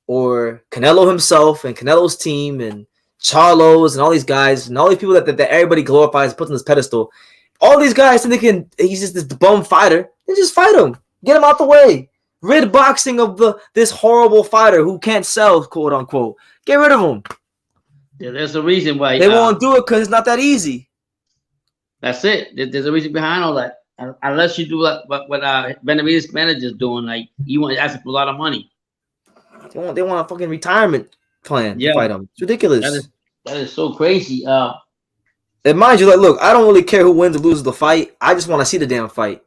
or Canelo himself and Canelo's team and Charlo's and all these guys and all these people that everybody glorifies and puts on this pedestal, all these guys think he's just this bum fighter. Then just fight him. Get him out the way. Rid boxing of this horrible fighter who can't sell, quote unquote. Get rid of him. Yeah, there's a reason why they won't do it because it's not that easy. That's it. There's a reason behind all that. Unless you do what Benavidez manager's doing, like you want to ask for a lot of money. They want a fucking retirement plan to fight him. It's ridiculous. That is so crazy. And mind you, like, look, I don't really care who wins or loses the fight. I just want to see the damn fight.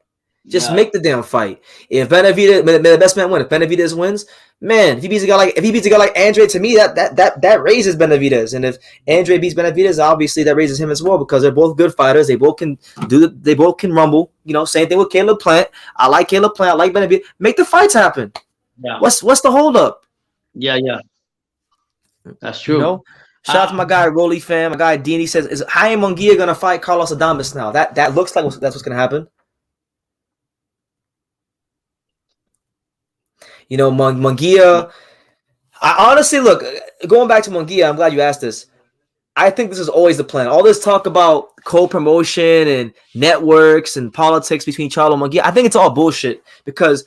Just make the damn fight. If Benavidez, may the best man win. If Benavidez wins, man, if he beats a guy like Andre, to me that raises Benavidez. And if Andre beats Benavidez, obviously that raises him as well because they're both good fighters. They both can rumble. You know, same thing with Kayla Plant. I like Kayla Plant. I like Benavidez. Make the fights happen. Yeah. What's the holdup? Yeah. That's true. You know? Shout out to my guy Rolly fan. My guy Dean. He says, "Is Jaime Munguia gonna fight Carlos Adames now?" That looks like that's what's gonna happen. You know, Munguia. I honestly look going back to Munguia. I'm glad you asked this. I think this is always the plan. All this talk about co-promotion and networks and politics between Charlo and Munguia, I think it's all bullshit because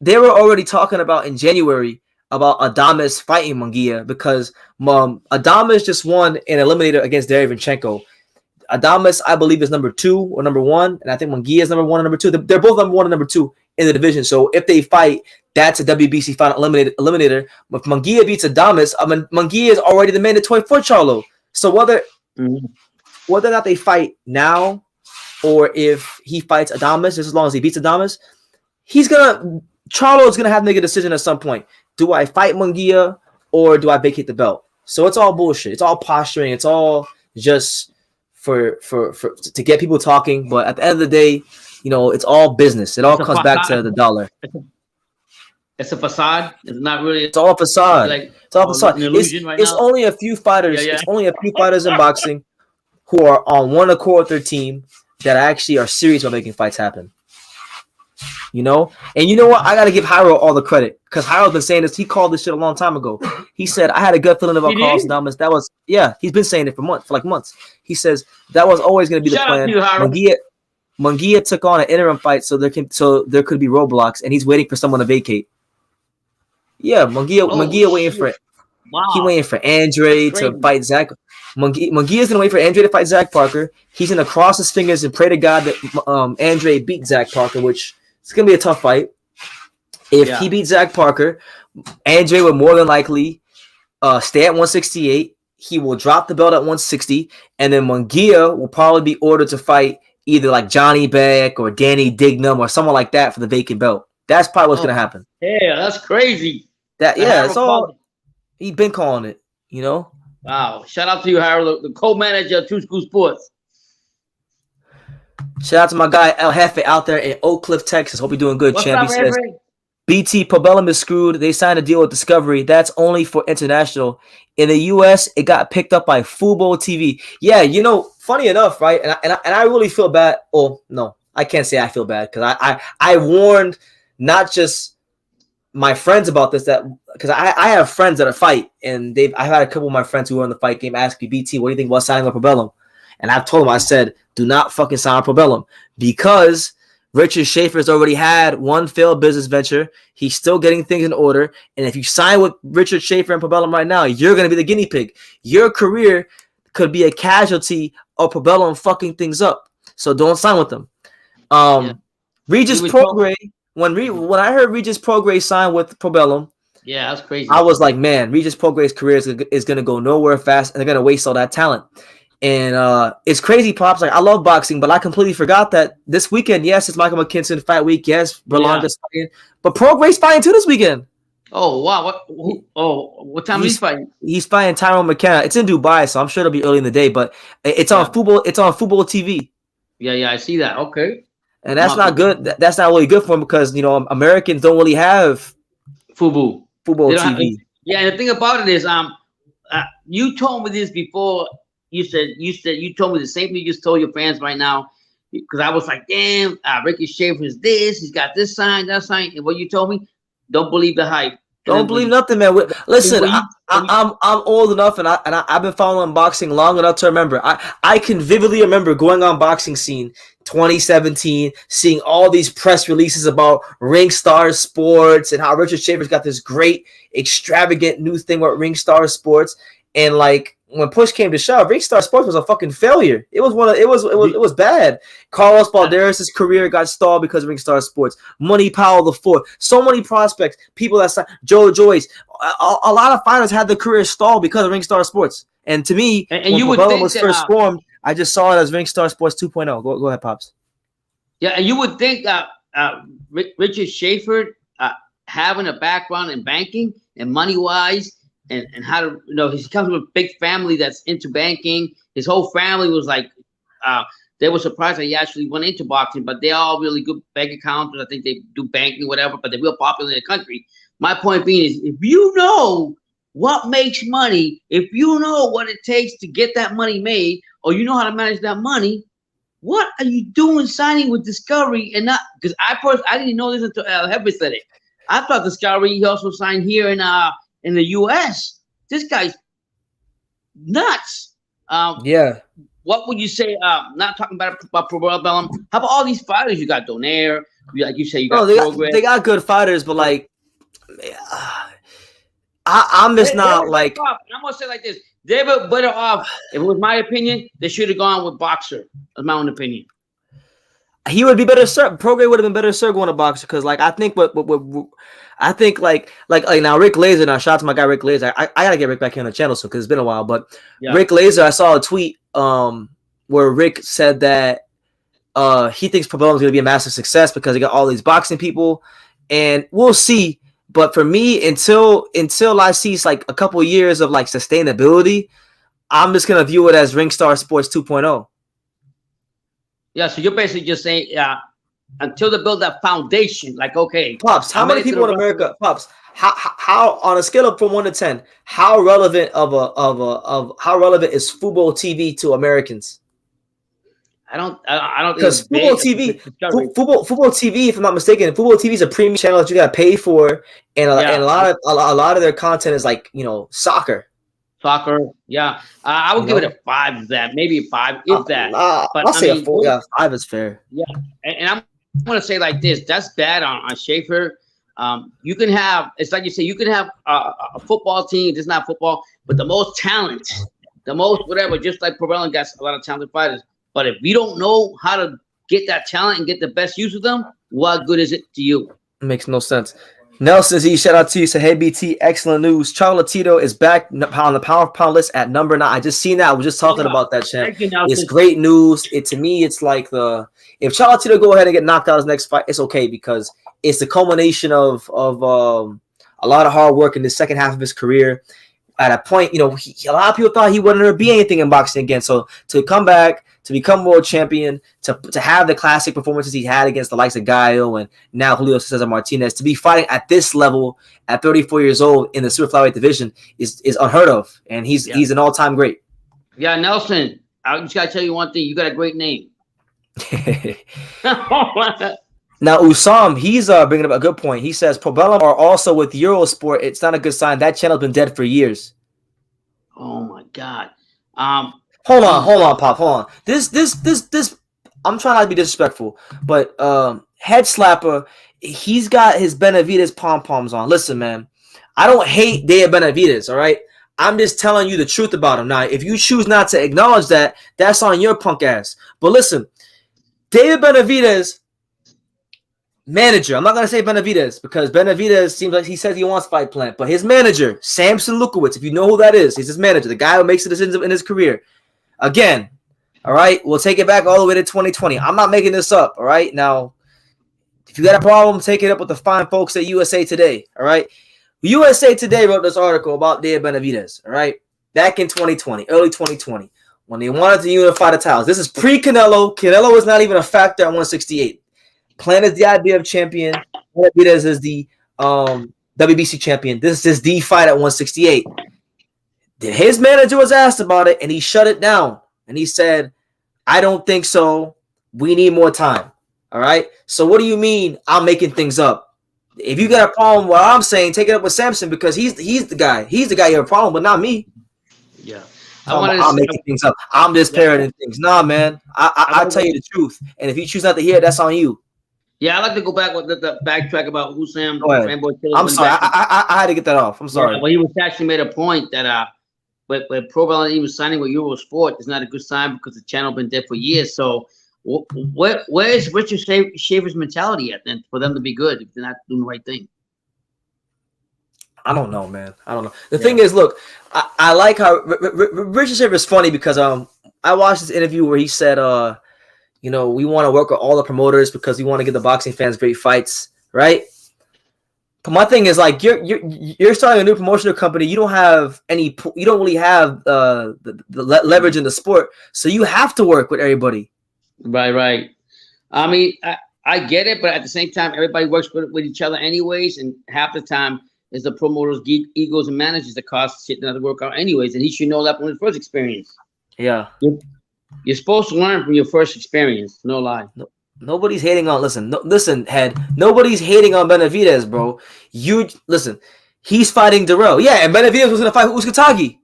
they were already talking about in January about Adames fighting Munguia because Adames just won an eliminator against Derevyanchenko. Adames, I believe, is number 2 or number 1, and I think Munguia is number 1 and number 2. They're both number 1 and number 2 in the division. So if they fight, that's a WBC final eliminator. If Munguia beats Adames, Munguia is already the mandatory for Charlo. So whether or not they fight now or if he fights Adames, just as long as he beats Adames, Charlo is gonna have to make a decision at some point. Do I fight Munguia or do I vacate the belt? So it's all bullshit. It's all posturing. It's all just for to get people talking. But at the end of the day, you know, it's all business. It all comes back to the dollar. It's a facade. It's not really. It's all a facade. It's all a facade. It's now. Only a few fighters. Yeah. It's only a few fighters in boxing who are on one accord with their team that actually are serious about making fights happen. You know? And you know what? I got to give Jairo all the credit because Jairo's been saying this. He called this shit a long time ago. He said, I had a gut feeling about Carlos Adames. He's been saying it for months. He says that was always going to be the plan. Munguia took on an interim fight so there could be roadblocks, and he's waiting for someone to vacate. Yeah, Munguia waiting for it. Wow. He waiting for Andre to fight Zach. Munguia's gonna wait for Andre to fight Zach Parker. He's gonna cross his fingers and pray to God that Andre beat Zach Parker, which is gonna be a tough fight. If he beats Zach Parker, Andre would more than likely stay at 168. He will drop the belt at 160, and then Munguia will probably be ordered to fight either like Johnny Beck or Danny Dignam or someone like that for the vacant belt. That's probably what's gonna happen. Yeah, that's crazy. It's all he's been calling it, you know. Wow! Shout out to you, Harold, the co-manager of True School Sports. Shout out to my guy El Jefe out there in Oak Cliff, Texas. Hope you're doing good, champ. He says BT Pobellum is screwed. They signed a deal with Discovery. That's only for international. In the U.S., it got picked up by Fubo TV. Yeah, you know, funny enough, right? And I really feel bad. Oh no, I can't say I feel bad because I warned not just my friends about this, that because I have friends that are fight, and I've had a couple of my friends who were in the fight game ask me, BT, what do you think about signing with Pobellum? And I've told them, I said, do not fucking sign with Pobellum because Richard Schaefer's already had one failed business venture. He's still getting things in order. And if you sign with Richard Schaefer and Pobellum right now, you're going to be the guinea pig. Your career could be a casualty of Pobellum fucking things up. So don't sign with them. Regis Prograis. When I heard Regis Prograis sign with Pobellum, yeah, that's crazy. I was like, man, Regis Prograis' career is going to go nowhere fast, and they're going to waste all that talent. And it's crazy, Pops. Like, I love boxing, but I completely forgot that this weekend, yes, it's Michael McKinson fight week. Yes, Berlanga's fighting, but Prograis fighting too this weekend. Oh wow! What time he's fighting? He's fighting Tyrone McKenna. It's in Dubai, so I'm sure it'll be early in the day. But it's on football. It's on football TV. Yeah, I see that. Okay, and that's not good. That's not really good for him because Americans don't really have football TV. And the thing about it is, you told me this before. You told me the same thing you just told your fans right now. Because I was like, damn, Ricky Schaefer is this. He's got this sign, that sign. And what you told me, don't believe the hype. Don't believe nothing, man. Listen, I'm old enough, and I've been following boxing long enough to remember. I can vividly remember going on Boxing Scene 2017, seeing all these press releases about Ringstar Sports and how Richard Schaefer's got this great, extravagant new thing with Ringstar Sports, and like. When push came to shove, Ringstar Sports was a fucking failure. It was bad. Carlos Balderas' career got stalled because of Ringstar Sports. Money Powell IV, so many prospects, people that Joe Joyce, a lot of fighters had their career stalled because of Ringstar Sports. And to me, when Probella was first formed, I just saw it as Ringstar Sports 2.0. Go ahead, Pops. Yeah, and you would think that Richard Schaefer having a background in banking and money-wise. And how to, he comes from a big family that's into banking. His whole family was like, they were surprised that he actually went into boxing, but they're all really good bank accountants. I think they do banking, whatever, but they're real popular in the country. My point being is, if you know what makes money, if you know what it takes to get that money made, or you know how to manage that money, what are you doing signing with Discovery and not? Because I didn't know this until Heavy said it. I thought Discovery, he also signed here in the U.S. This guy's nuts. What would you say? Not talking about Probella Bellum. How about all these fighters you got? Donaire, like you say, you got. They got good fighters, but like, I'm just not like. I'm gonna say like this: they were better off. If it was my opinion, they should have gone with Boxer. That's my own opinion. He would be better served. Prograis would have been better served going to Boxer because, like, I think I think like now Rick Laser. Now shout out to my guy Rick Laser. I gotta get Rick back here on the channel soon because it's been a while. But Rick Laser, I saw a tweet where Rick said that he thinks Probella is gonna be a massive success because he got all these boxing people, and we'll see. But for me, until I see like a couple of years of like sustainability, I'm just gonna view it as Ringstar Sports 2.0. Yeah, so you're basically just saying, until they build that foundation, like, okay. Pops, how many people in America, Pops, how on a scale of from 1 to 10, how relevant how relevant is football TV to Americans? I don't because football TV, if I'm not mistaken, football TV is a premium channel that you gotta pay for, and a lot of their content is like soccer. Yeah. I would give it a 5 of that, maybe a 5 if that. But I'll say a 4. Yeah, 5 is fair. Yeah, and I'm going to say like this: that's bad on Schaefer. You can have, it's like you say, you can have a football team. It's not football, but the most talent, the most whatever. Just like Probella got a lot of talented fighters, but if you don't know how to get that talent and get the best use of them, what good is it to you? It makes no sense. Nelson Z, shout out to you. Said, hey, BT, excellent news. Chocolatito is back on the pound for pound list at number 9. I just seen that. I was just talking about that, champ. It's great news. To me, it's like if Chocolatito go ahead and get knocked out his next fight, it's okay because it's the culmination of a lot of hard work in the second half of his career. At a point, a lot of people thought he wouldn't ever be anything in boxing again. So to come back, to become world champion, to have the classic performances he had against the likes of Gallo and now Julio Cesar Martinez, to be fighting at this level at 34 years old in the super flyweight division is unheard of, and he's an all-time great. Yeah, Nelson, I just gotta tell you one thing: you got a great name. Now, Usam, he's bringing up a good point. He says, Probella are also with Eurosport. It's not a good sign. That channel's been dead for years. Oh, my God. Hold on, Pop. Hold on. This, I'm trying not to be disrespectful, but Head Slapper, he's got his Benavidez pom-poms on. Listen, man, I don't hate David Benavidez, all right? I'm just telling you the truth about him. Now, if you choose not to acknowledge that, that's on your punk ass. But listen, David Benavidez, manager. I'm not going to say Benavidez because Benavidez seems like he says he wants Fight Plant. But his manager, Samson Lukowicz, if you know who that is, he's his manager, the guy who makes the decisions in his career. Again, all right, we'll take it back all the way to 2020. I'm not making this up, all right? Now, if you got a problem, take it up with the fine folks at USA Today, all right? USA Today wrote this article about David Benavidez, all right? Back in 2020, early 2020, when they wanted to unify the titles. This is pre-Canelo. Canelo was not even a factor at 168. Plant is the IBF champion. Benavidez is the WBC champion. This is the fight at 168. His manager was asked about it, and he shut it down. And he said, I don't think so. We need more time. All right? So what do you mean I'm making things up? If you got a problem with what I'm saying, take it up with Samson because he's the guy. He's the guy you have a problem, but not me. Yeah. I'm making things up. I'm just parroting things. Nah, man. I tell you the truth. And if you choose not to hear it, that's on you. Yeah, I'd like to go back with the backtrack about Hussein. I'm sorry. I had to get that off. I'm sorry. Yeah, well, he was actually made a point that but Pro Bowl even signing with Eurosport is not a good sign because the channel been dead for years. So where is Richard Shaver's mentality at then for them to be good if they're not doing the right thing? I don't know, man. I don't know. The thing is, look, I like how Richard Shaver is funny because I watched this interview where he said we want to work with all the promoters because we want to give the boxing fans great fights, right? But my thing is like you're starting a new promotional company. You don't really have the leverage in the sport, so you have to work with everybody. Right. I mean, I get it, but at the same time, everybody works with each other anyways, and half the time is the promoters' egos and managers that cause shit not to work out anyways, and he should know that from his first experience. Yeah, you're supposed to learn from your first experience. No lie. Nobody's hating on. Listen, head. Nobody's hating on Benavidez, bro. You listen. He's fighting Darrell. Yeah, and Benavidez was gonna fight Uzcategui.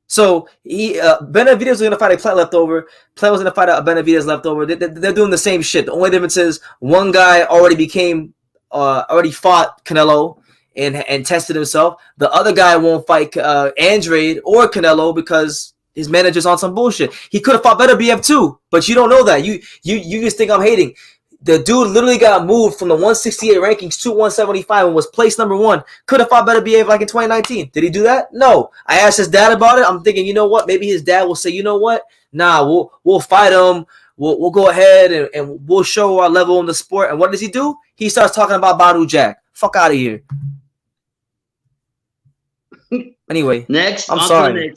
So Benavidez was gonna fight a Plant leftover. Plant was gonna fight a Benavidez leftover. They're doing the same shit. The only difference is one guy already fought Canelo and tested himself. The other guy won't fight Andrade or Canelo because his manager's on some bullshit. He could have fought better BF too, but you don't know that. You just think I'm hating. The dude literally got moved from the 168 rankings to 175 and was placed number 1. Could have fought better BF like in 2019. Did he do that? No. I asked his dad about it. I'm thinking, you know what? Maybe his dad will say, you know what? Nah, we'll fight him. We'll go ahead and we'll show our level in the sport. And what does he do? He starts talking about Badu Jack. Fuck out of here. Anyway, next. I'm sorry.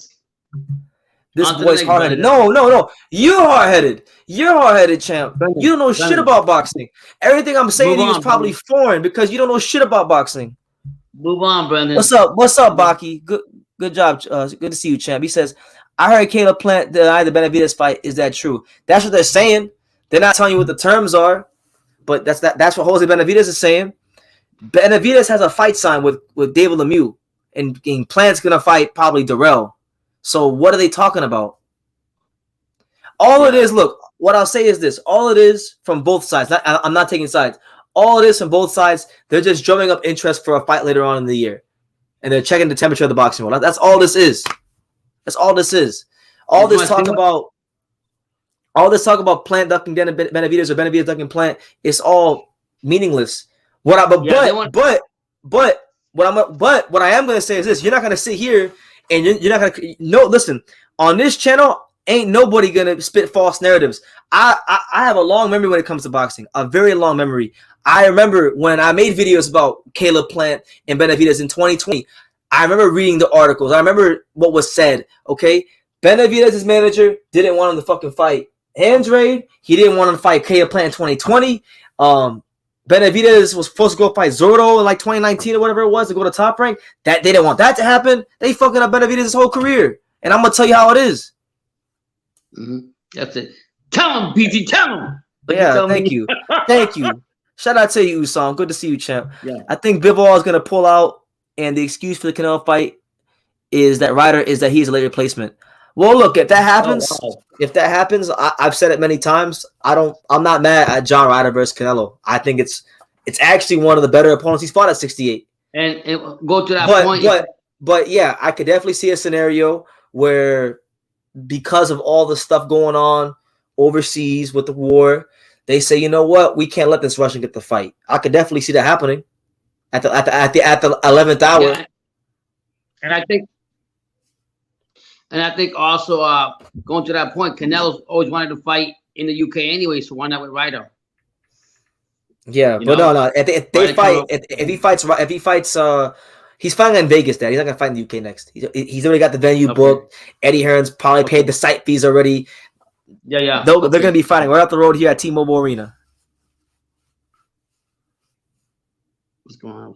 This boy's hard-headed. No. You're hard-headed. You're hard-headed, champ. You don't know shit about boxing. Everything I'm saying to you is probably foreign because you don't know shit about boxing. Move on, Brendan. What's up, Baki? Good job. Good to see you, champ. He says, I heard Kayla Plant deny the Benavidez fight. Is that true? That's what they're saying. They're not telling you what the terms are, but that's what Jose Benavidez is saying. Benavidez has a fight signed with David Lemieux, and Plant's going to fight probably Darrell. So what are they talking about? All it is, look, what I'll say is this. All it is from both sides. I'm not taking sides. All it is from both sides, they're just drumming up interest for a fight later on in the year. And they're checking the temperature of the boxing world. That's all this is. That's all this is. All this talk about Plant ducking Benavidez or Benavidez ducking Plant, it's all meaningless. But what I am going to say is this. You're not going to sit here and you're not gonna listen on this channel. Ain't nobody gonna spit false narratives. I have a long memory when it comes to boxing, a very long memory. I remember when I made videos about Kayla Plant and Benavidez in 2020. I remember reading the articles. I remember what was said. Okay, Benavidez's manager didn't want him to fucking fight Andrade. He didn't want him to fight Kayla Plant in 2020. Benavidez was supposed to go fight Zordo in like 2019 or whatever it was to go to Top Rank. That they didn't want that to happen. They fucking up Benavidez's whole career. And I'm gonna tell you how it is. Mm-hmm. That's it. Tell him, BG. Tell him. Yeah, thank you. Thank you. Shout out to you, Usam. Good to see you, champ. Yeah. I think Bivol is gonna pull out, and the excuse for the Canelo fight is that he's a late replacement. Well, look, if that happens, I've said it many times. I'm not mad at John Ryder versus Canelo. I think it's actually one of the better opponents he's fought at 68. And go to that point. But yeah, I could definitely see a scenario where because of all the stuff going on overseas with the war, they say, you know what, we can't let this Russian get the fight. I could definitely see that happening at the 11th hour. Yeah. And I think also going to that point, Canelo's always wanted to fight in the UK anyway, so why not with Ryder? Yeah, but no. If he fights, He's fighting in Vegas. Dad. He's not gonna fight in the UK next. He's already got the venue booked. Eddie Hearn's probably paid the site fees already. Yeah. They're gonna be fighting right up the road here at T-Mobile Arena. What's going on?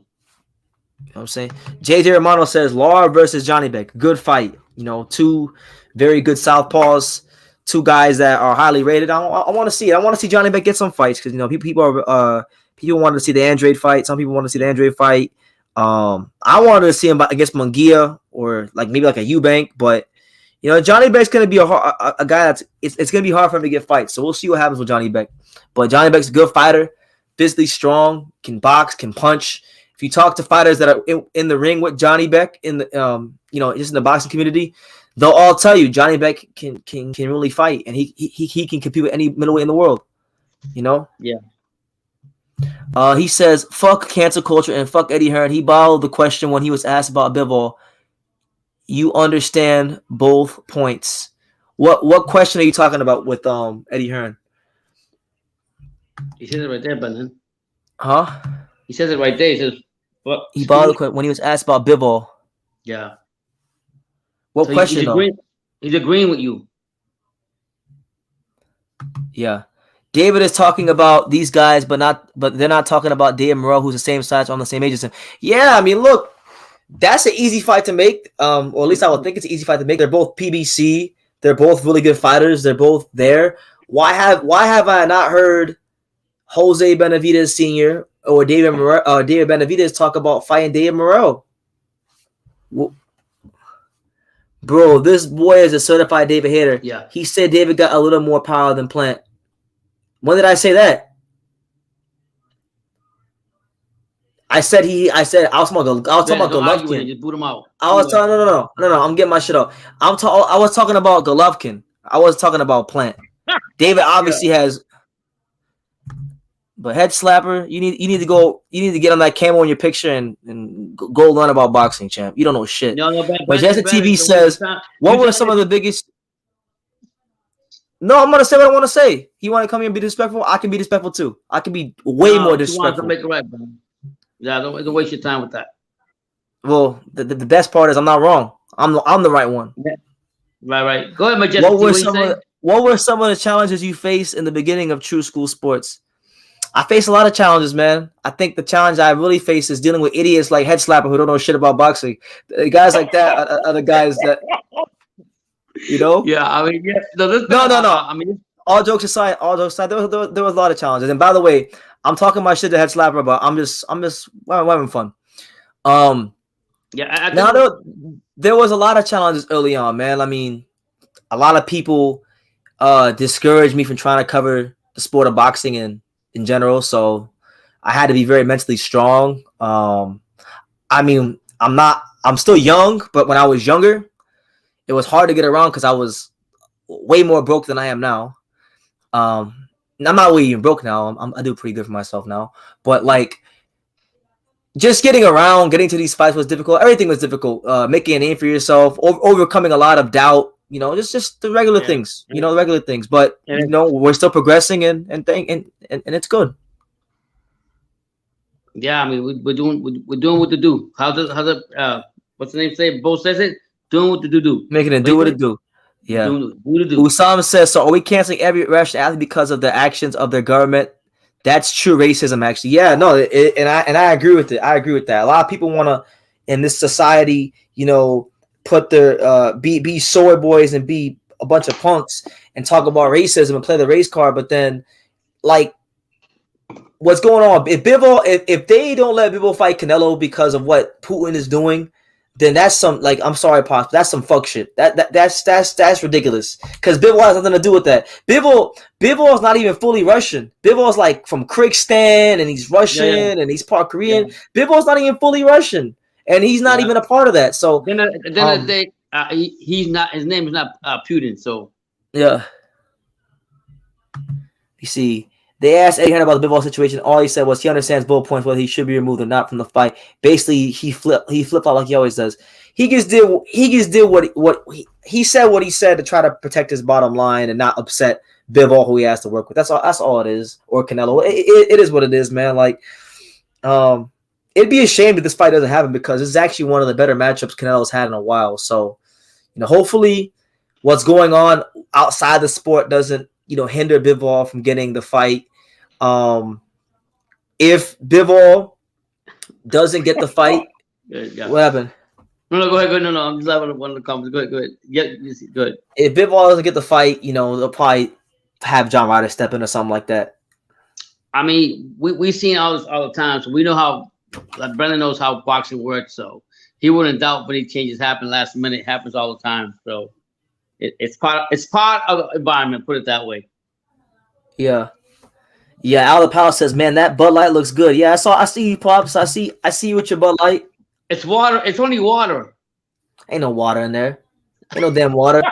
You know what I'm saying? JJ Romano says Lara versus Johnny Beck. Good fight. You know, two very good southpaws, two guys that are highly rated. I want to see it. I want to see Johnny Beck get some fights because, you know, people wanted to see the Andrade fight. Some people want to see the Andrade fight. I wanted to see him against Munguia or maybe like a Eubank, but you know, Johnny Beck's gonna be a guy that's it's gonna be hard for him to get fights. So we'll see what happens with Johnny Beck. But Johnny Beck's a good fighter, physically strong, can box, can punch. If you talk to fighters that are in the ring with Johnny Beck in the you know, just in the boxing community, they'll all tell you Johnny Beck can really fight, and he can compete with any middleweight in the world. You know? Yeah. He says, fuck cancel culture and fuck Eddie Hearn. He bottled the question when he was asked about Bivol. You understand both points. What question are you talking about with Eddie Hearn? He says it right there, Brendan. Huh? He says it right there. He says, "What?" He bottled the question when he was asked about Bivol. Yeah. What question? He's agreeing with you. Yeah. David is talking about these guys, but they're not talking about David Morrell, who's the same size, on the same age as him. Yeah, I mean, look, that's an easy fight to make. Or at least I would think it's an easy fight to make. They're both PBC. They're both really good fighters. They're both there. Why have I not heard Jose Benavidez Sr. or David Benavidez talk about fighting David Morrell? Bro, this boy is a certified David hater. Yeah. He said David got a little more power than Plant. When did I say that? I said I was talking about Golovkin. Just boot him out. I was talking no. I'm getting my shit up. I was talking about Golovkin. I was talking about Plant. David obviously has, but head slapper. You need to get on that camo in your picture and go learn about boxing, champ. You don't know shit. But Jesse TV says, what were some of the biggest? No, I'm gonna say what I want to say. He want to come here and be disrespectful. I can be disrespectful too. I can be way more disrespectful. To make it right, bro. Yeah, don't waste your time with that. Well, the best part is I'm not wrong. I'm the right one. Yeah. Right. Go ahead, Majestic. What were some of the challenges you faced in the beginning of True School Sports? I faced a lot of challenges, man. I think the challenge I really face is dealing with idiots like Head Slapper who don't know shit about boxing. The guys like that are the guys that, you know. Yeah, I mean, yeah. No. I mean, all jokes aside, there was a lot of challenges. And by the way, I'm talking my shit to Head Slapper, but I'm just having fun. Yeah. Now there was a lot of challenges early on, man. I mean, a lot of people discouraged me from trying to cover the sport of boxing in general, so I had to be very mentally strong. I mean, I'm still young, but when I was younger, it was hard to get around because I was way more broke than I am now. I'm not really even broke now. I do pretty good for myself now. But like, just getting around, getting to these fights was difficult. Everything was difficult. Making a name for yourself, overcoming a lot of doubt. You know, just the regular things. You know, the regular things. But you know, we're still progressing and it's good. Yeah, I mean, we're doing what to do. How's the what's the name say? Bo says it. Doing what to do. Making it do what it do. Yeah. Usam says, so are we canceling every rational athlete because of the actions of their government? That's true racism, actually. Yeah, no, and I agree with it. I agree with that. A lot of people want to, in this society, you know, put their be soy boys and be a bunch of punks and talk about racism and play the race card, but then, like, what's going on? If they don't let Bivol fight Canelo because of what Putin is doing, then that's some, like, I'm sorry, Pops, that's some fuck shit. That's ridiculous. Because Bivol has nothing to do with that. Bivol is not even fully Russian. Bivol is like from Kyrgyzstan, and he's Russian, and he's part Korean. Yeah. Bivol is not even fully Russian, and he's not even a part of that. So then he's not. His name is not Putin. So yeah. You see. They asked Eddie Hearn about the Bivol situation. All he said was he understands both points, whether he should be removed or not from the fight. Basically, he flipped out like he always does. He just did what he said to try to protect his bottom line and not upset Bivol, who he has to work with. That's all it is. Or Canelo. It is what it is, man. Like, it'd be a shame that this fight doesn't happen because this is actually one of the better matchups Canelo's had in a while. So, hopefully what's going on outside the sport doesn't, hinder Bivol from getting the fight. If Bivol doesn't get the fight, yeah. What happened? No, go ahead. No, I'm just having one of the comments. Go ahead. Yeah, go ahead. If Bivol doesn't get the fight, they'll probably have John Ryder step in or something like that. I mean, we've seen all the time, so we know how. Like Brendan knows how boxing works, so he wouldn't doubt when changes happen last minute. It happens all the time, so it's part of the environment. Put it that way. Yeah. Alda Powell says, "Man, that Bud Light looks good." Yeah, I see you, Pops. I see you with your Bud Light. It's water. It's only water. Ain't no water in there. Ain't no damn water.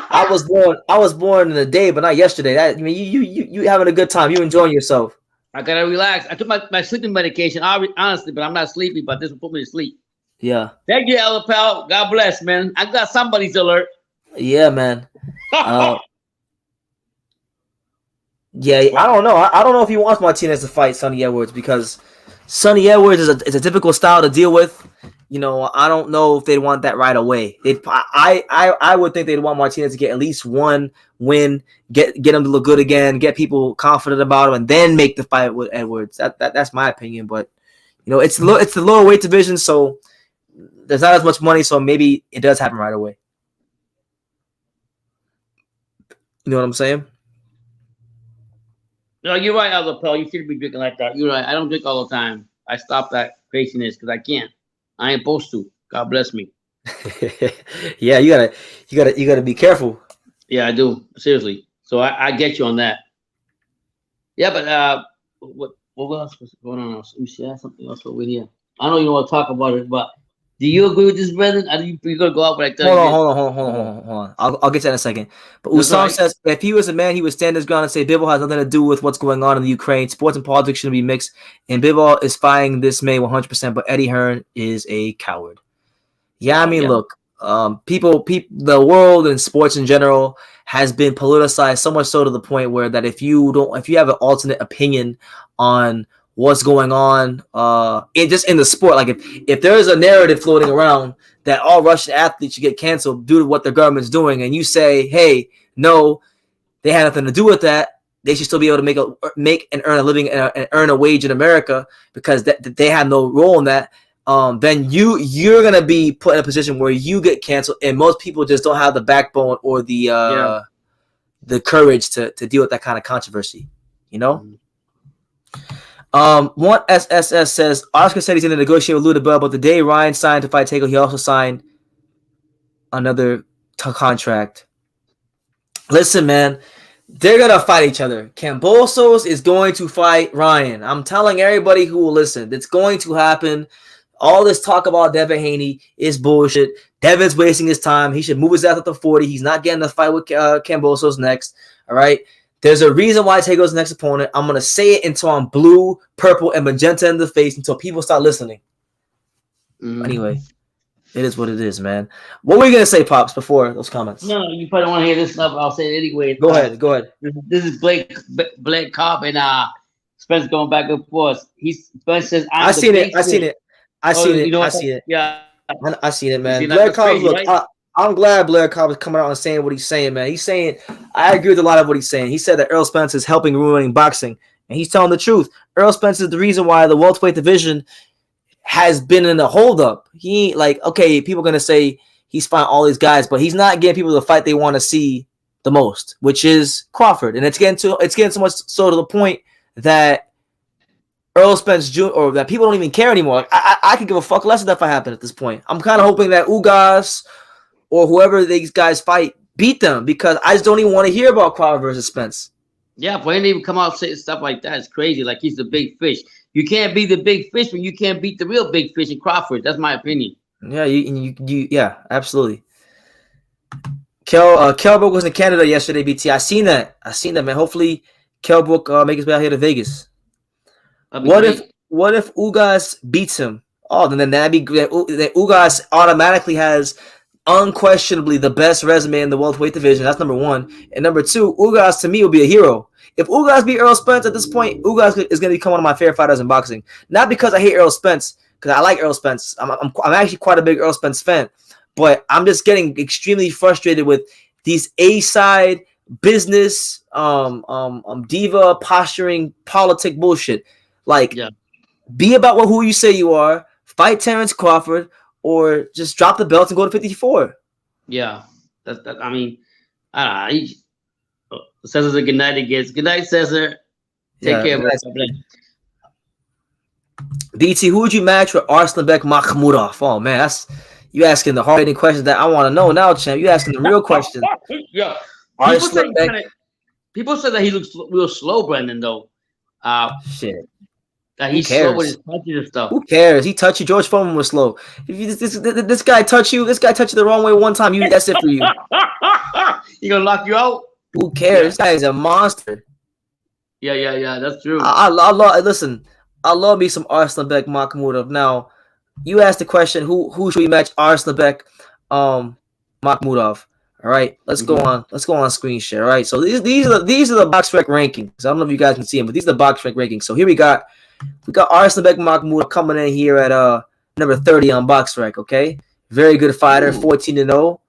I was born in the day, but not yesterday. You having a good time. You enjoying yourself. I gotta relax. I took my sleeping medication, honestly, but I'm not sleepy. But this will put me to sleep. Yeah. Thank you, Ella Pal. God bless, man. I got somebody's alert. Yeah, man. Yeah, I don't know. I don't know if he wants Martinez to fight Sonny Edwards because Sonny Edwards is a difficult style to deal with. I don't know if they'd want that right away. I would think they'd want Martinez to get at least one win, get him to look good again, get people confident about him, and then make the fight with Edwards. That's my opinion. But it's the lower weight division, so there's not as much money, so maybe it does happen right away. You know what I'm saying? No, you're right, Ella Pal. You shouldn't be drinking like that. You're right. I don't drink all the time. I stopped that craziness because I can't. I ain't supposed to. God bless me. Yeah, you gotta be careful. Yeah, I do. Seriously. So I get you on that. Yeah, but what else was going on? Let me see. I have something else over here. I know you don't want to talk about it, but do you agree with this, Brendan? Are you gonna go out like that? Hold on. I'll get to that in a second. But Usam says if he was a man, he would stand his ground and say Bivol has nothing to do with what's going on in the Ukraine. Sports and politics shouldn't be mixed. And Bivol is fighting this May 100%. But Eddie Hearn is a coward. Yeah, I mean, look, people, the world and sports in general has been politicized so much so to the point where that if you have an alternate opinion on what's going on just in the sport, like if there is a narrative floating around that all Russian athletes should get canceled due to what their government's doing, and you say, hey, no, they had nothing to do with that, they should still be able to make and earn a living and earn a wage in America because they have no role in that, then you're gonna be put in a position where you get canceled, and most people just don't have the backbone or the courage to deal with that kind of controversy, One SSS says Oscar said he's going to negotiate with Lou Bell, but the day Ryan signed to fight Taker, he also signed another contract. Listen, man, they're going to fight each other. Kambosos is going to fight Ryan. I'm telling everybody who will listen, it's going to happen. All this talk about Devin Haney is bullshit. Devin's wasting his time. He should move his ass up to 40. He's not getting a fight with Kambosos next. All right. There's a reason why Tago's next opponent. I'm going to say it until I'm blue, purple, and magenta in the face until people start listening. Anyway, it is what it is, man. What were you going to say, Pops, before those comments? No, you probably don't want to hear this stuff. I'll say it anyway. Go ahead. This is Blake Cobb and Spence going back and forth. Spence says, I seen it. Yeah. I seen it, man. Blair Cobb, look, right? I'm glad Blair Cobb is coming out and saying what he's saying, man. He's saying, I agree with a lot of what he's saying. He said that Errol Spence is helping ruining boxing, and he's telling the truth. Errol Spence is the reason why the welterweight division has been in a holdup. He people are going to say he's fighting all these guys, but he's not getting people the fight they want to see the most, which is Crawford. And it's getting so much so to the point that Errol Spence Jr. or that people don't even care anymore. I could give a fuck less if that fight happened at this point. I'm kind of hoping that Ugas or whoever these guys fight beat them because I just don't even want to hear about Crawford versus Spence. Yeah, but he didn't even come out and say stuff like that. It's crazy. Like he's the big fish. You can't be the big fish when you can't beat the real big fish in Crawford. That's my opinion. Yeah, yeah, absolutely. Kell Brook was in Canada yesterday, BT. I seen that, man. Hopefully, Kell Brook make his way out here to Vegas. What if Ugas beats him? Oh, then that'd be great. Ugas automatically has unquestionably the best resume in the welterweight division. That's number one. And number two, Ugas to me will be a hero. If Ugas beat Errol Spence at this point, Ugas is going to become one of my favorite fighters in boxing. Not because I hate Errol Spence, because I like Errol Spence. I'm actually quite a big Errol Spence fan, but I'm just getting extremely frustrated with these A-side business, diva posturing politic bullshit. Like, be about who you say you are. Fight Terrence Crawford, or just drop the belt and go to 54. Yeah, I mean, I don't know. Cesar's a good night against. Good night, Cesar. Take care, bro. BT, who would you match with Arslanbek Makhmudov? Oh man, you asking the hard-hitting questions that I want to know now, champ. You asking the real question. Yeah. People say that he looks real slow, Brendan. Though. Shit. That he's slow with his touches and stuff. Who cares? He touched you. George Foreman was slow. If this guy touch you, this guy touched you the wrong way one time. That's it for you. He gonna lock you out? Who cares? Yeah. This guy is a monster. Yeah. That's true. I love me some Arslanbek Makhmudov. Now, you asked the question, who should we match Arslanbek Makhmudov? All right, let's go on. Let's go on screen share. All right, so these are the BoxRec rankings. I don't know if you guys can see them, but these are the BoxRec rankings. So here we got Arslanbek Makhmudov coming in here at number 30 on BoxRec. Okay, very good fighter, 14-0,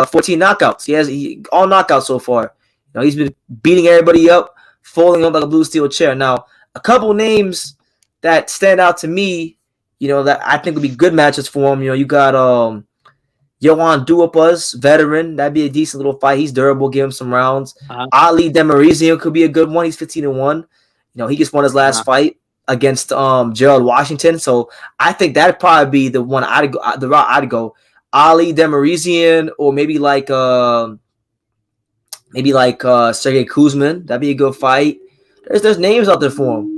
14 knockouts. He has all knockouts so far. You know, he's been beating everybody up, folding up like a blue steel chair. Now, a couple names that stand out to me, you know, that I think would be good matches for him. You know, you got Johan Duhaupas, veteran. That'd be a decent little fight. He's durable. Give him some rounds. Ali Demirizio could be a good one. He's 15-1. You know, he just won his last fight against Gerald Washington. So I think that'd probably be the one the route I'd go. Ali Demirizio, or maybe like Sergey Kuzmin. That'd be a good fight. There's names out there for him.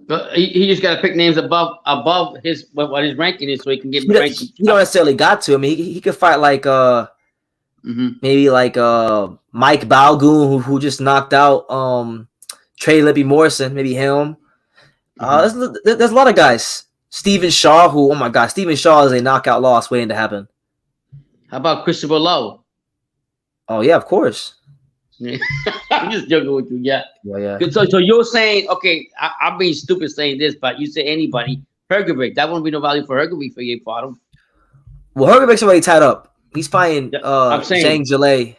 But he just got to pick names above his what his ranking is, so he can get ranking. You don't necessarily got to. I mean, he could fight like maybe like Mike Balgoon, who just knocked out Trey Lippy Morrison. Maybe him. There's a lot of guys. Stephen Shaw, who, oh my God, Stephen Shaw is a knockout loss waiting to happen. How about Christopher Lowe? Oh yeah, of course. I'm just joking with you, yeah. So you're saying, okay, I'm being stupid saying this, but you say anybody, Hrgovic, that wouldn't be no value for Hrgovic for you fought him. Well, Hrgovic's already tied up. He's fighting Zhang Zhilei.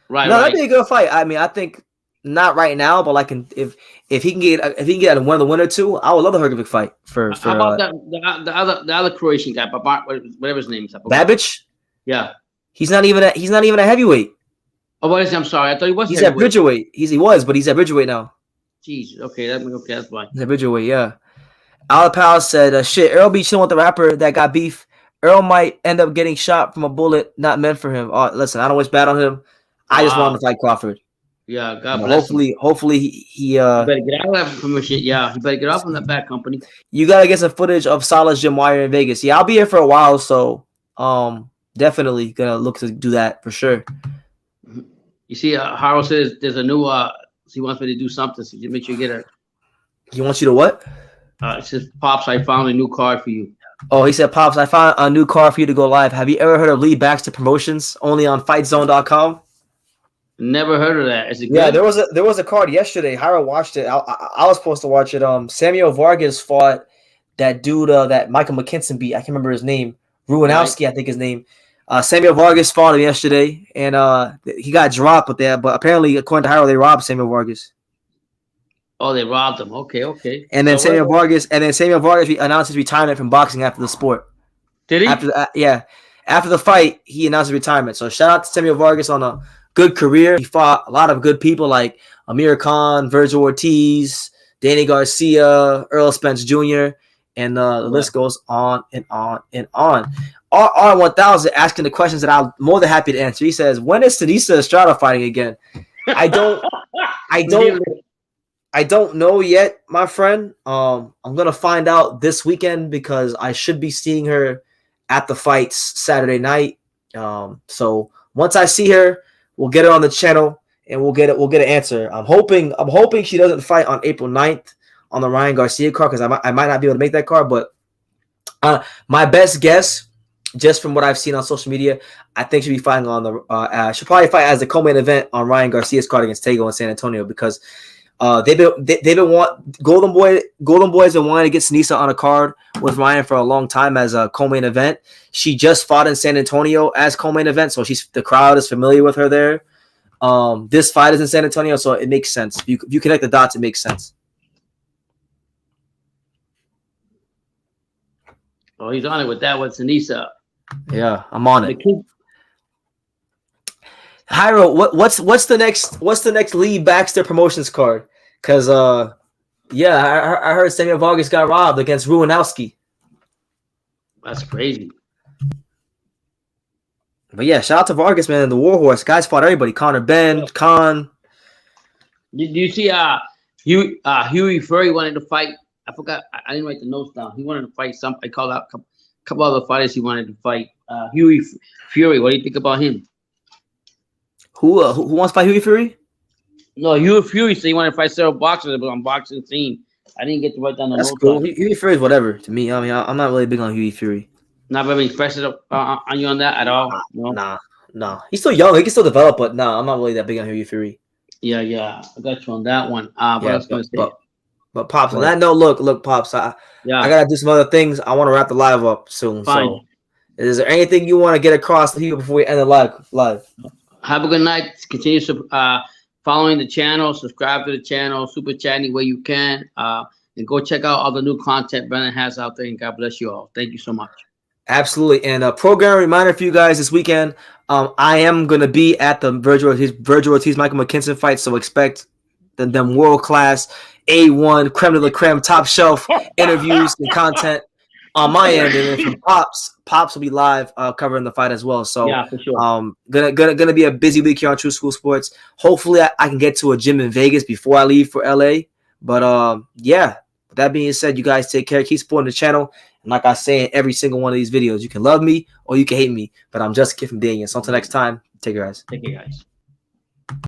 Right. No, that'd be a good fight. I mean, I think not right now, but like if he can get one of the winner two, I would love the Hrgovic fight for how about the other Croatian guy, whatever his name is, Babic? Yeah. He's not even a heavyweight. Oh, what is he? I'm sorry. I thought he was. He's at Bridgerweight. He was, but he's at Bridgerweight now. Jesus. Okay, that's fine. He's at Bridgerweight, yeah. Alapal said, "Shit, Earl be chilling with the rapper that got beef. Earl might end up getting shot from a bullet not meant for him. Oh, listen, I don't wish bad on him. I just want him to fight Crawford. Yeah, God bless him. Hopefully he better get out of that shit. Yeah, he better get off from that bad company. You gotta get some footage of Salah's Jim Wire in Vegas. Yeah, I'll be here for a while, so definitely gonna look to do that for sure." You see, Harold says there's a new. He wants me to do something. So you make sure you get it. He wants you to what? It says, "Pops, I found a new card for you." Oh, he said, "Pops, I found a new card for you to go live." Have you ever heard of Lee Baxter Promotions? Only on FightZone.com. Never heard of that. Is it good? Yeah, there was a card yesterday. Harold watched it. I was supposed to watch it. Samuel Vargas fought that dude that Michael McKinson beat. I can't remember his name. Ruanowski, I think his name. Samuel Vargas fought him yesterday, and he got dropped with that. But apparently, according to Harold, they robbed Samuel Vargas. Oh, they robbed him. Okay. And then Samuel Vargas announced his retirement from boxing after the sport. Did he? After the fight, he announced his retirement. So shout out to Samuel Vargas on a good career. He fought a lot of good people like Amir Khan, Virgil Ortiz, Danny Garcia, Earl Spence Jr., and the list goes on and on and on. R1000 asking the questions that I'm more than happy to answer. He says, "When is Seniesa Estrada fighting again?" I don't know yet, my friend. I'm gonna find out this weekend because I should be seeing her at the fights Saturday night. So once I see her, we'll get her on the channel and we'll get an answer. I'm hoping she doesn't fight on April 9th on the Ryan Garcia card because I might not be able to make that card. But my best guess, just from what I've seen on social media, I think she'll be fighting on the she'll probably fight as the co-main event on Ryan Garcia's card against Tego in San Antonio because They've been Golden Boys have wanted to get Sinisa on a card with Ryan for a long time as a co-main event. She just fought in San Antonio as co-main event, so the crowd is familiar with her there. This fight is in San Antonio, so it makes sense. If you connect the dots, it makes sense. Oh, he's on it with that with Sinisa. Yeah, I'm on it. Hyro, what's the next Lee Baxter Promotions card? Because I heard Samuel Vargas got robbed against Ruanowski. That's crazy. But yeah, shout out to Vargas, man, and the Warhorse. Guys fought everybody. Conor Benn, Khan. Did you see Huey Fury wanted to fight? I forgot. I didn't write the notes down. He wanted to fight I called out a couple other fighters he wanted to fight. Huey Fury. What do you think about him? Who wants to fight Huey Fury? No, Huey Fury said he wanted to fight several boxers, but on boxing scene. I didn't get to write down the notes. That's cool. Huey Fury is whatever to me. I mean, I'm not really big on Huey Fury. Not very impressive on you on that at all? No? Nah. He's still young. He can still develop, but I'm not really that big on Huey Fury. Yeah. I got you on that one. What I was going to say. But Pops, on that note, look, Pops, I gotta do some other things. I want to wrap the live up soon. Fine. So, is there anything you want to get across to people before we end the live? Have a good night. Continue following the channel. Subscribe to the channel. Super chat any way you can. And go check out all the new content Brennan has out there. And God bless you all. Thank you so much. Absolutely. And a program reminder for you guys this weekend. I am gonna be at the Virgil Ortiz Michael McKinson fight. So expect them world class A1 creme de la creme top shelf interviews and content on my end, and then from Pops will be live covering the fight as well. So yeah, for sure. Gonna be a busy week here on True School Sports. Hopefully I can get to a gym in Vegas before I leave for LA. But yeah, with that being said, you guys take care, keep supporting the channel. And like I say in every single one of these videos, you can love me or you can hate me, but I'm just a kid from Daniel. So until next time, take care, guys. Take care, guys.